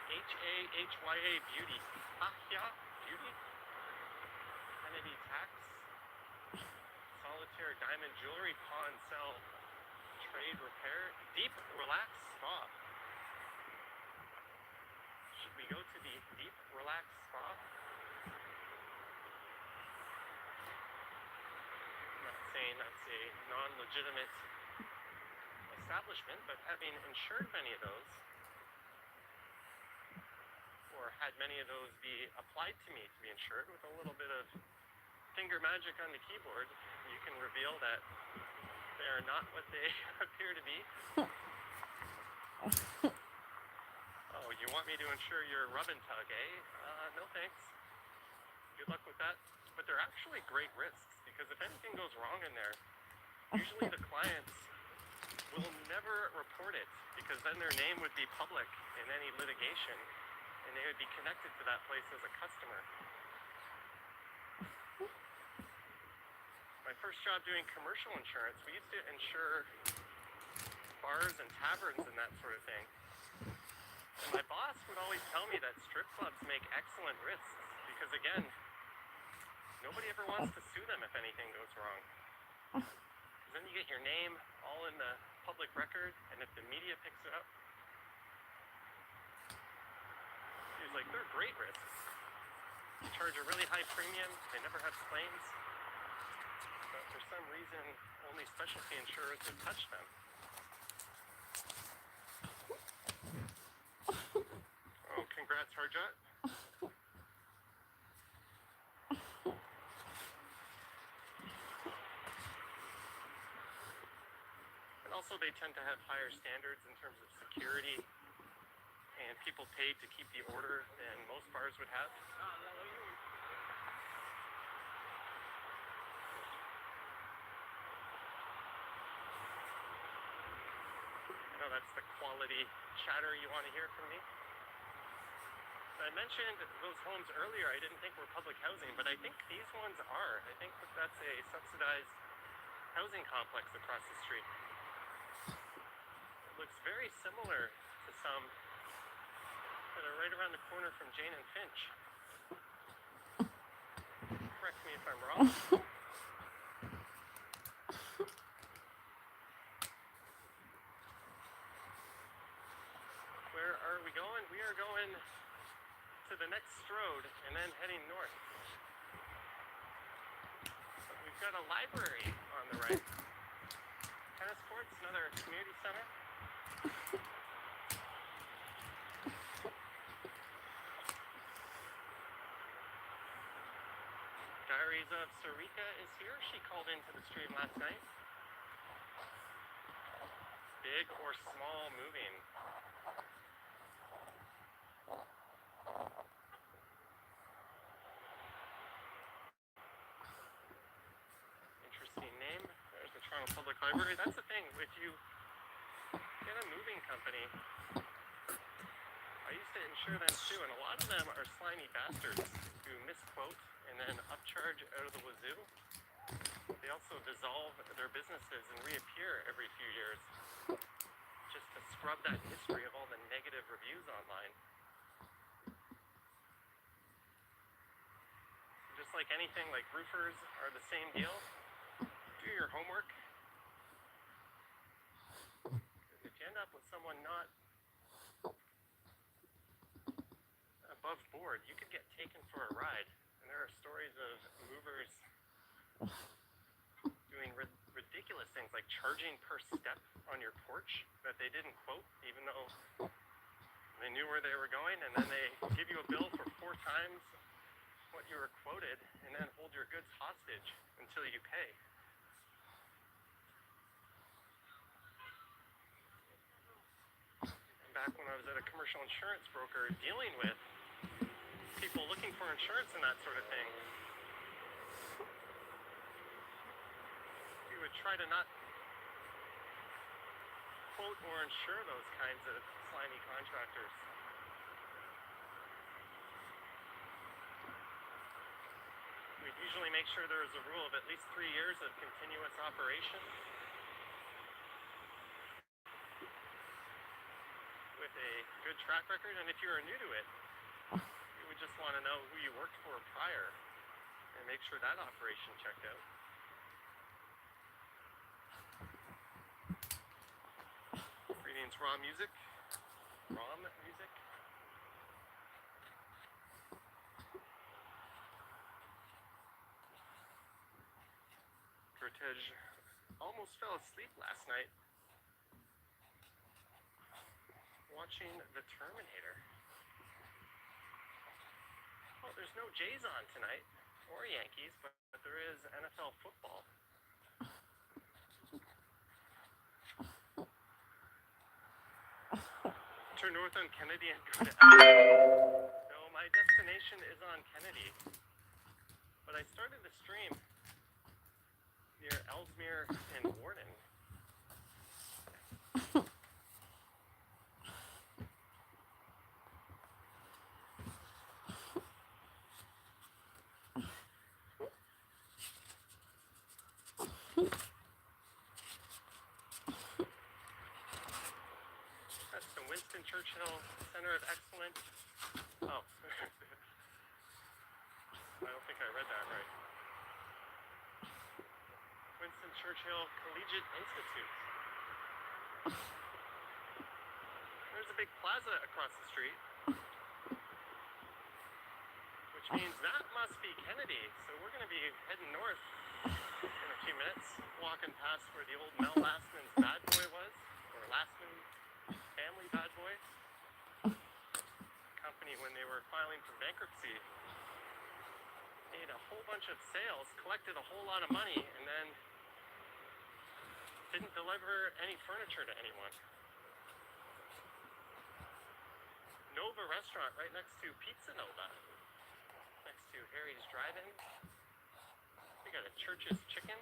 H-A-H-Y-A Beauty. Ahya Beauty. Kennedy Tax. Solitaire Diamond Jewelry Pawn Sell Trade Repair. Deep Relax Spa. Should we go to the Deep Relax Spa? I'm not saying that's a non-legitimate establishment, but having insured many of those for had many of those be applied to me to be insured with a little bit of finger magic on the keyboard. You can reveal that they are not what they appear to be. Oh, you want me to insure your rub and tug, eh? No thanks. Good luck with that. But they're actually great risks, because if anything goes wrong in there, usually the clients will never report it, because then their name would be public in any litigation, and they would be connected to that place as a customer. My first job doing commercial insurance, we used to insure bars and taverns and that sort of thing. And my boss would always tell me that strip clubs make excellent risks, because again, nobody ever wants to sue them if anything goes wrong. Then you get your name all in the public record, and if the media picks it up, he's like, they're great risks. You charge a really high premium, they never have claims, but for some reason, only specialty insurers would touch them. Oh, congrats, Harjot. Also, they tend to have higher standards in terms of security and people paid to keep the order than most bars would have. I know that's the quality chatter you want to hear from me. I mentioned those homes earlier. I didn't think were public housing, but I think these ones are. I think that that's a subsidized housing complex across the street. Looks very similar to some that are right around the corner from Jane and Finch. Correct me if I'm wrong. Where are we going? We are going to the next road and then heading north. But we've got a library on the right. Tennis courts, another community center. Diaries of Sarika is here. She called into the stream last night. Big or small moving. Interesting name. There's the Toronto Public Library. That's the thing, if you get a moving company, I used to insure them too, and a lot of them are slimy bastards who misquote and then upcharge out of the wazoo. They also dissolve their businesses and reappear every few years just to scrub that history of all the negative reviews online. Just like anything, like roofers are the same deal. Do your homework. Because if you end up with someone not above board, you could get taken for a ride. And there are stories of movers doing ridiculous things like charging per step on your porch that they didn't quote, even though they knew where they were going, and then they give you a bill for 4 times what you were quoted, and then hold your goods hostage until you pay. And back when I was at a commercial insurance broker dealing with people looking for insurance and that sort of thing, we would try to not quote or insure those kinds of slimy contractors. We'd usually make sure there was a rule of at least 3 years of continuous operation with a good track record, and if you were new to it, you would just want to know who you worked for prior and make sure that operation checked out. Greetings, Raw Music. Rom Music. Cortege almost fell asleep last night watching The Terminator. Well, there's no Jays on tonight, or Yankees, but there is NFL football. Turn north on Kennedy and go to No, my destination is on Kennedy. But I started the stream near Ellesmere and Warden. That's the Winston Churchill Center of Excellence. Oh. I don't think I read that right. Winston Churchill Collegiate Institute. There's a big plaza across the street, which means that must be Kennedy. So we're going to be heading north in a few minutes, walking past where the old Mel Lastman's bad boy was, or Lastman family bad boy. Company, when they were filing for bankruptcy, made a whole bunch of sales, collected a whole lot of money, and then didn't deliver any furniture to anyone. Nova restaurant right next to Pizza Nova, next to Harry's Drive-In. We got a Church's Chicken.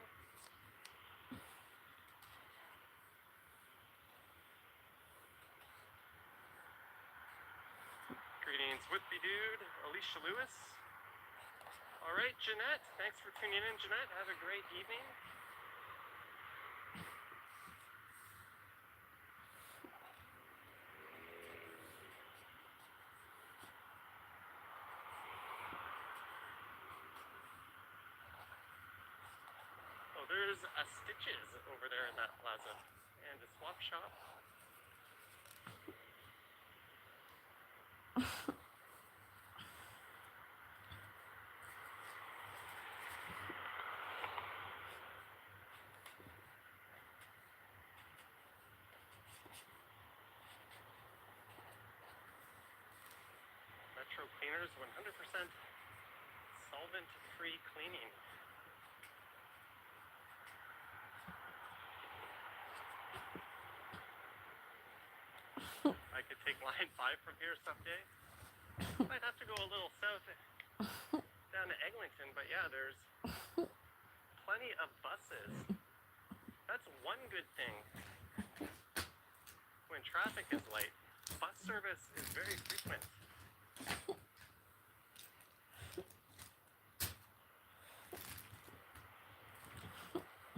Greetings, Whitby Dude, Alicia Lewis. All right, Jeanette, thanks for tuning in, Jeanette. Have a great evening. Oh, there's a Stitches over there in that plaza, and a swap shop. Metro Cleaners, 100% solvent-free cleaning. I could take line 5 from here someday. Might have to go a little south down to Eglinton, but yeah, there's plenty of buses. That's one good thing. When traffic is light, bus service is very frequent.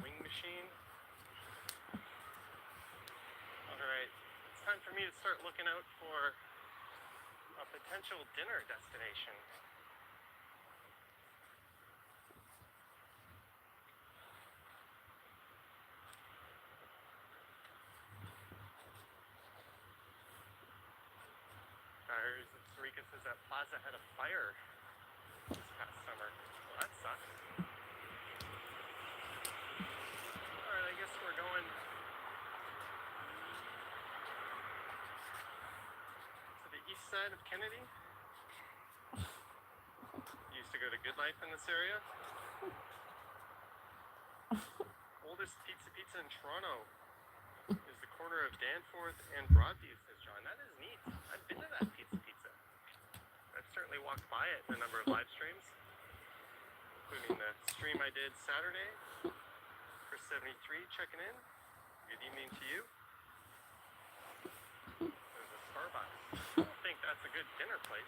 Wing machine. Alright, it's time for me to start looking out for a potential dinner destination. Diaries of Sarika says that plaza had a fire this past summer. Well, that sucks. Alright, I guess we're going to the east side of Kennedy. Used to go to Good Life in this area. Oldest pizza in Toronto is the corner of Danforth and Broadview, says John. That is neat. I've been to that pizza. I've certainly walked by it in a number of live streams, including the stream I did Saturday. Chris73 checking in. Good evening to you. There's a Starbucks. I don't think that's a good dinner place.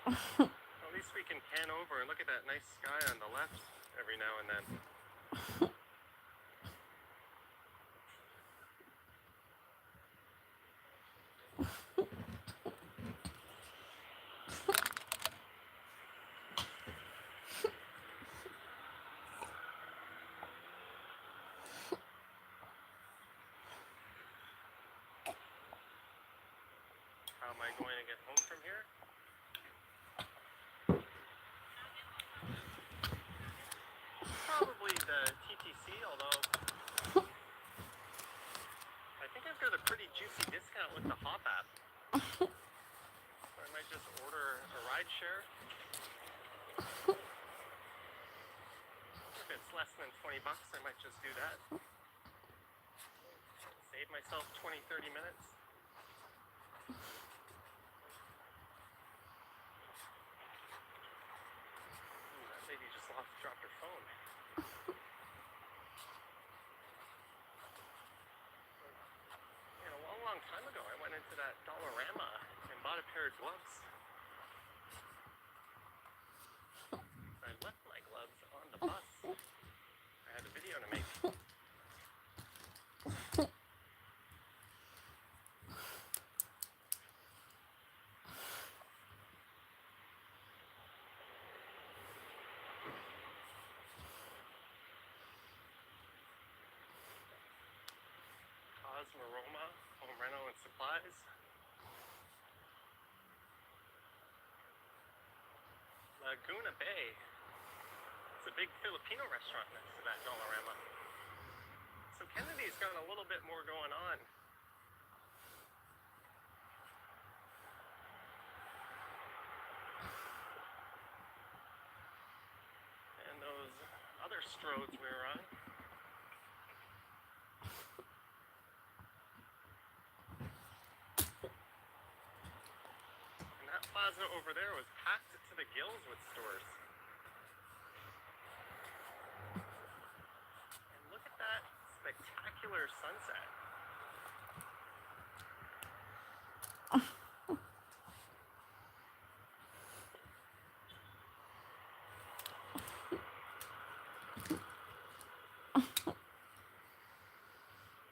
At least we can pan over and look at that nice sky on the left every now and then. share. If it's less than 20 bucks, I might just do that. Save myself 20-30 minutes. Ooh, that lady just dropped her phone. A long time ago, I went into that Dollarama and bought a pair of gloves. I left my gloves on the bus. I had a video to make. Cosmorama, home rental and supplies. Laguna Bay. It's a big Filipino restaurant next to that Dollarama. So Kennedy's got a little bit more going on. And those other stroads we were on. And that plaza over there was packed to the gills with stores. And look at that spectacular sunset.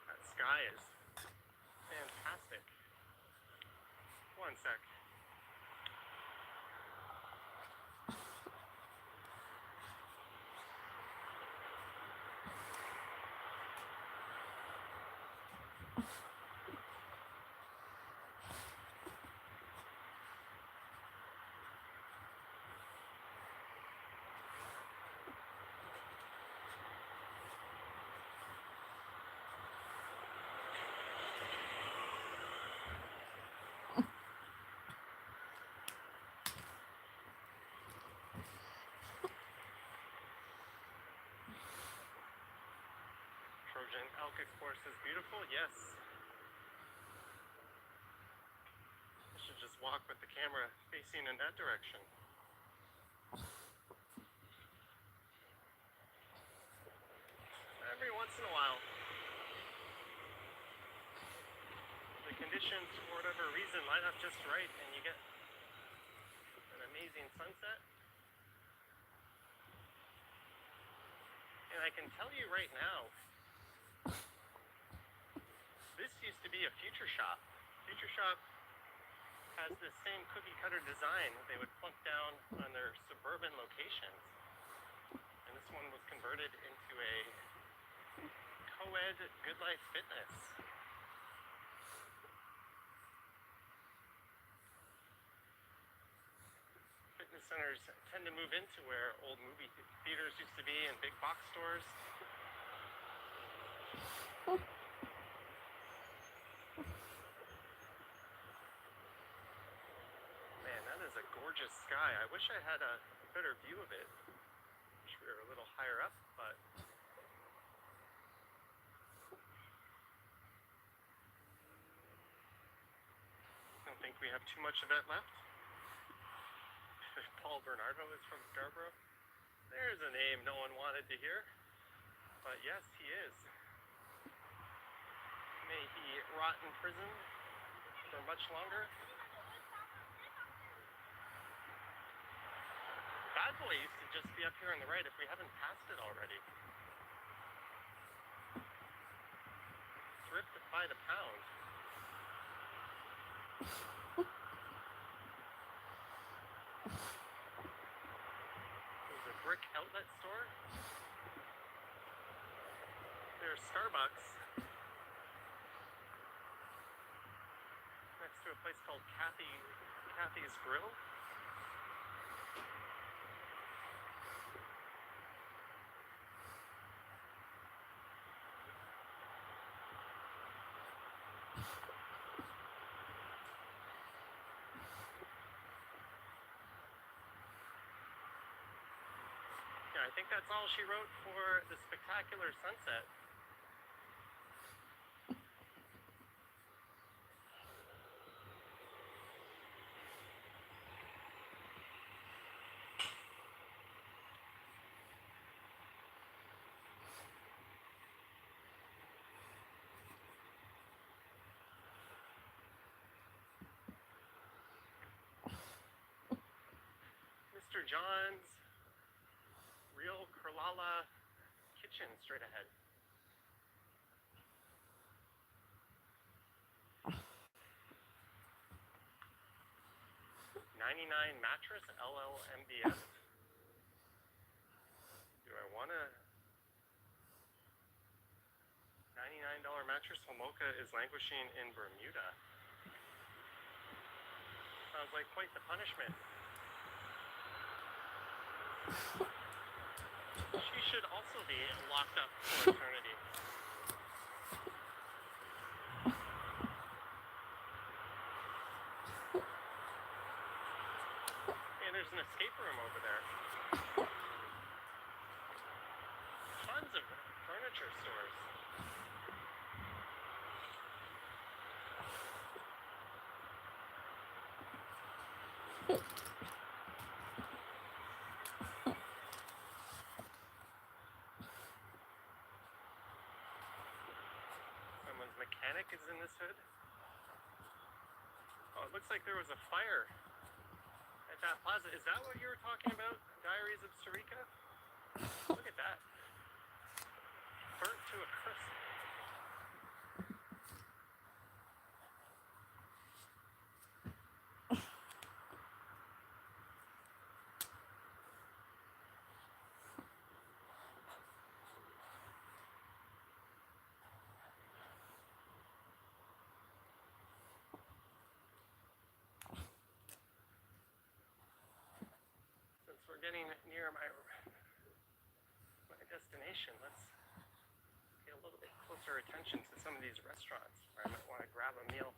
That sky is fantastic. One sec. Trojan elk, of course, is beautiful. Yes. I should just walk with the camera facing in that direction. Every once in a while, the conditions, for whatever reason, line up just right, and you get an amazing sunset. And I can tell you right now, this used to be a Future Shop. Future Shop has the same cookie cutter design that they would plunk down on their suburban locations. And this one was converted into a co-ed Good Life Fitness. Fitness centers tend to move into where old movie theaters used to be and big box stores. Man, that is a gorgeous sky. I wish I had a better view of it. Wish we were a little higher up, but I don't think we have too much of that left. Paul Bernardo is from Scarborough. There's a name no one wanted to hear, but yes, he is. May he rot in prison for much longer. Bad Boy used to just be up here on the right if we haven't passed it already. Thrift by the pound. There's a brick outlet store. There's Starbucks. Next to a place called Kathy's Grill. Yeah, I think that's all she wrote for the spectacular sunset. Mr. John's Real Kerlala Kitchen straight ahead. $99 mattress LLMBS. Do I want a $99 mattress? Homoka is languishing in Bermuda. Sounds like quite the punishment. She should also be locked up for eternity. And there's an escape room over there. Tons of furniture stores. Someone's mechanic is in this hood. Oh, it looks like there was a fire at that plaza. Is that what you were talking about? Diaries of Sarika? Look at that. Burnt to a crisp. Since we're getting near my destination, let's pay a little bit closer attention to some of these restaurants where I might want to grab a meal.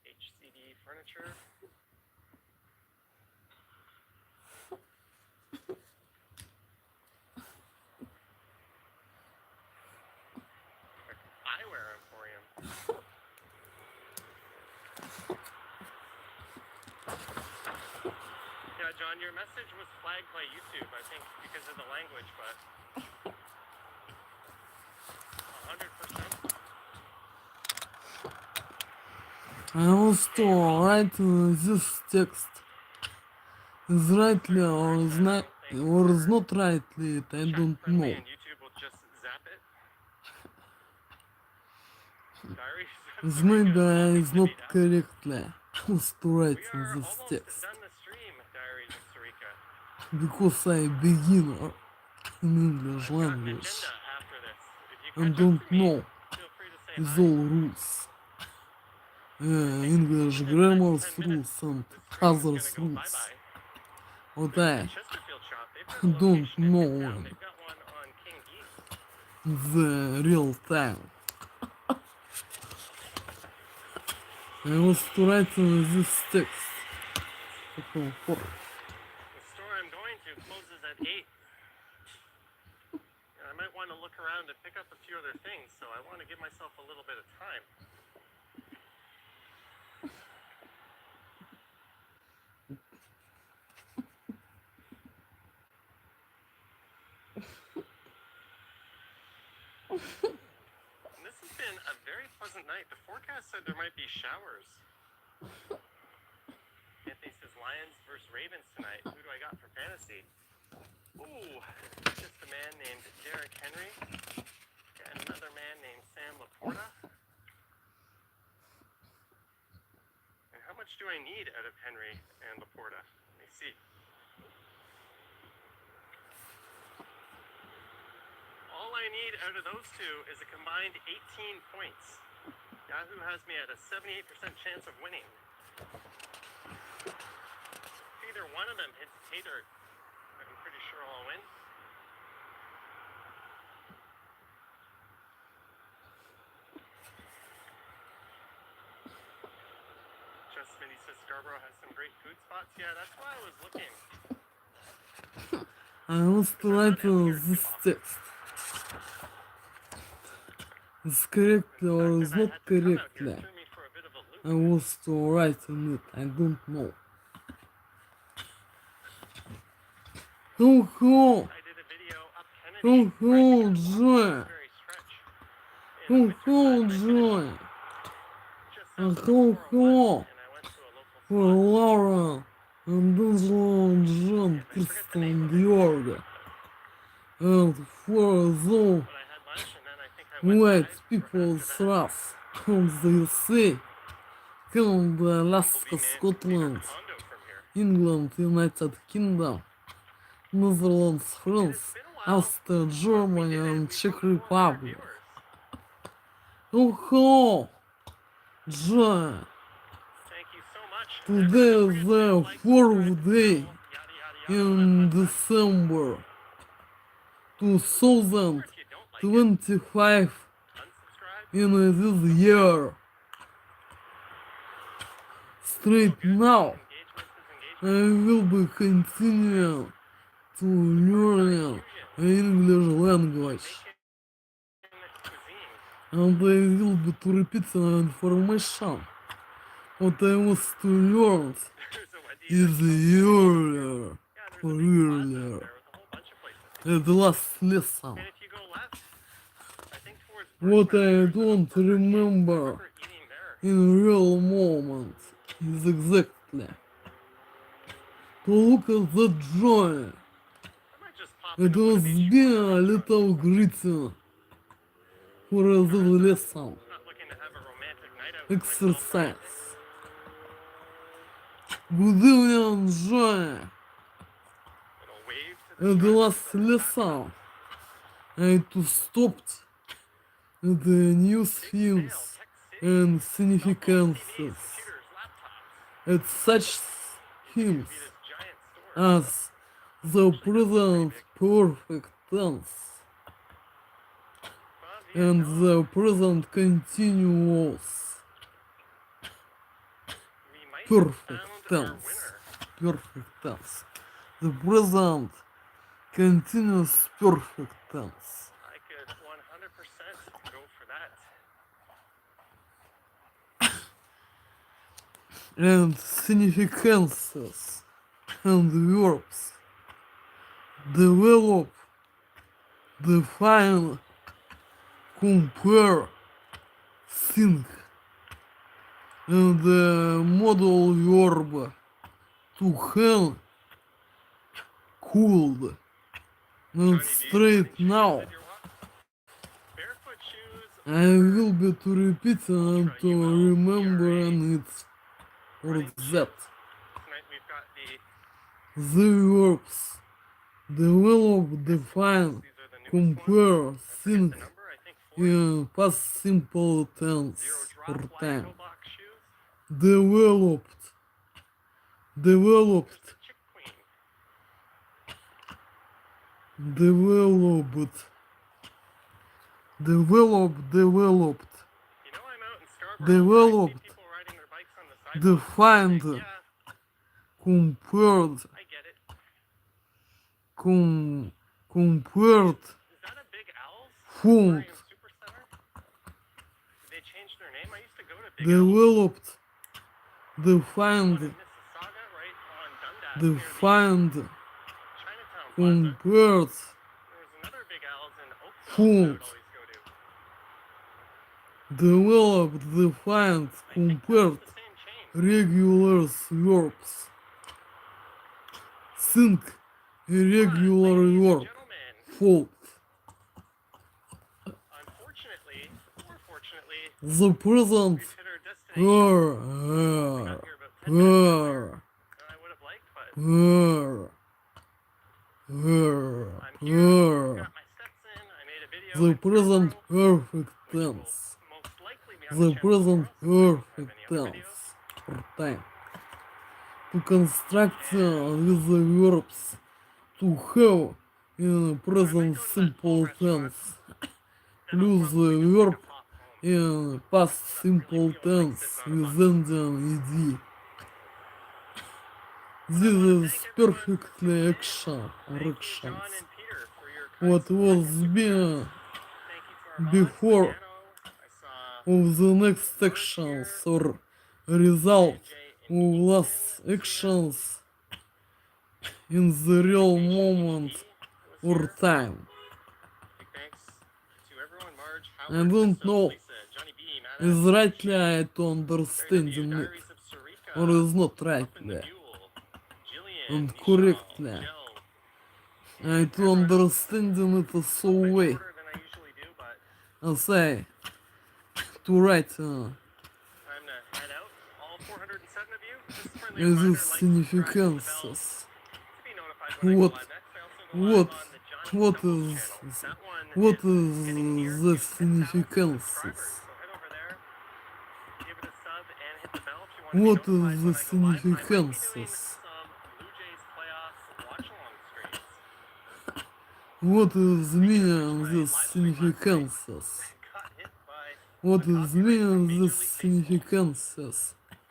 HCD furniture. Eyewear emporium. Yeah, John, your message was flagged by YouTube, I think, because of the language, but 100%. I also write this text. Is rightly or is not, or is not rightly, I Chat don't friendly know. and YouTube will just zap it. Diaries of Is Sarika maybe topic is not debate after. correctly to write We in are this almost text. done the stream, Diaries of Sarika. Because I beginner in English I've got an language agenda after this. If you and catch up don't to me, know feel free to say is hi. all rules. English In the grammar next 10 rules minutes, and the stream is other going to go rules. bye-bye. What There's I the Chesterfield shop. They've got a don't location in know Midtown. in They've got one on King East. the real time. I was writing this text. The store I'm going to closes at 8. And I might want to look around and pick up a few other things, so I want to give myself a little bit of time. And this has been a very pleasant night. The forecast said there might be showers. Anthony says Lions versus Ravens tonight. Who do I got for fantasy? Ooh, just a man named Derrick Henry and another man named Sam Laporta. And how much do I need out of Henry and Laporta? Let me see. All I need out of those two is a combined 18 points. Yahoo has me at a 78% chance of winning. If either one of them hits pay dirt, I'm pretty sure I'll win. Just Smitty says Scarborough has some great food spots. Yeah, that's why I was looking. I was to write this text. It's correctly or is not correctly. I was to write on it, I don't know. Ho-ho! Ho-ho, Joy! Ho-ho, Joy! Ho-ho! For Laura and Angelo, John, Kristen, Georg, and for those white people thrust from the USA, Canada, Alaska, Scotland, England, United Kingdom, Netherlands, France, Austria, Germany, and Czech Republic. Oh, Joy! Today is the fourth day in December 2025 in this year. Straight now, I will be continuing to learn English language. And I will be to repeat some information. What I was to learn is earlier, at the last lesson. What I don't remember in real moment is exactly to look at the joy. It was being a little greeting for the lesson exercise. Good evening, Joy. At the last lesson, I had to stop at the news themes and significances. At such themes as the present perfect tense and the present continuous perfect tense. The present continuous perfect tense. I could 100% go for that. And significances and verbs. Develop, define, compare, think. And the modal verb to have, could. And straight now, Barefoot shoes. I will be to repeat and to remember it or that. Tonight we've got the The verbs develop, define, compare, think number, I think, 4 in past simple tense or drop time. Lego box shoes. Developed, Chick queen. developed, You know I'm out in Scarborough. Developed. I see people riding their bikes on the sidewalk. defined, Yeah, compared, I get it. compared, Is that a Big Al's? found, Aquarium Supercenter? Did they change their name? I used to go to Big Al's developed, in defined, Mississauga, right on Dundas, near defined, the Chinatown Plaza. compared, There was another Big Al's in Oakville Food. that I would always go to. developed, defined, compared, The same chain. regular verbs. Think, irregular Ladies and verb, gentlemen, fault. unfortunately, or fortunately, The present, we've hit our destination. er, Got here about 10 minutes er, than I would have liked, but er, I'm here. er. Got my steps in. I made a video. The in present Scarborough, perfect which will tense. most likely be on The channel present tomorrow, since I perfect don't have any other tense videos. or time. To construct with the verbs to have in present simple tense plus the verb in past simple tense with ending ed. This is perfectly action or John actions. and Peter, for your What kind was support. been Thank you to our before mods, Nano. I saw of the next actions or result J of and last Kingston was here. actions in the real moment was or here. time. Big thanks to everyone. Marge, I Howard, don't Crystal, know. Lisa, Johnny B, Is Maddox, rightly I to Barry understanding W, it, Diaries of Sarika, or is not Up in the rightly Mule, Jillian, and Nishal, correctly. Jill, I and to everyone else. understanding it so A little bit way shorter than I usually do, but as I to write time to head out. All 407 of you, just a friendly these reminder, like, subscribe, hit the bell significances. to be notified when I go What live next. I also go live what on the Johnny what Stumbles is channel. That one what is getting near is to the 10,000 significances? subscribers. So head over there, give it a sub, and hit the bell if you want to be What notified is when the I go live. I might be doing significances? some Blue Jays playoffs watch-along streams. What is Speaking of meaning which, my these live stream last night significances? got hit by What a is copyright from meaning Major these League Baseball. significances? So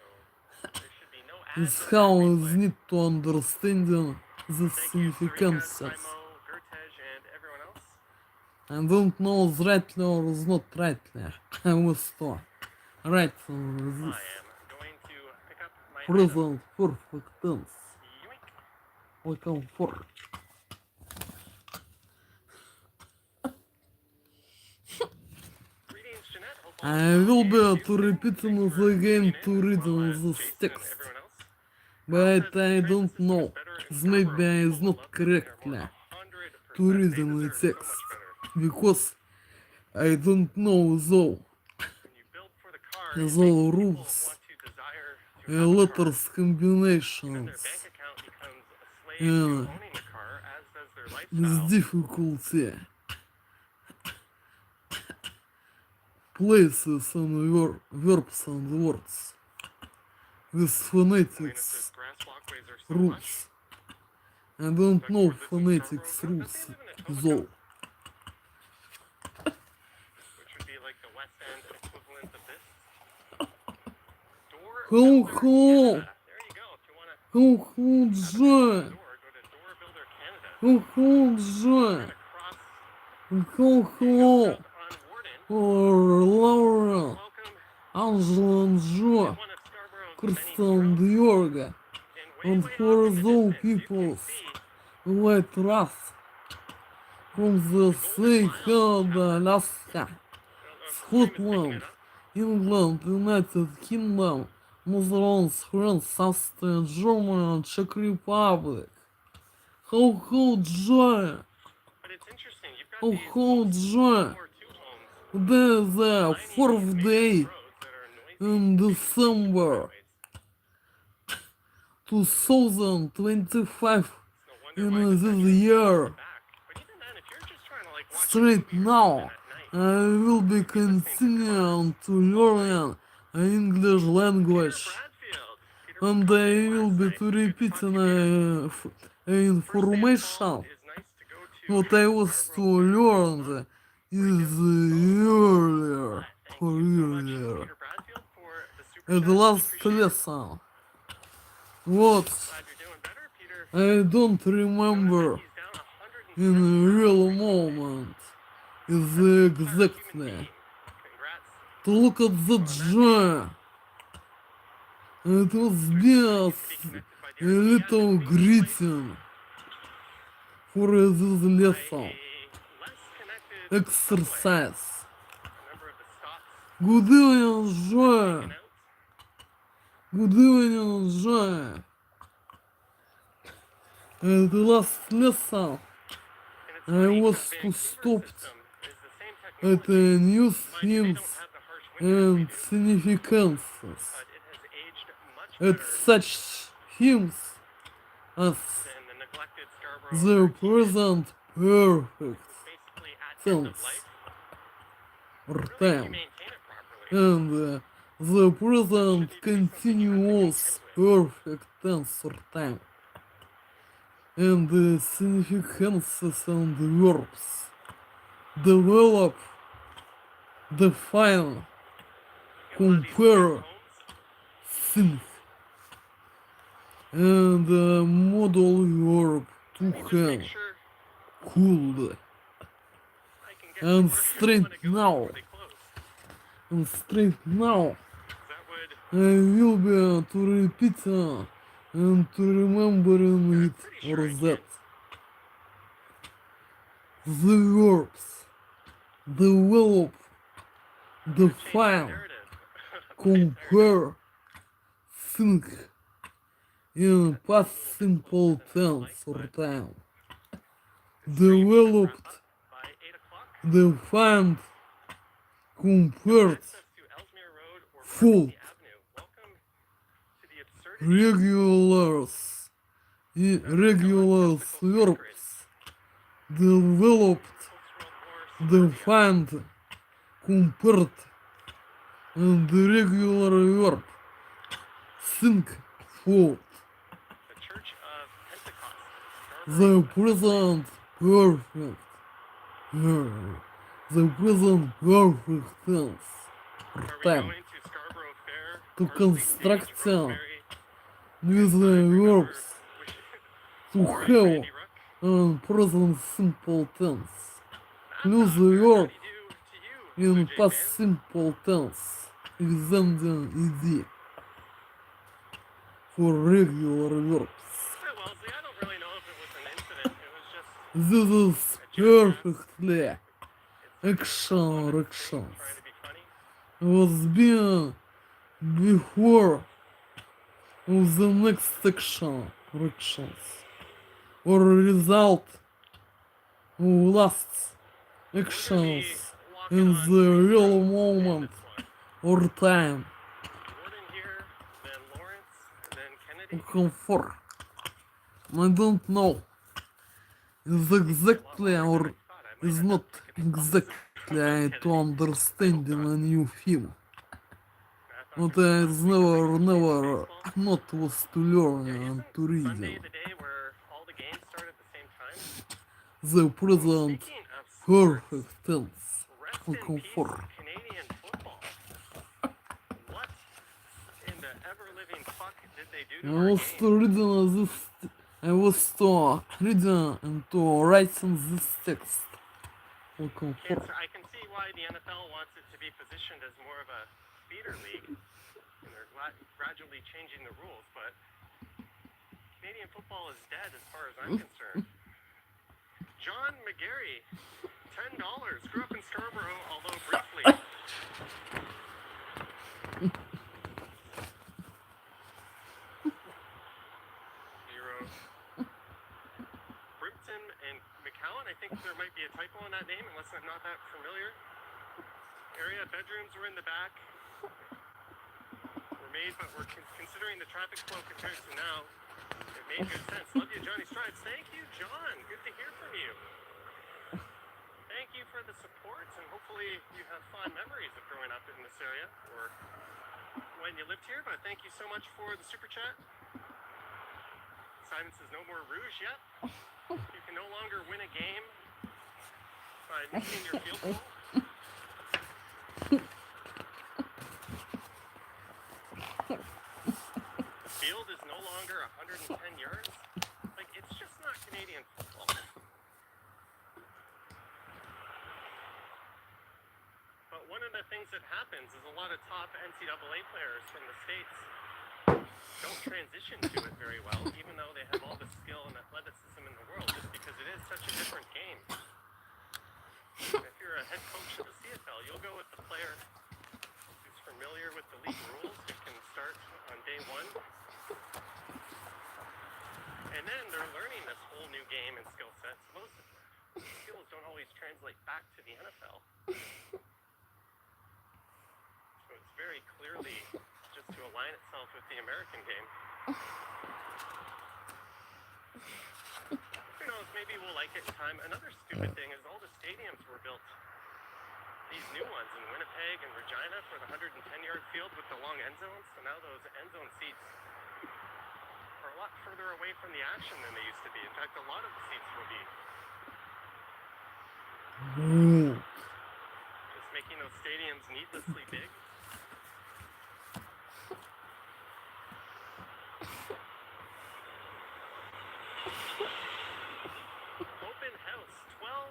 there should be no Is ads or how ad is replay. need to understanding the Thank you, Sarika, significances. Simo, Gertej, and everyone else. I don't know is rightly or is not rightly. I was to write I this am going to pick up my item. present perfect tense. Yoink. Welcome for. Greetings, Jeanette. Hope all I is well. will And be Houston, to repeat thanks it for again tuning to in, read as well as this Jason and text. everyone else. But Ralph I says the transit don't system know. is better in Maybe Scarborough. is People not would love to live there correctly more. to 100%. read They in the deserve so text much better. because I don't know though When you build for the car, it the makes people rules, want to desire to have a car. letters Even combinations, their bank account becomes a slave to owning a car, as does their with lifestyle. difficulty, places and verbs and words, with Elena phonetics says grass walkways are so rules. lush. I don't Back know for this in phonetics Scarborough. rules They live in though. Etobicoke, which would be like the West End equivalent of this. Door Hello, Builder hello, Canada. There you go. If you want to hello, have a Joy, door, go to Door Builder Canada. hello, Joy, Right across hello, the hello, Yukon on Warden. or Laura, Welcome Angela and to Joy, one of Scarborough's many Kristen throats. Diorga, And and way, way for off in the those distance, you peoples can see who I trust from the sea, Canada, Alaska, I don't know if the stream is picking Scotland, it up. England, United Kingdom, Netherlands, France, Austria, Germany, and Czech Republic. Ho, Joy! But it's interesting. You've got Ho, these Joy! post-World War II homes There's the lining these fourth major day roads that are noisy, in big December highways. 2025 It's no wonder in why this defenders year. back. But even then, if you're just trying to like watch a Straight movie or something now, at night, I will be you'd be listening to continuing cars to all night. learn English Peter language, Bradfield. Peter and was I in will last be night. to Good to talk repeating to you, Peter. First day of fall information. is nice to go to What I was to Scarborough learn Fair. is earlier Thank or you so much, earlier. Peter Bradfield, for the super At chat. the Much last appreciated. lesson, what Glad you're doing better, Peter. I don't Notice that remember he's down 107 in a pounds real recently. moment is That's an entire human exactly being. Congrats to look at the on that. joy. It was Great to just be connected by a Derek. He has little been waiting place greeting for this by lesson a less connected subway. exercise. A number of the stops Good evening, joy. taken out. Good evening, joy. At the last lesson, And it's I funny, was the to Vancouver stopped system is the same at technology. the new Mind you, they themes don't have the harsh winters we and do, significances. but it has aged much At better such themes as than the neglected Scarborough the arcade. present perfect It's basically at end tense of life. or Really, if you time maintain it properly, and the present should be doing something continuous interesting to contend with. perfect tense or time and the significances and verbs develop, define, You know, one of these big compare, homes, think. and a model verb to Let me just make have, sure could, I can get and to where I straight want to go now, before they close. and straight now. That would I will be to repeat and to remembering I'm it pretty or sure I that. can. The verbs develop, I'm gonna change the define, narrative of my entire compare, think in past simple tense or time. stream should wrap Developed, up by 8 o'clock. defined, compared, Access to Ellesmere Road or full, Pharmacy Avenue. Welcome to the absurdity regulars, irregular verbs, developed, post-World War suburbia. defined, compared, and irregular verb. Think, fault. The Church of Pentecost. The Scarborough, present perfect. The present perfect tense. Are we Time. going to Scarborough Fair? To Parsley, sage, construction. rosemary, With and the I remember verbs wishing- to Right, have Randy Rook? and present simple tense. That's Plus a the fair verb howdy-do to you, in Blue Jay past fan. simple tense. Extending ed for regular verbs. Hi, Wellesley. I don't really know if it was an incident. It was just This is perfectly action actions. trying to be funny. Was being before of the next section actions or result of last actions in the real moment or time Warden here, then Lawrence, then Kennedy. comfort. I don't know is exactly or is not exactly to understanding a new film. But it's never not was to learn and to Sunday reading. the day where all the games start at the same time? The present Speaking of sports, perfect tense rest and in peace, comfort. Canadian football. What in the ever-living fuck did they do to I our was game? to reading this. I was to reading and to writing this text for comfort. I can see why the NFL wants it to be positioned as more of a feeder league, and they're gradually changing the rules, but Canadian football is dead as far as I'm concerned. John McGarry, $10. Grew up in Scarborough, although briefly. Zero. Brimpton and McCowan, I think there might be a typo on that name, unless I'm not that familiar. Area bedrooms were in the back. Were made, but we're considering the traffic flow compared to now. It made good sense. Love you, Johnny Strides. Thank you, John. Good to hear from you. Thank you for the support, and hopefully you have fond memories of growing up in this area, or when you lived here, but thank you so much for the super chat. Simon says no more rouge yet. You can no longer win a game by missing your field goal. The field is no longer 110 yards. Like, it's just not Canadian football. But one of the things that happens is a lot of top NCAA players from the States don't transition to it very well, even though they have all the skill and athleticism in the world, just because it is such a different game. And if you're a head coach of the CFL, you'll go with the player who's familiar with the league rules, who can start on day one. And then they're learning this whole new game and skill sets. Most skills don't always translate back to the NFL. So it's very clearly just to align itself with the American game. Who knows, maybe we'll like it in time. Another stupid thing is all the stadiums were built, these new ones in Winnipeg and Regina for the 110-yard field with the long end zones. So now those end zone seats are a lot further away from the action than they used to be. In fact, a lot of the seats will be. Just making those stadiums needlessly big.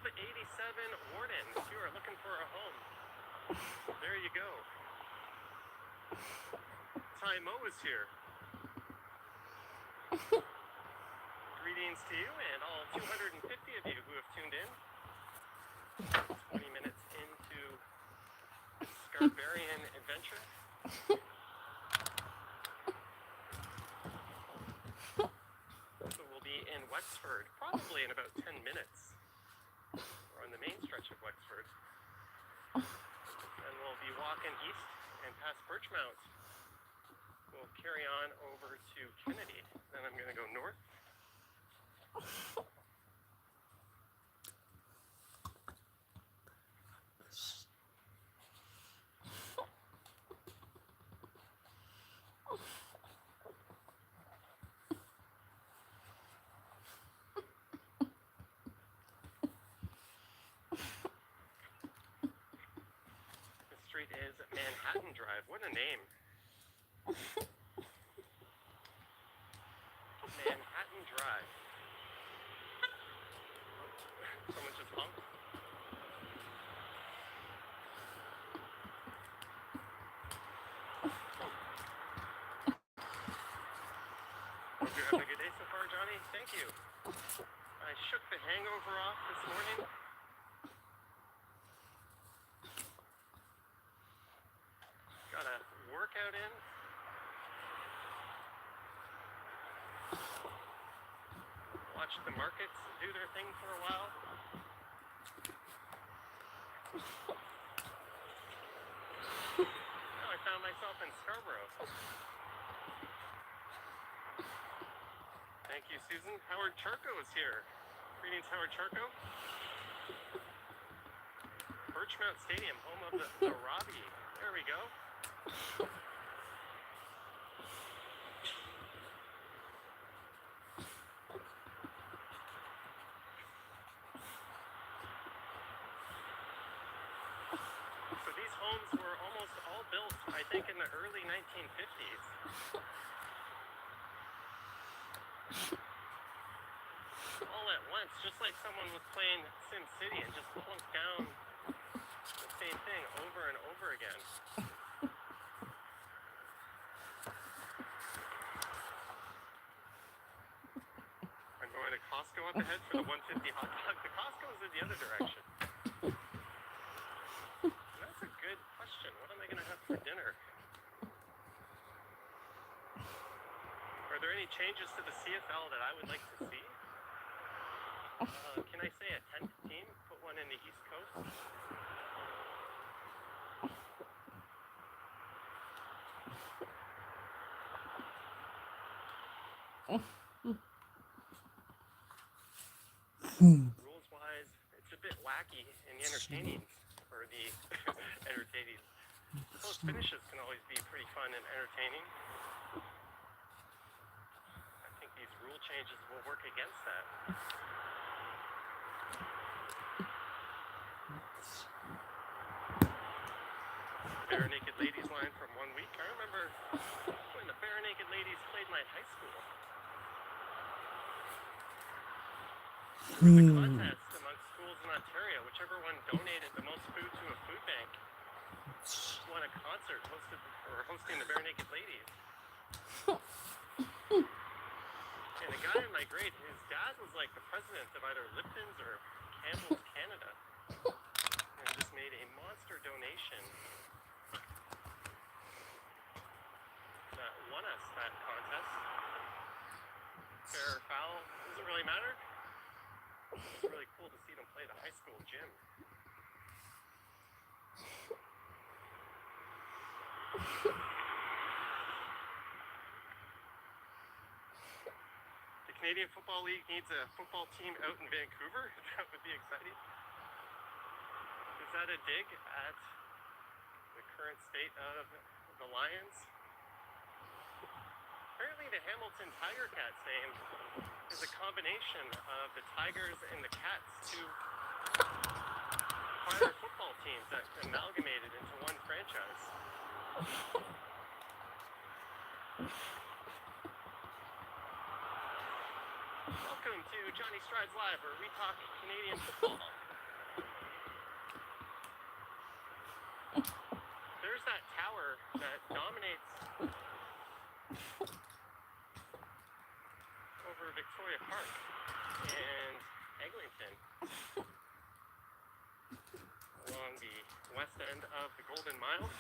Club 87 Warden, if you are looking for a home, there you go. Ty Mo is here. Greetings to you and all 250 of you who have tuned in. 20 minutes into Scarbarian adventure. So we'll be in Wexford probably in about 10 minutes. We're on the main stretch of Wexford. And we'll be walking east and past Birchmount. We'll carry on over to Kennedy. Then I'm going to go north. The street is Manhattan Drive. What a name. Manhattan Drive. Someone just honked. Hope you're having a good day so far, Johnny. Thank you. I shook the hangover off this morning. Got a workout in. Watched the markets do their thing for a while. Now I found myself in Scarborough. Thank you, Susan. Howard Charco is here. Greetings, Howard Charco. Birchmount Stadium, home of the Robbie. There we go. So these homes were almost all built, I think, in the early 1950s. All at once, just like someone was playing SimCity and just plunked down the same thing over and over again. I'm going to Costco up ahead for the 150 hot dog. The Costco is in the other direction. That's a good question. What am I going to have for dinner? Are there any changes to the CFL that I would like to see? Can I say a 10th team? Put one in the East Coast? Rules-wise, it's a bit wacky in the entertaining, or the entertaining. Close finishes can always be pretty fun and entertaining. I think these rule changes will work against that. Bare Naked Ladies line from 1 week. I remember when the Bare Naked Ladies played my high school. There was a contest amongst schools in Ontario. Whichever one donated the most food to a food bank won a concert hosting the Bare Naked Ladies. And a guy in my grade, his dad was like the president of either Lipton's or Campbell's Canada. And just made a monster donation that won us that contest. Fair or foul, doesn't really matter. It's really cool to see them play the high school gym. The Canadian Football League needs a football team out in Vancouver. That would be exciting. Is that a dig at the current state of the Lions? Apparently the Hamilton Tiger Cats name is a combination of the Tigers and the Cats, two prior football teams that amalgamated into one franchise. Welcome to Johnny Strides Live, where we talk Canadian football. There's that tower that dominates over Victoria Park and Eglinton along the west end of the Golden Mile.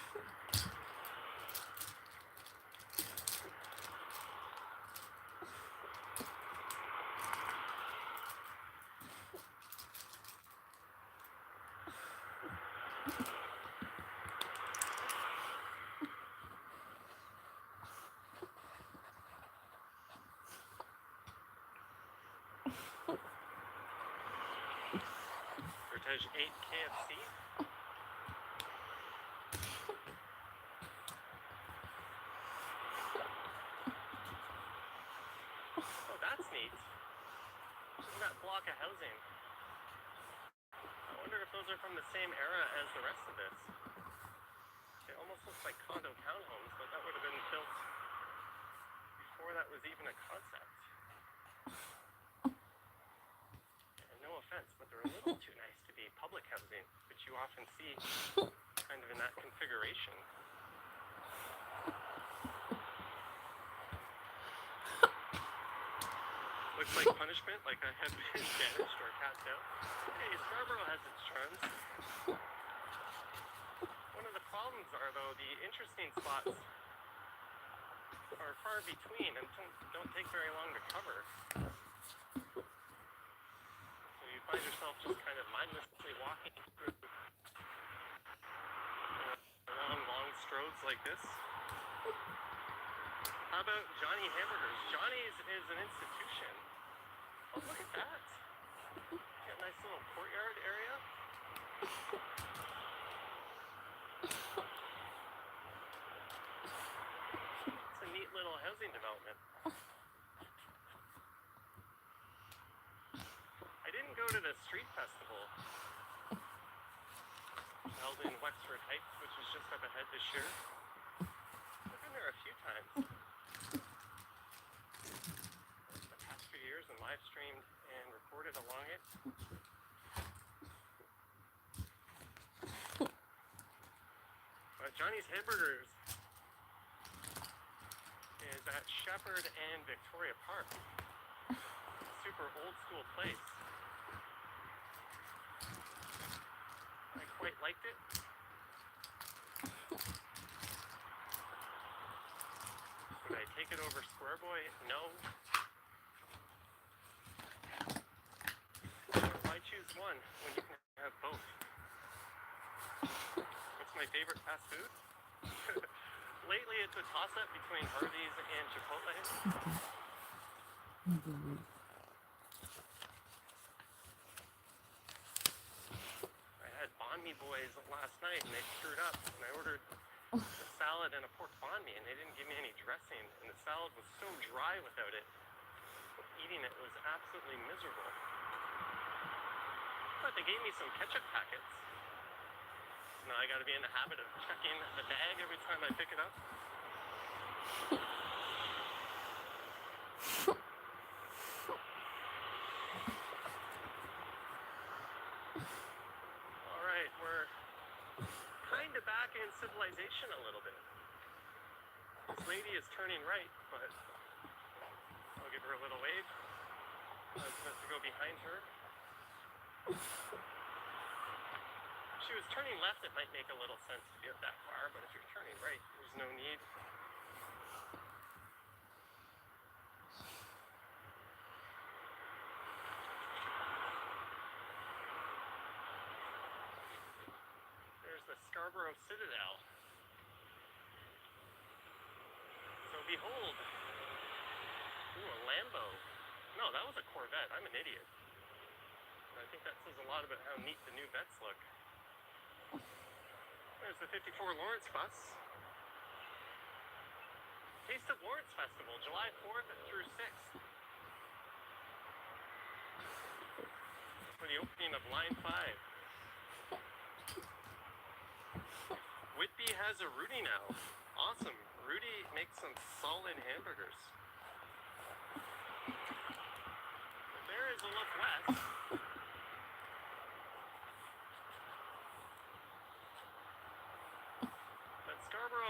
Portage 8 KFC. Oh, that's neat. Look at that block of housing. I wonder if those are from the same era as the rest of this. It almost looks like condo townhomes, but that would have been built before that was even a concept. No offense, but they're a little too nice to be public housing, which you often see kind of in that configuration. Looks like punishment, like I have been banished or cast out. Hey, Scarborough has its charms. One of the problems are, though, the interesting spots are far between and don't take very long to cover. You find yourself just kind of mindlessly walking through long stroads like this. How about Johnny Hamburgers? Johnny's is an institution. Oh, look at that. Got a nice little courtyard area. It's a neat little housing development. I didn't go to the street festival held in Wexford Heights, which was just up ahead this year. I've been there a few times the past few years and live streamed and recorded along it. But Johnny's Hamburgers is at Shepherd and Victoria Park. Super old school place. I quite liked it. Would I take it over Square Boy? No. Why choose one when you can have both? What's my favorite fast food? Lately it's a toss-up between Hardee's and Chipotle. Banh Mi boys last night and they screwed up and I ordered a salad and a pork banh mi and they didn't give me any dressing and the salad was so dry without it. Eating it was absolutely miserable. But they gave me some ketchup packets. So now I gotta be in the habit of checking the bag every time I pick it up. We're kind of back in civilization a little bit. This lady is turning right, but I'll give her a little wave. I was supposed to go behind her. If she was turning left, it might make a little sense to be up that far, but if you're turning right, there's no need. The Scarborough Citadel. So behold. Ooh, a Lambo. No, that was a Corvette. I'm an idiot. I think that says a lot about how neat the new vets look. There's the 54 Lawrence bus. Taste of Lawrence Festival, July 4th through 6th. For the opening of Line 5. Whitby has a Rudy now. Awesome. Rudy makes some solid hamburgers. There is a look west.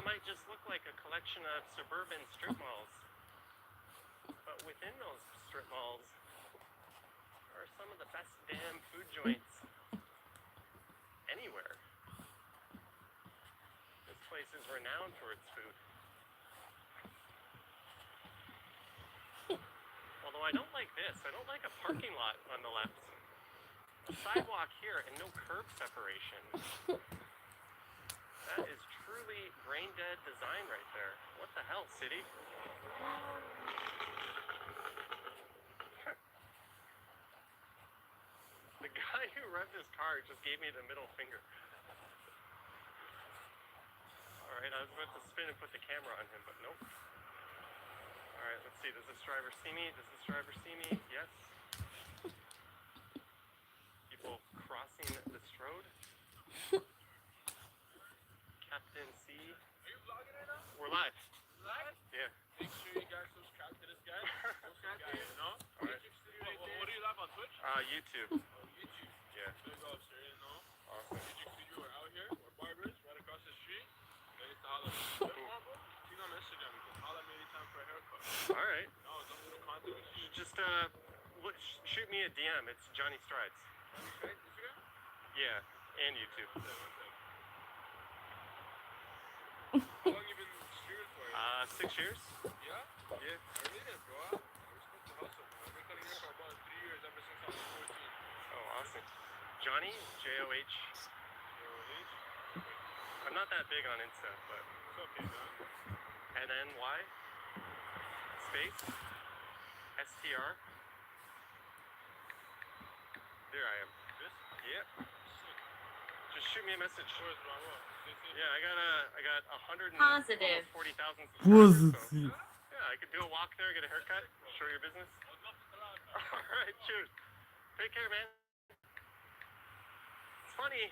might just look like a collection of suburban strip malls. But within those strip malls are some of the best damn food joints anywhere. This place is renowned for its food. Although I don't like this. I don't like a parking lot on the left. A sidewalk here and no curb separation. That is truly brain dead design right there. What the hell, city? The guy who revved his car just gave me the middle finger. Alright, I was about to spin and put the camera on him, but nope. Alright, let's see. Does this driver see me? Does this driver see me? Yes. People crossing this road. Captain C. Are you vlogging right now? We're live. Live? Yeah. Make sure you guys subscribe to this guy. Subscribe to him, no? Alright. What do you live on Twitch? YouTube. On YouTube. Yeah. Big up, sir, you know? Awesome. You were out here. We're barbers right across the street. Ready to holler. See on Instagram. You can holler at me anytime for a haircut. Alright. No, some little content with you. Just shoot me a DM. It's Johnny Strides. Okay, Instagram? Yeah, and YouTube. How long you been streaming for? 6 years. Yeah? Yeah. I read it, bro. I respect the hustle, man. I've been cutting hair for about 3 years, ever since I was 14. Oh, awesome. Johnny, Joh. H? I'm not that big on Insta, but It's okay, man. NNY space STR. There I am. This? Yep. Just shoot me a message. Where's Bravo? Yeah, I got 140,000 Positive. subscribers. So, Positive. yeah, I could do a walk there, get a haircut, show your business. All right, cheers. Take care, man. It's funny.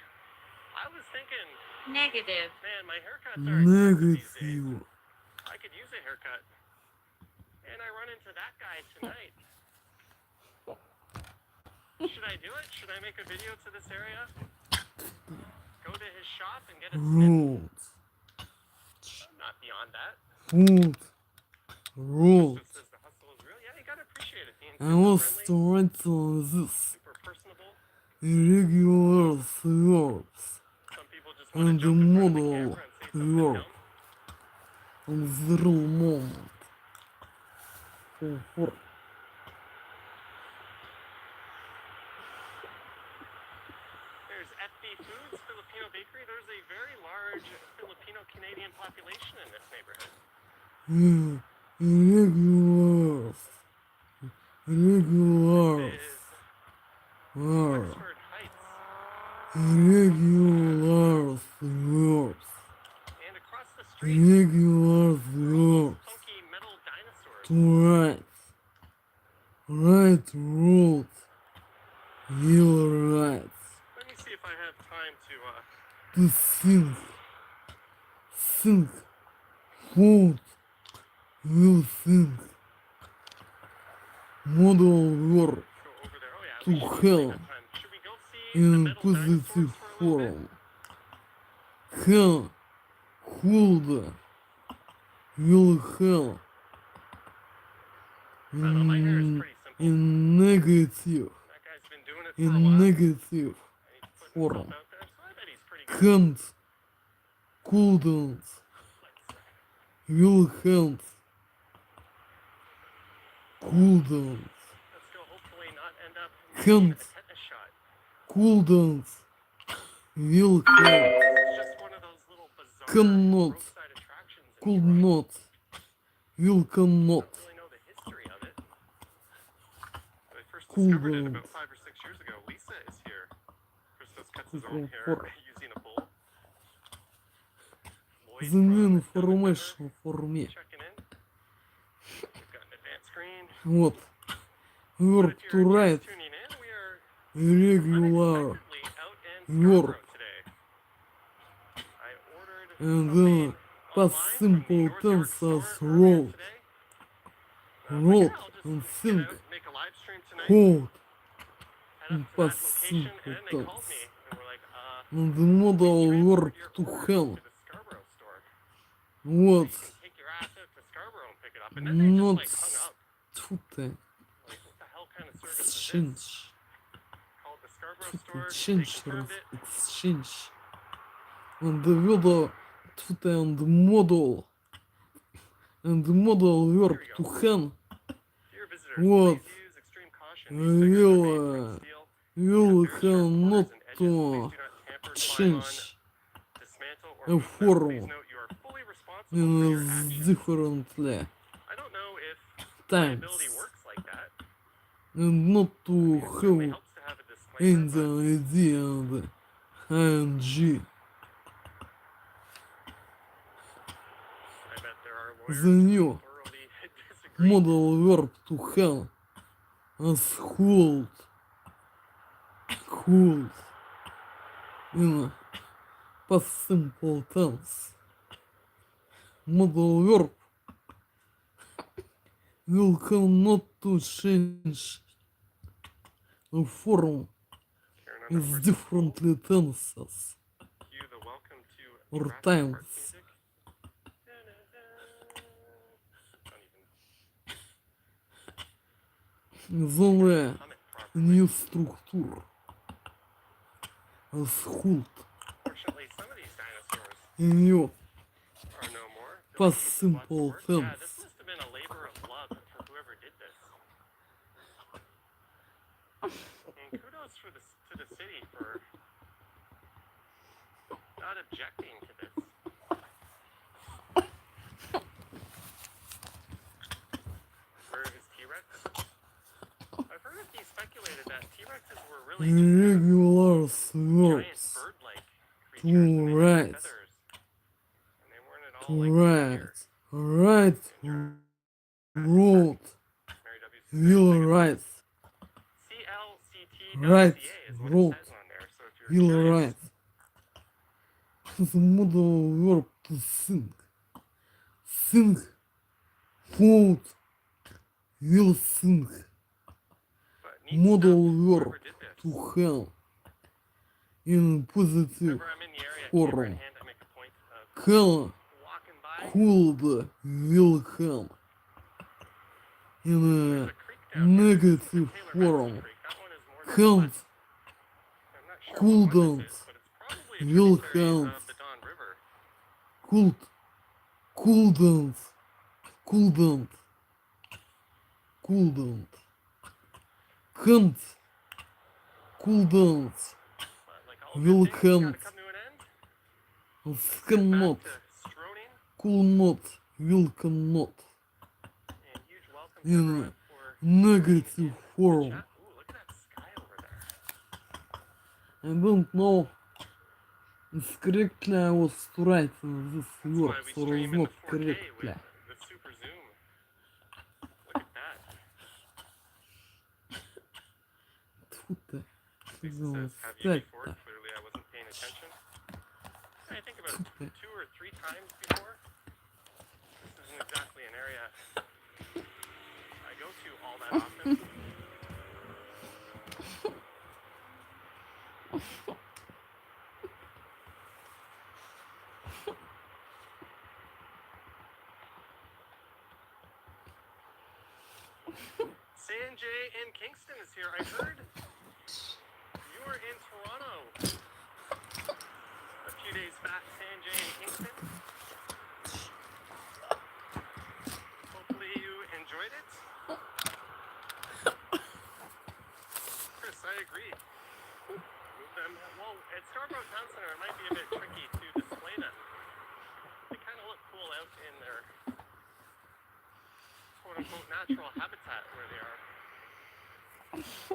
I was thinking, Negative. man, my haircuts are expensive these days. Negative. I could use a haircut. And I run into that guy tonight. Should I do it? Should I make a video to this area? Go to his shop and get a snip? Rules. I'm not beyond that. Rules. Rules. Just says the hustle is real. Yeah, you gotta appreciate it. Being I super was friendly, starting this super personable. irregular slopes Some people just want and to the jump in front of the model camera and say something work dumb. on the real moment. For There's FB Foods, Filipino Bakery. There's a very large Filipino-Canadian population in this neighborhood. irregulars. Irregulars. This is Are Wexford Heights. irregular slopes. And across the street, Irregular are all these slopes. funky metal dinosaurs. To right. Right road. Heel right. Let me see if I have time to, To think. Think. Food. Will think. Model work. go over there. Oh, yeah. To we should hell. take that time. Should we go see the In metal positive dinosaurs for a little bit? form. Hell. Hulda. Will hell. Metal miner is pretty simple. In negative. That guy's been doing it for a In while. negative. And he's putting form. himself out there, so I bet he's pretty good. Can't. Couldn't. Will can't. Couldn't. Let's go hopefully not end up Can't. getting a tetanus shot. Couldn't. Will can't. It's just one of those little bizarre Cannot. roadside attractions in Could Toronto. not. Will I cannot. don't really know the history of it. I first discovered it about 5 or 6 years ago. Lisa is here. Christos cuts his own hair using a bull. Lloyd The from new Dumb and Dumber information for me. checking in. We've got an advanced screen. Вот. But Work if to you're right. just tuning in, we are Irregular. unexpectedly out in Work. Scarborough today. I ordered And something past online from the simple North York tenses store earlier road. today. Road I'll just and get think. out, make a live stream tonight, Hold. head and up to that past location, and then they simple called me tense. and were like, And the model we work transferred to your order hell. to the Scarborough store. Вот. You can take your ass out to Scarborough and pick it up. And then they Ну, just like hung up. тьфу ты. Like, what the hell kind of service is this? Exchange. Called the Scarborough Тьфу ты, store. They exchange. confirmed it. Exchange. And the video, tьфу ты, and model. And model verb Here we to go. hand. Dear visitors, Вот. please use extreme caution. These figures are made from Will, steel. will Have very sharp cannot corners and edges. Please do not tamper, climb on, exchange dismantle, or a move them. form Please note you are fully responsible for in your actions. differently I don't know if times liability works like that. and not to It certainly have helps to have a disclaimer, any but idea and ing. I bet there are lawyers The who new thoroughly disagree. model verb to have as hold in past simple tense. Model verb will have not to change the form Karen is Underwood, differently tenses cue the welcome to or Jurassic Park times. music. Don't even The way hum it properly. new structure as hold Fortunately, some of these dinosaurs in your are no more. They'll past keep lots of simple work. Yeah, tense. this must have been a labor of love for whoever did this. And kudos to the city for not objecting to this. Where is T-Rex? I've heard it be speculated that T-Rexes were really just kind Irregular of giant verbs bird-like to creatures and they had write, feathers. And they weren't at to all like write, deer. write, wrote, Mary W. will write, CLCT.ca write, is what it wrote, says on there. So if you're will curious, write. The model verb to think. Think, quote, will think. but neat Model stuff, verb whoever did this. to have in positive Whenever I'm in the area, camera form. in hand, I make a point of Can, walking by. could, will have in There's a a creek down here. This isn't negative the Taylor form. Redwood Creek. That one is more than Can't, flood. I'm not sure what one couldn't, this is, but it's probably a will tributary have, of the Don River. could, couldn't, couldn't, couldn't, can't, couldn't, But like all will good things, gotta can't, come to an end. Head cannot, back to Stroning, could not, will cannot, and huge welcome to in everyone a for negative joining in the form. chat. Ooh, look at that sky over there. I don't know if correctly I was writing this That's word why we or stream in not the 4K with correctly. the super zoom. Look at that. Тьфу ты, Lisa ну, says, have you before? встать-то. Clearly I wasn't paying attention. I think about Тьфу ты. 2 or 3 times before. This isn't exactly an area I go to all that often. Sanjay in Kingston is here. I heard you were in Toronto a few days back, Sanjay in Kingston. Hopefully you enjoyed it. Chris, I agree. Move them. Well, at Scarborough Town Center, it might be a bit tricky to display them. They kind of look cool out in their quote-unquote natural habitat where they are.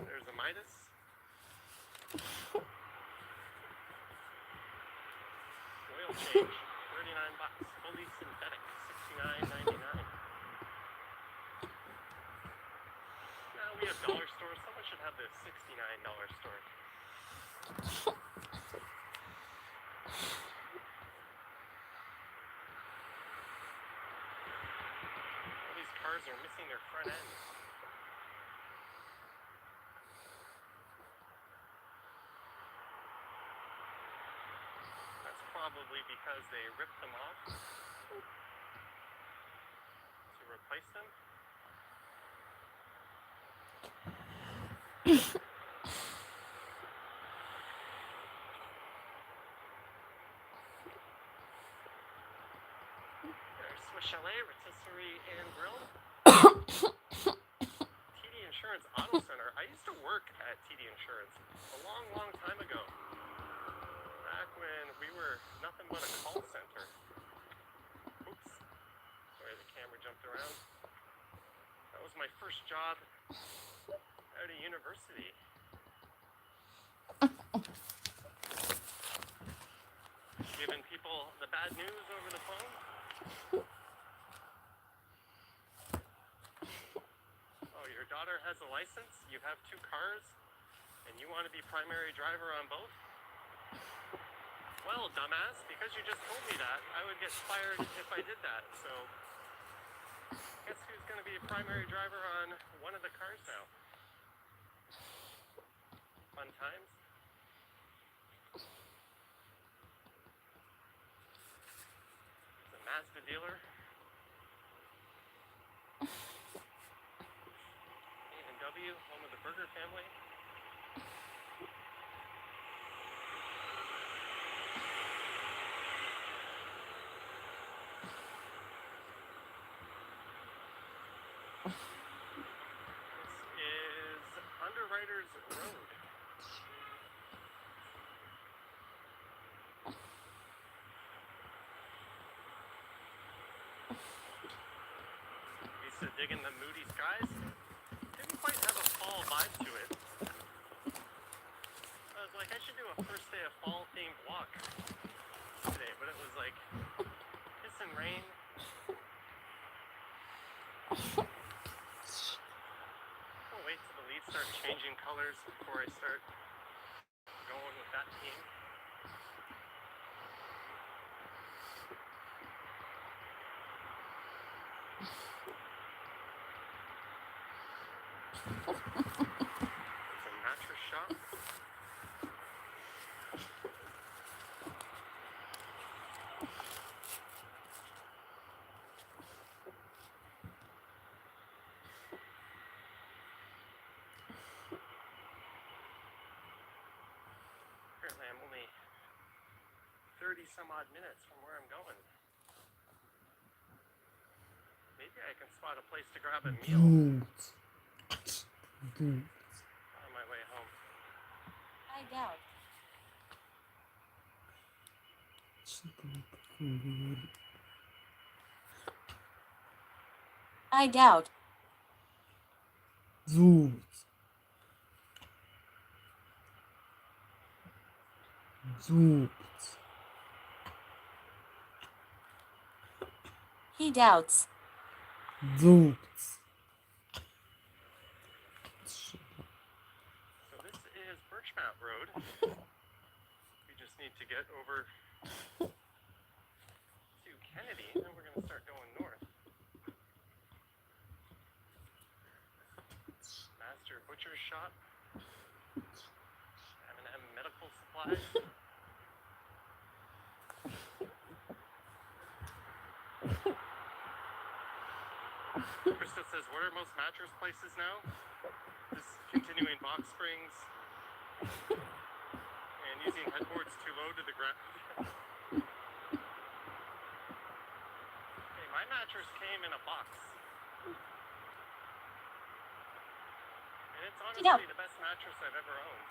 There's a Midas. Oil change, $39. Fully synthetic, $69.99. Now we have dollar stores. Someone should have the $69 store. All these cars are missing their front ends. That's probably because they ripped them off replaced them. There's Swiss Chalet, Rotisserie, and Grill. TD Insurance Auto Center. I used to work at TD Insurance a long, long time ago. Back when we were nothing but a call center. Oops. Sorry, the camera jumped around. That was my first job out of university. Giving people the bad news over the phone. Oh, your daughter has a license, you have 2 cars, and you want to be primary driver on both? Well, dumbass, because you just told me that, I would get fired if I did that, so guess who's going to be a primary driver on one of the cars now? Fun times. The Mazda dealer. A&W, home of the Burger family. This is Underwriters Road. Used to dig in the moody skies. Didn't quite have a fall vibe to it. I was like, I should do a first day of fall themed walk today, but it was like piss and rain. I'll wait till the leaves start changing colors before I start going with that theme. It's a mattress shop. Apparently I'm only 30 some odd minutes from where I'm going. Maybe I can spot a place to grab a meal on my way home. I doubt. I doubt. He doubts. So this is Birchmount Road. We just need to get over to Kennedy, and then we're going to start going north. Master Butcher's Shop. M&M Medical Supplies. Krista says, what are most mattress places now? Just continuing box springs and using headboards too low to the ground. Hey, my mattress came in a box. And it's honestly the best mattress I've ever owned.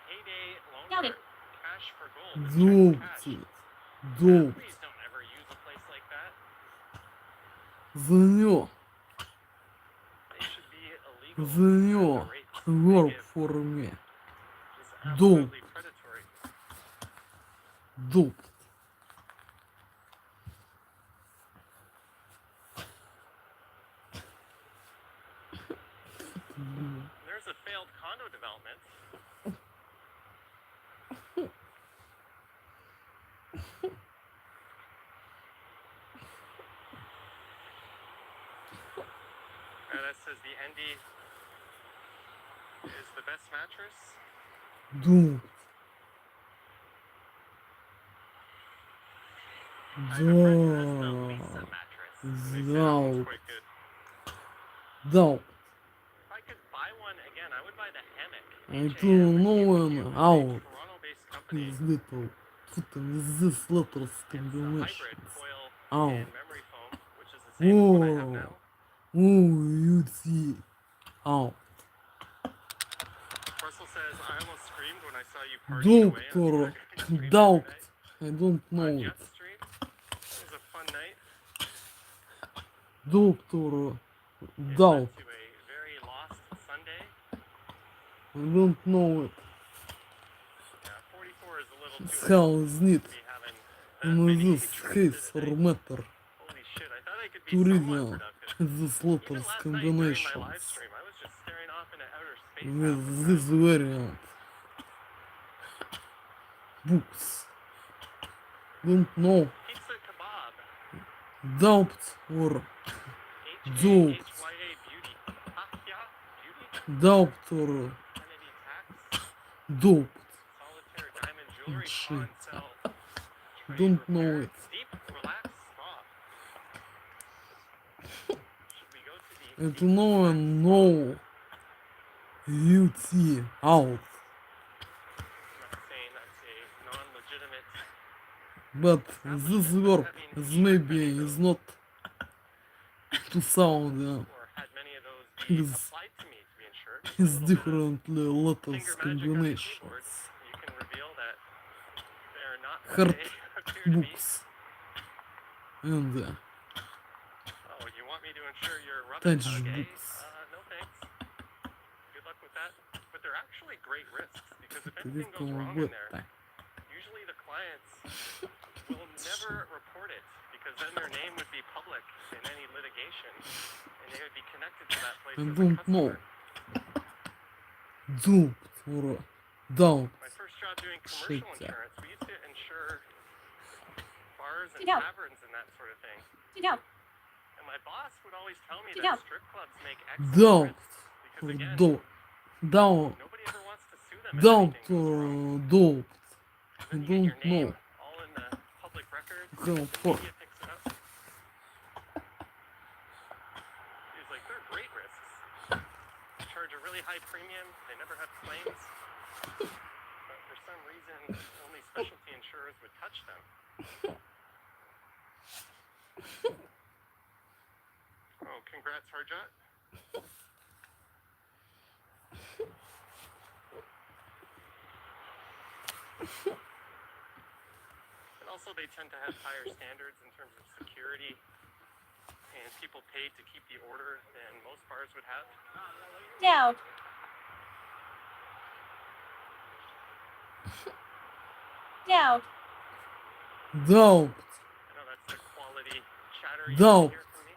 Heyday loaner, cash for gold. Check cash. Please don't ever use a place like that. Занё. They should be illegal. Занё. The rates Твор they в give форме. is absolutely predatory. Дуб. There's a failed condo development. That says the ND is the best mattress. Дуб. I have a friend who has the Lisa mattress. They said quite good. Doubt. If I could buy one again, I would buy the hammock. I HAM, don't know a an out. Toronto-based company. These little fucking this little It's a hybrid combinations. coil Ow. and memory foam, which is the same as what I have Whoa. now. Oh, you see. Out. Russell says, I almost screamed when I saw you partying away on Doctor, Saturday stream doubt. the other night. I don't know On it. Jet's stream. It was a fun night. Doctor, It doubt. led to a very lost Sunday. I don't know it. Yeah, 44 is a little It's too how old is to it? be having that And many this drinks case in a or night. matter Holy shit, I thought I could be to somewhat reveal productive. this Even letters last night during my live combinations stream, I was just staring off into outer space half with the this time. variant. Books. Don't know. Pizza kebab. Doubt or HAHYA doubt. beauty. Hahya beauty. Doctor, Kennedy tax. doubt. Solitaire diamond jewelry Shit. pawn sell. Trade Don't repair. know it. Deep relax spa. Should we go to the And deep no relax one spa? know UT out. I'm not saying that's a non-legitimate But this establishment, verb but having is heard many maybe of is those, not to sound or had many of those be is applied to me to be insured, with a is little bit of differently letters finger magic on the keyboard, combinations. you can reveal that they're not what Hard they appear to be. books and Oh, you want me to insure your rubber touch tug, eh? books. No thanks. Good luck with that. But they're actually great risks, because if anything goes wrong in there, Критовата. usually the clients will never report it, because then their name would be public in any litigation, and they would be connected to that place I as a don't know. customer. Doubt or doubt. My first job doing commercial Shit. insurance, we used to insure bars and Sit down. taverns and that sort of thing. Sit down. And my boss would always tell me Sit that down. strip clubs make excellent Doubt risks, because or again, doubt. Doubt. nobody ever wants to sue them if Doubt anything goes wrong. or doubt. I Then you get your don't name know. all in the public records, Go the for media picks it up. He's like, they're great risks. They charge a really high premium, they never have claims. But for some reason, only specialty insurers would touch them. Oh, congrats, Harjot. And also, they tend to have higher standards in terms of security, and people paid to keep the order than most bars would have. Down. Down. Doubt. I know that's the quality chatter you Doubt. hear from me.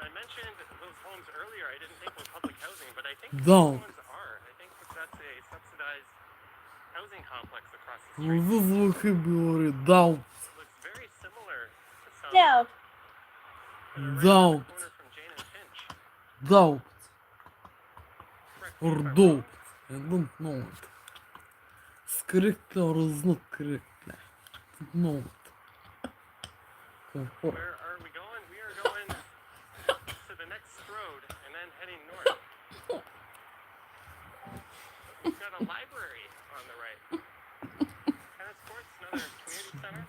I mentioned those homes earlier. I didn't think were public housing, but I think these Doubt. ones are. I think that's a subsidized housing complex across the street. This vocabulary doubt. Looks very similar to some Down. that are right around Doubt. the corner from Jane and Finch. Doubt Correct me or if I'm doubt. wrong. I don't know it. It's correct or is not correct. Don't know it. Go for it. Where are we going? We are going to the next road and then heading north. We've got a library on the right. Tennis courts, another community center.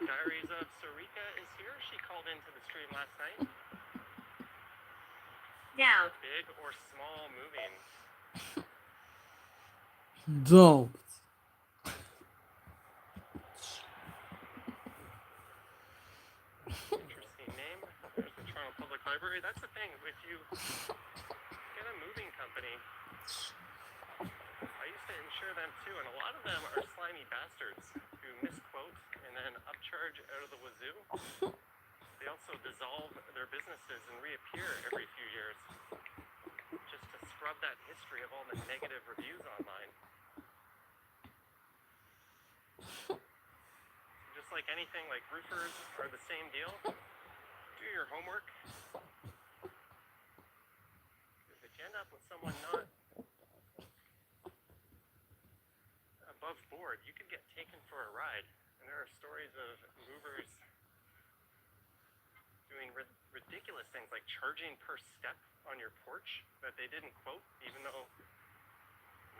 Diaries of Sarika is here. She called into the stream last night. Down. Big or small moving. Doubt. Interesting name. There's the Toronto Public Library. That's the thing. If you get a moving company, I used to insure them too, and a lot of them are slimy bastards who misquote and then upcharge out of the wazoo. They also dissolve their businesses and reappear every few years just to scrub that history of all the negative reviews online. Just like anything, like roofers are the same deal. Do your homework. Because if you end up with someone not above board, you could get taken for a ride. And there are stories of movers doing ridiculous things like charging per step on your porch that they didn't quote, even though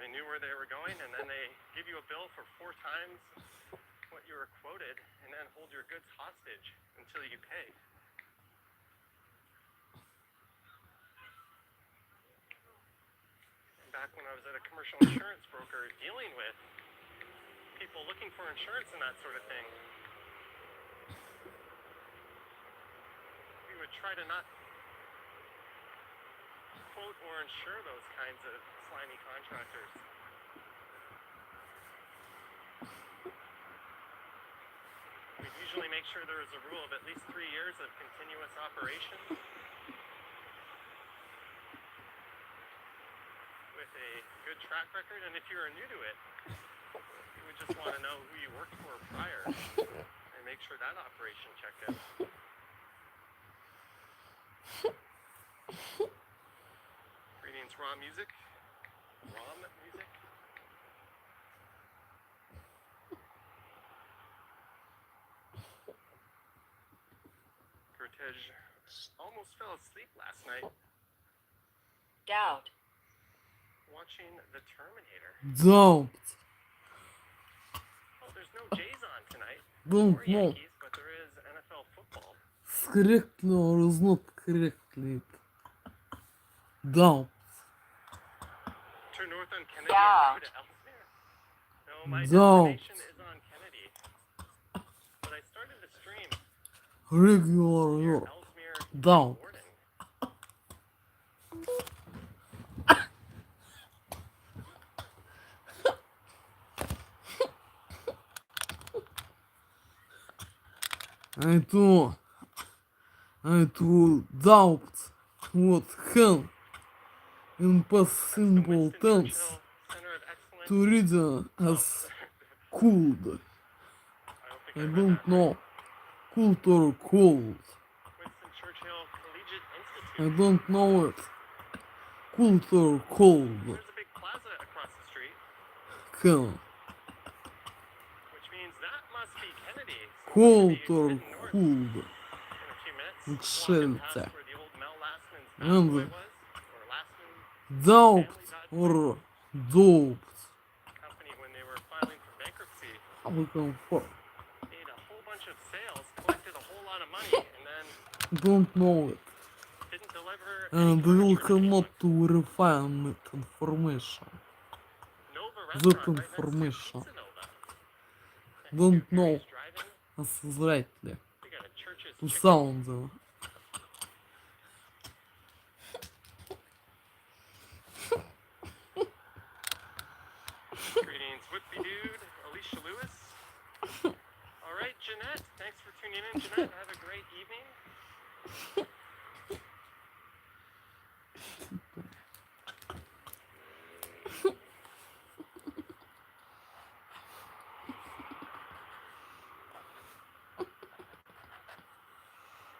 they knew where they were going, and then they give you a bill for 4 times what you were quoted, and then hold your goods hostage until you pay. And back when I was at a commercial insurance broker dealing with people looking for insurance and that sort of thing, we would try to not quote or insure those kinds of slimy contractors. We'd usually make sure there was a rule of at least 3 years of continuous operation with a good track record, and if you were new to it, you would just want to know who you worked for prior and make sure that operation checked out. Greetings, raw music. Raw music. Cortege almost fell asleep last night Doubt. watching The Terminator. Don't. Oh, there's no Jays on tonight. Don't Or know. Yankees, but there is NFL football. Correctly or is not correctly. Don't. Turn north on Kennedy Yeah. and go to Ellesmere. No, my Don't. destination is on Kennedy. But I started the stream Regular near York. Ellesmere Don't. Warden. I do doubt what hell in past simple Winston tense Churchill Center of Excellence. to read as cooled. I don't think I I read don't that. know. Cooled or cold. Winston Churchill Collegiate I Institute. don't know it. Cooled or cold. There's a big plaza across the street, Hell. which means that must be Kennedy. So Cold we're or gonna be heading north cooled. in a few minutes. Like Walking past shelter. where the old Mel Lastman's And bathboy was, or Lastman Doubt or doped. company when they were filing for bankruptcy. How we going for? Made a whole bunch of sales, collected a whole lot of money, and then Don't know it. didn't deliver And any will furniture. cannot to refine it information. Nova That restaurant right next to information. Pizza Nova. Don't know Gary's driving. as rightly They got a Church's to chicken. sound Greetings, Whippy Dude, Alicia Lewis. All right, Jeanette. Thanks for tuning in, Jeanette. Have a great evening.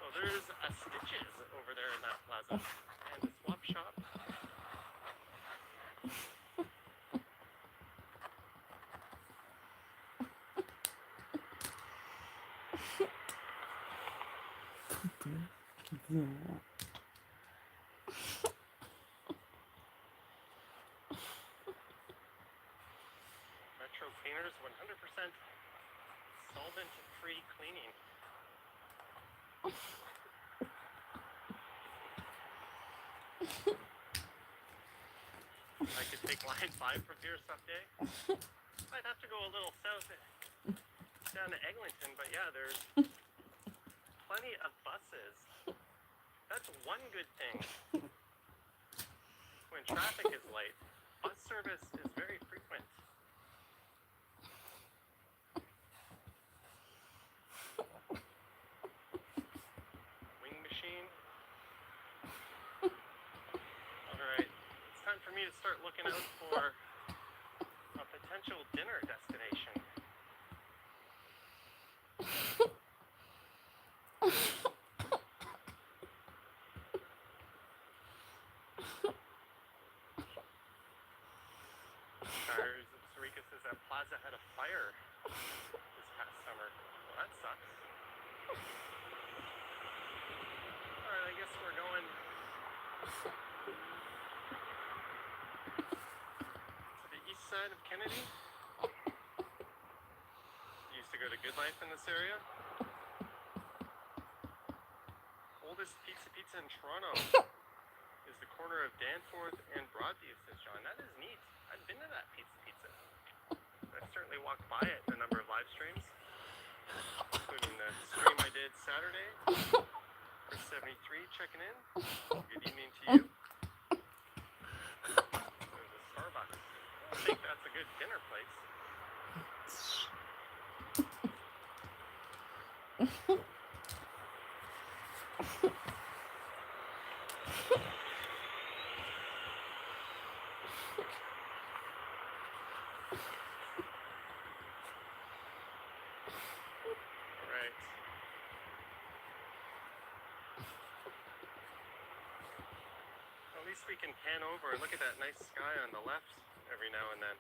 Well, there's a Stitches over there in that plaza, and a swap shop. Metro Cleaners, 100% solvent-free cleaning. I could take line 5 from here someday. I'd have to go a little south down to Eglinton, but yeah, there's plenty of buses. That's one good thing. When traffic is light, bus service is very frequent. Wing machine. Alright, it's time for me to start looking out for a potential dinner destination. Tires of Sarika says because that plaza had a fire this past summer. Well, that sucks. Alright, I guess we're going to the east side of Kennedy. Used to go to Good Life in this area. Oldest pizza in Toronto is the corner of Danforth and Broadview, says John. That is neat. I've been to that pizza. I've certainly walked by it in a number of live streams, including the stream I did Saturday. Chris 73 checking in. Good evening to you. There's a Starbucks. I think that's a good dinner place. Right. At least we can pan over and look at that nice sky on the left every now and then.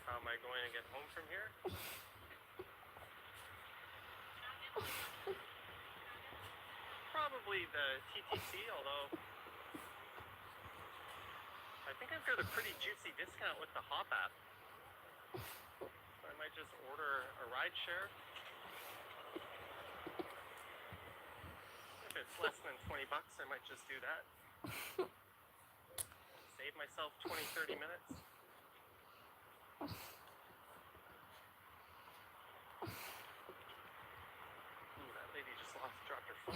How am I going to get home from here? Probably the TTC, although I think I've got a pretty juicy discount with the Hop app. So I might just order a ride share. If it's less than 20 bucks, I might just do that. Save myself 20-30 minutes. Ooh, that lady just dropped her phone.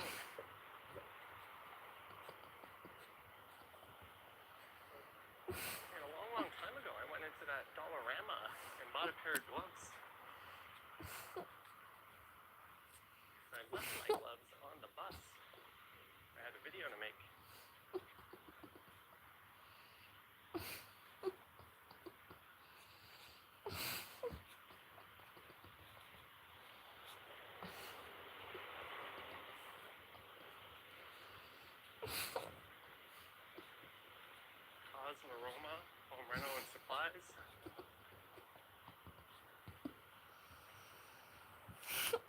And a long, long time ago, I went into that Dollarama and bought a pair of gloves. I left my gloves on the bus. I had a video to make. Aroma, home rental and supplies.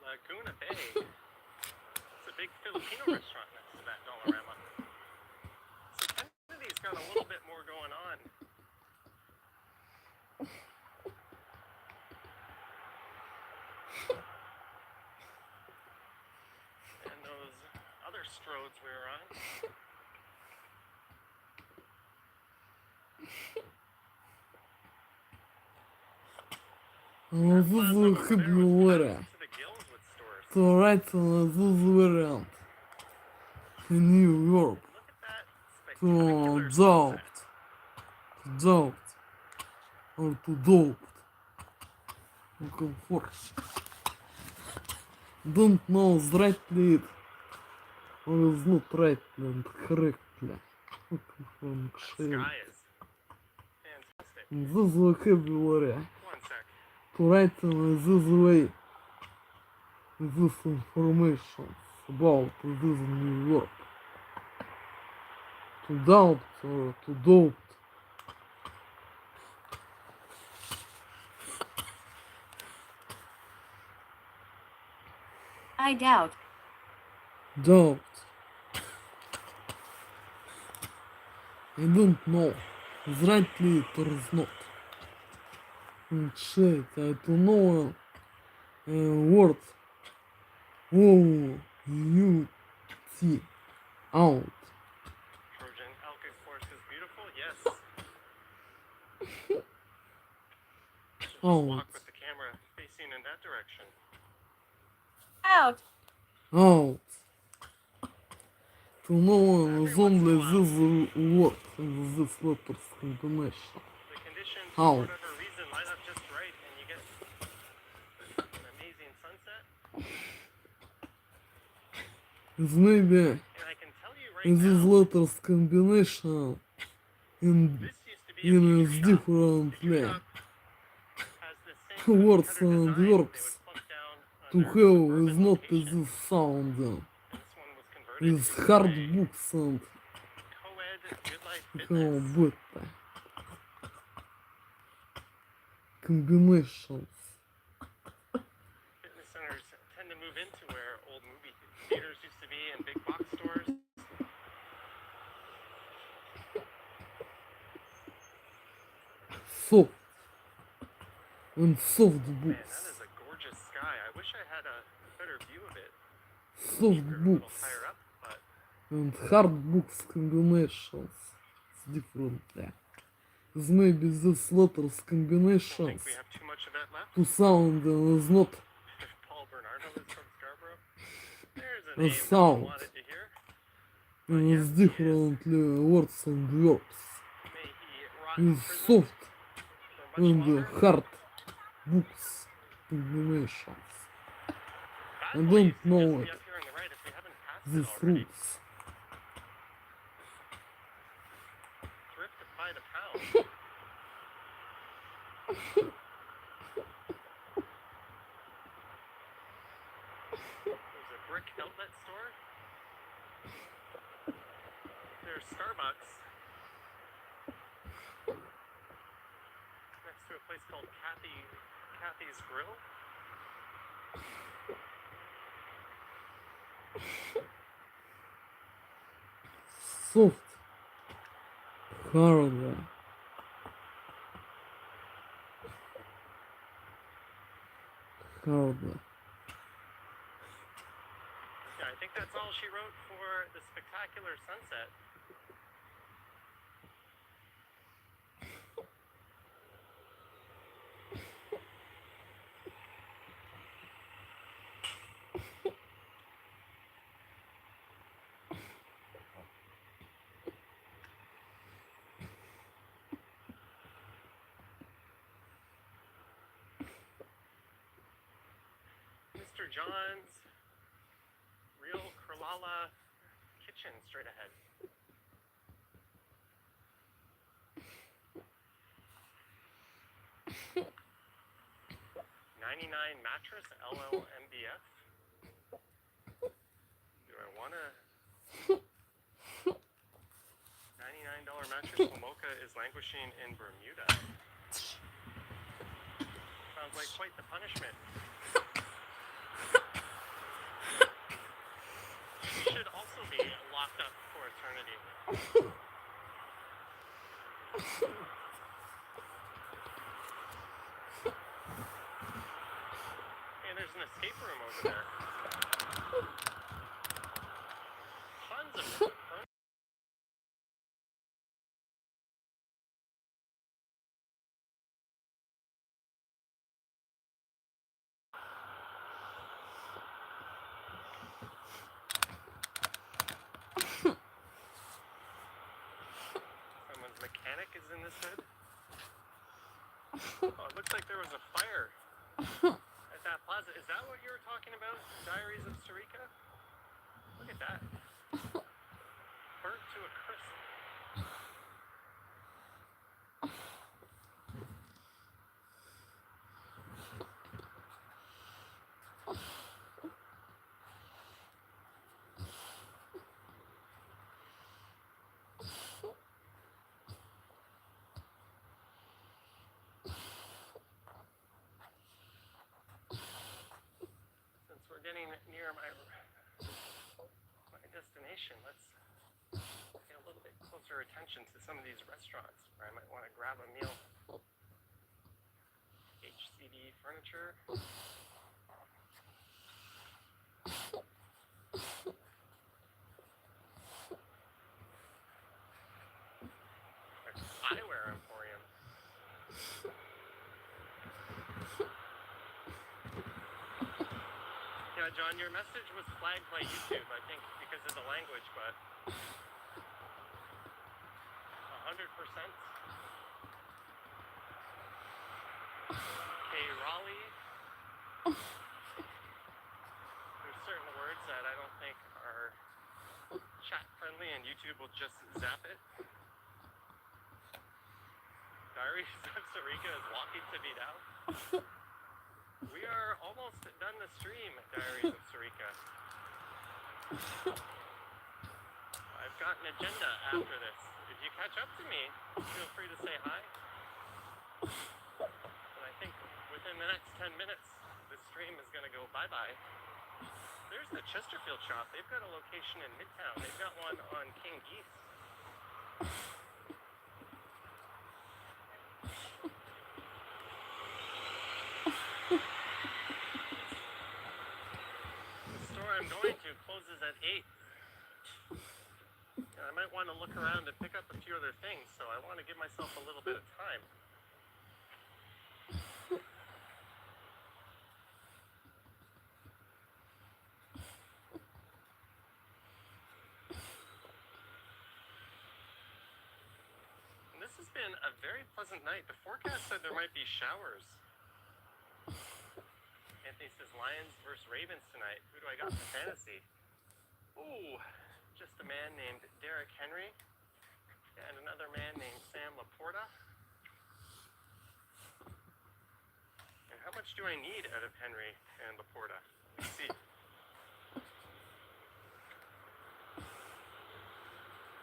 Laguna Bay. It's a big Filipino restaurant next to that Dollarama. So Kennedy's got a little bit more going on. And those other stroads we were on. Зазухиблювара. Старательно зазверент. New York. To doubt. Or to doubt. Comfort. Don't know rightly or is not rightly and correctly. Sky is fantastic. Зазухиблювара. One sec. To write this way, this information about this New York. To doubt or to doubt. I doubt. Doubt. I don't know. Is rightly it or is not. Shit, I don't know words. O-U-T. Out. Trojan Elk Force is beautiful, yes. Just Out. walk with the camera facing in that direction. Out. Out. To know is only this word in this letters combination. The conditions, Out. for whatever reason, line up just right and you get an amazing sunset. Is maybe And I can tell you right These now. letters combination in This used to be a future shop. different The new like, shop has the same words cookie-cutter and design they would verbs put down to on their have suburban is not location. this sound. And this one was converted Is into hard a books and co-ed good life how fitness. better combinations. Fitness centers tend to move into where old movie theaters used to be and big box stores. Soft and soft Man, books. that is a gorgeous sky. I wish I had a better view of it. Soft We were a little books higher up, but and hard books combinations. It's different. Yeah. Is maybe this letters I don't combinations think we have too much of that left. to sound is not Paul Bernardo is from Scarborough. There's a a name no one sound. wanted to hear. And yes, it's he is. differently words and verbs. May he rot in Is prison soft for much and longer. hard books combinations. Bad I Boy don't used to know just be it. up here on the right if we haven't passed it These already. rules. Thrift by the pound. There's a brick outlet store. There's Starbucks. Next to a place called Kathy's Grill. Soft. Hard. Hard. Yeah, I think that's all she wrote for the spectacular sunset. Mr. John's Real Kerlala Kitchen straight ahead. $99 mattress LLMBF. Do I want to? $99 mattress Mocha is languishing in Bermuda. Sounds like quite the punishment. She should also be locked up for eternity. And there's an escape room over there. Tons of furniture. Someone's mechanic is in this hood. Oh, it looks like there was a fire at that plaza. Is that what you were talking about? Diaries of Sarika? Look at that. Burnt to a crisp. Since we're getting near my destination, let's pay a little bit closer attention to some of these restaurants where I might want to grab a meal. HCD furniture. Eyewear Emporium. Yeah, John, your message was flagged by YouTube, I think, because of the language, but 100%. Hey, Raleigh. There's certain words that I don't think are chat friendly in YouTube will just zap it. Diaries of Sarika is walking to me now. We are almost done the stream, Diaries of Sarika. I've got an agenda after this. If you catch up to me, feel free to say hi. And I think within the next 10 minutes, the stream is going to go bye-bye. There's the Chesterfield shop. They've got a location in Midtown. They've got one on King Geese. The store I'm going to closes at 8. And I might want to look around and pick up a few other things, so I want to give myself a little bit of time. And this has been a very pleasant night. The forecast said there might be showers. Anthony says Lions versus Ravens tonight. Who do I got for fantasy? Ooh, just a man named Derrick Henry and another man named Sam Laporta. And how much do I need out of Henry and Laporta? Let's see.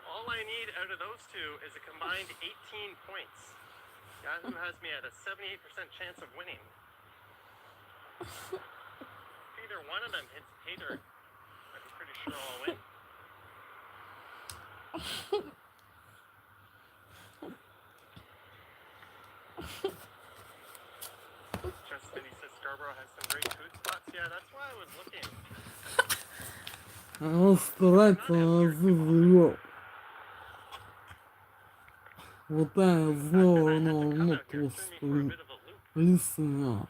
All I need out of those two is a combined 18 points. Yahoo has me at a 78% chance of winning. If either one of them hits pay dirt, I'm pretty sure I'll win. Justin, he says Scarborough has some great food spots. Yeah, that's why I was looking. Он старательно зазывал. Вот так снова, ну, просто лисина.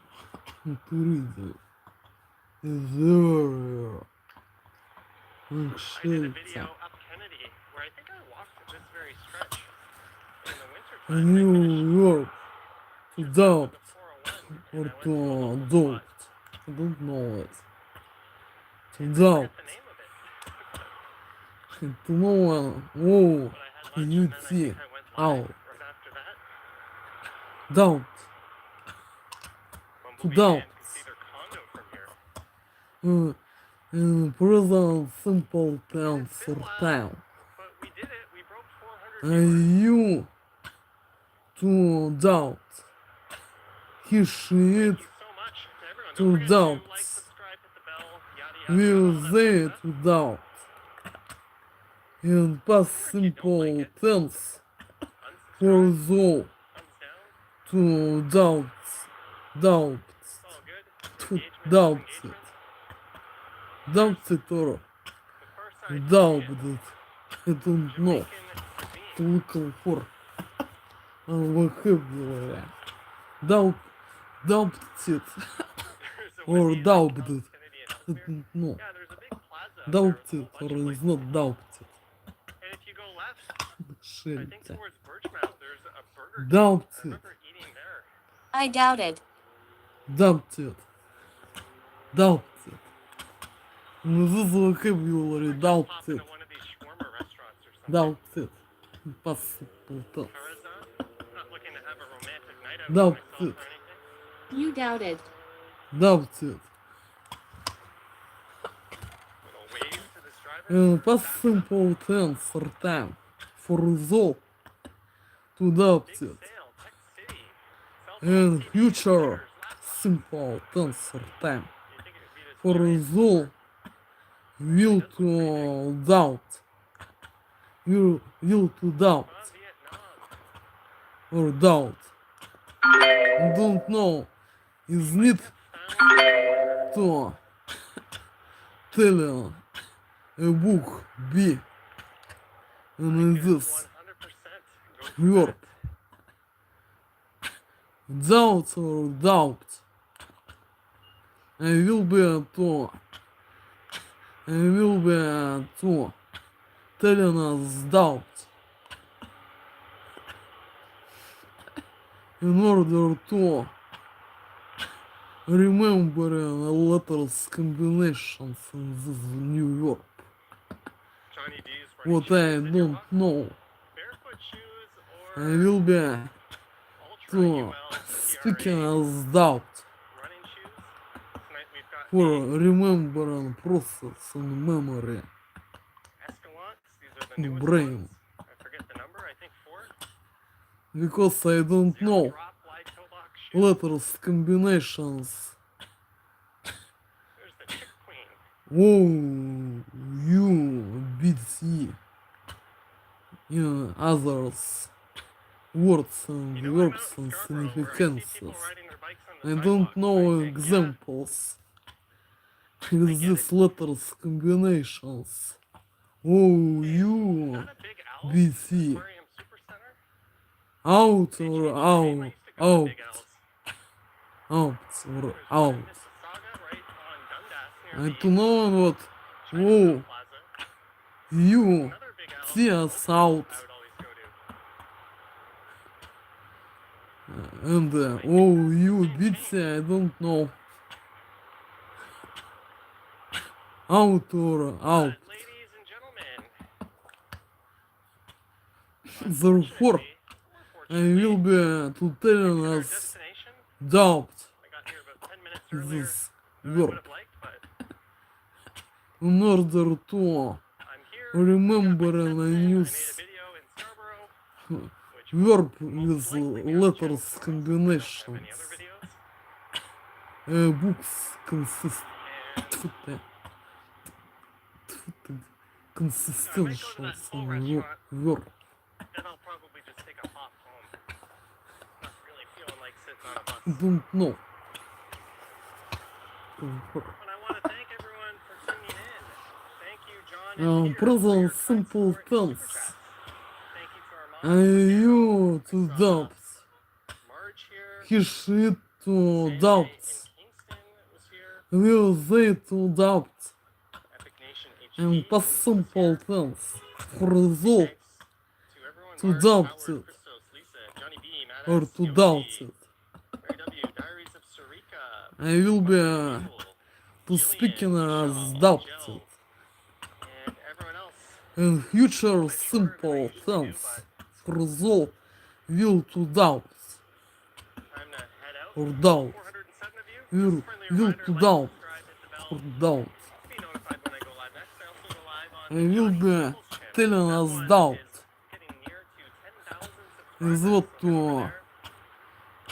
Туризм. Изория. I did a video up Kennedy where I think I walked this very stretch in the winter time. Нью-Йорк. Doubt. And Or I went to to a local doubt. spot. I don't know it. To I doubt. forget the name of it. To know one. Oh, But I had lunch you and then I see. think I went Ow. live right after that. Doubt. Bumblebee doubt. Man can see their condo from here. Present simple tense It's been or a while, time. but we did it. We broke 400 And viewers. you to doubt. He should Thank you so much to everyone. to Don't forget doubt. to like, subscribe, hit the bell, yada yada. will All that say fun to stuff. doubt. In past Or if you don't like simple it, tense for unsubscribe, those thumbs down. to doubt. Doubt. It's all good. To Engagement doubt is it. engagement. Doubt it or The far side doubt Indian, it. I don't know. Jamaican cuisine. Только for vocabulary. Doubt it. There's a Or Wendy's doubt on it. South Kennedy and I Elsmere. don't know. Yeah, there's a big plaza out Doubt there it with a whole or bunch of is places. not doubted. And if you go left, I Шельте. think towards Birchmount, there's a Burger King. Doubt I it. remember eating there. I doubt it. Doubt it. Doubt it. This vocabulary. Or just Doubt pop it. into one of these shawarma restaurants or something. Doubt it. Impossible tense. Karazan, not looking to have a romantic night out Doubt with myself it. or anything. You doubt it. Doubt it. Little wave to this driver. Past simple tense or time. For those to doubt Big it. sale, Tech City. Cell phone, And CDs, future computers, laptops. simple tense or time. You think it would be this For giant those will to doubt. You will to doubt. Vietnam. Or doubt. Don't know. Is need Found to tell a book be in this 100% go word. Doubt or doubt. I will be to telling us doubt. In order to remember letters combinations in this New York. Johnny D's running What I shoes in your don't box? know. Barefoot shoes I or will be Ultra to UL speaking TRA as doubt running shoes? Tonight we've got for the remembering process and memory Escalants. These are the newest brain. ones. I forget the number. I think 4. Because I don't Zero know drop wide toe box shoes. letters combinations. There's the Chick Queen. Oh, you BT in others words and You know, I'm verbs out in and Scarborough where I see people significances. riding their bikes on the I sidewalk. don't and know I think, examples I with get these it. letters combinations. Oh, Is you that a big owl? BT Aquarium Super Center? out They or changed the name. I out, used to go to Big out, Owls. out or There's one in out. Mississauga, right on Dundas, I near don't the know what. Chinatown Oh, Plaza. you Another big owl see from us Oakville out. I would always go to. And oh, you BT, I don't know. Out or out. Ladies and gentlemen, Therefore, I will be to telling our us destination. doubt I got here about 10 minutes earlier this than I would verb have liked, but in order to I'm here. remember I and made a use video in Scarborough, which verb will with most likely be on the channel letters tomorrow. We don't have any combinations. other videos. Books consist And consistentials full in restaurant. verb. then I'll probably just take a hop home. Not really feeling like sitting on a bus. Don't know. But I want to thank everyone for tuning in. Thank you, John and Peter, for Present your simple kind support and tense. super chats. Thank you to our moms. And you I to saw doubt. Marge here. He should to Sanjay doubt. in Kingston was here. Will they to doubt. Epic Nation And HD past was simple here. tense. For result Thanks to everyone. to Marge, doubt Howard, it. Christos, Lisa, Johnny B, Matt Or S, to Yoshi, doubt it. Mary W, Diaries of Sarika, I will be Fucking to Jewel, speaking Jillian, as Michelle, doubted. Jill, and everyone else. And future Shorter than I simple usually do, tense. but For result will to doubt. time to head out. Or doubt. 407 of you. Will, Just a friendly will reminder, to like, doubt. subscribe, hit the bell. Or doubt. Be notified when I go live next. I also go live on I will Johnny be Singles channel. telling That us one doubt. is getting near to 10,000 Is subscribers. what So head over to there.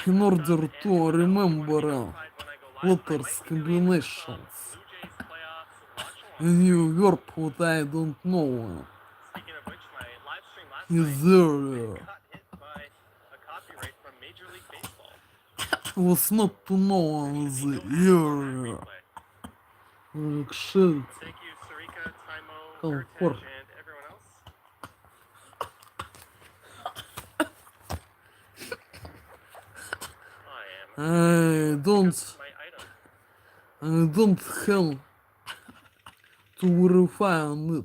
in order Sub and to hit the bell if you wanna be remember notified when I go live. I letters might be doing some combinations. Blue Jays playoffs watch A along. new verb what I don't know Speaking of which, my live stream last is night earlier. got hit by a copyright from Major League Baseball. Was not to know as No ads on that earlier. replay. Shit. Thank you, Sarika, Timo, Oh, Heritage, poor. and everyone else. I don't My item. have to verify on it.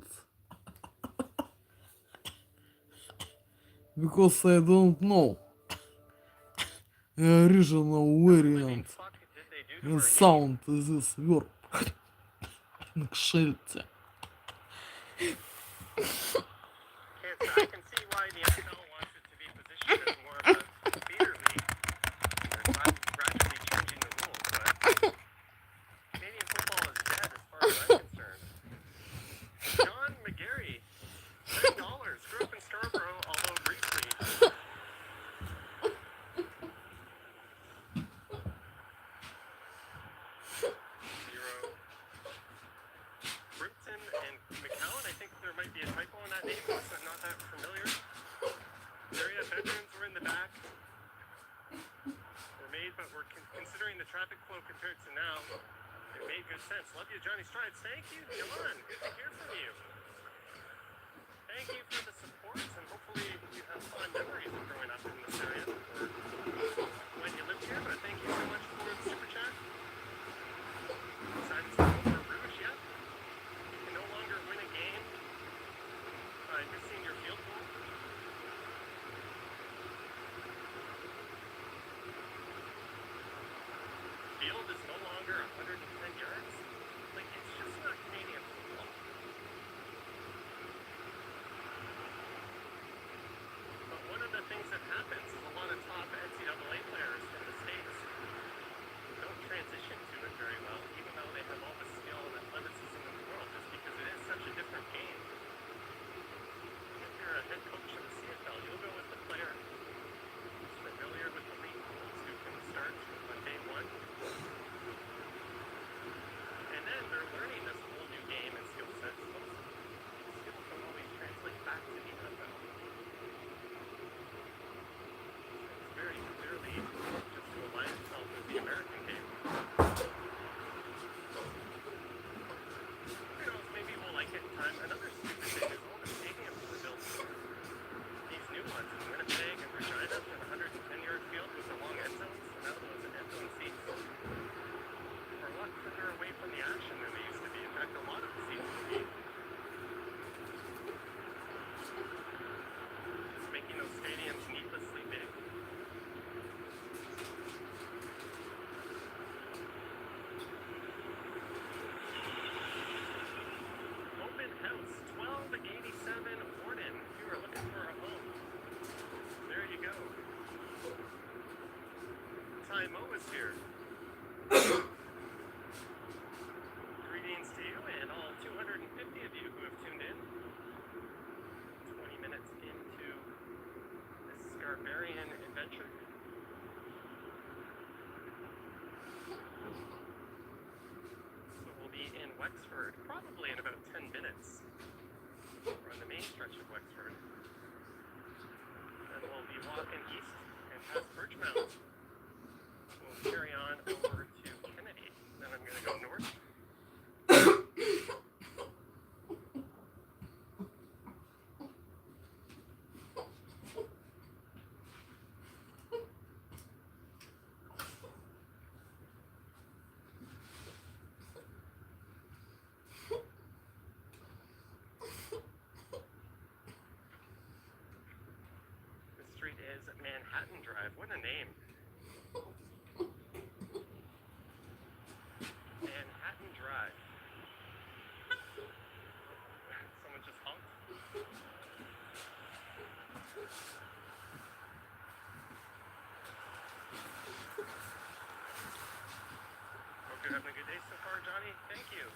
Because I don't know the original variant Fuck did they do to and our sound is this verb. Shit. kids? I can see why the NFL wants it to be positioned as more of a theater league. They're gradually changing the rules, but Canadian football is dead as far as I'm concerned. John McGarry, $10. Grew up in Scarborough, although briefly. Zero. Brimpton and McCowan, I think there might be a typo in that name, so I'm not that familiar. Area bedrooms were in the back. Were made, but we're considering the traffic flow compared to now. It made good sense. Love you, Johnny Strides. Thank you, John. Good to hear from you. Thank you for the support, and hopefully you have fun memories of growing up in this area, or when you lived here, but thank you so much for the super chat. Decided to go for Rouge yet. You can no longer win a game by missing your field goal. Field is no longer 110 yards. Like, it's just not Canadian football. is here. Greetings to you and all 250 of you who have tuned in. 20 minutes into this Scarbarian adventure. So we'll be in Wexford probably in about 10 minutes. We're on the main stretch of Wexford. Then we'll be walking east and past Birchmount. We'll carry on over to Kennedy. Then I'm going to go north. The street is Manhattan Drive. What a name. Manhattan Drive. Someone just honked. Hope you're having a good day so far, Johnny. Thank you.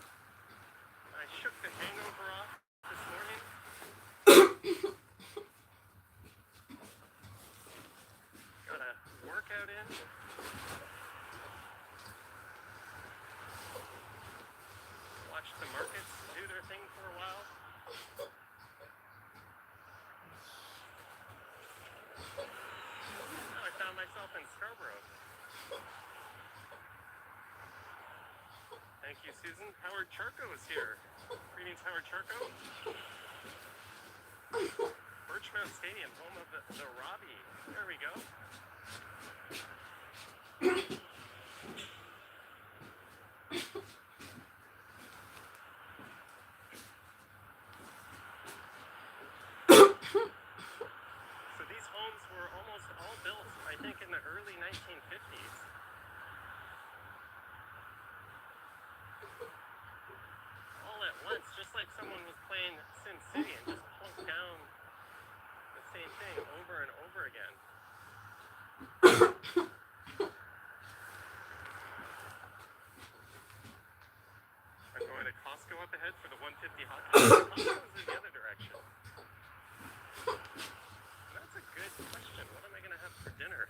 I shook the hangover off this morning. Got a workout in. Watched the markets do their thing for a while. Now I found myself in Scarborough. Thank you, Susan. Howard Charco is here. Greetings, Howard Charco. Birchmount Stadium, home of the Robbie. There we go. So these homes were almost all built, I think, in the early 1950s. All at once, just like someone was playing Sim City and just plunked down the same thing over and over again. I'm going to Costco up ahead for the 150 hot dogs. Costco's in the other direction. That's a good question. What am I going to have for dinner?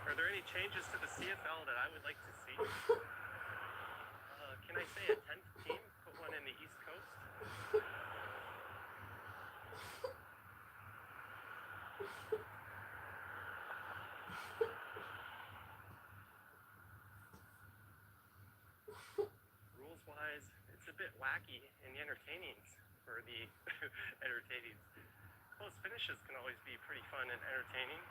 Are there any changes to the CFL that I would like to see? Can I say a 10th team? Put one in the East Coast? Rules-wise, it's a bit wacky in the entertainings, or the entertainings. Close finishes can always be pretty fun and entertaining.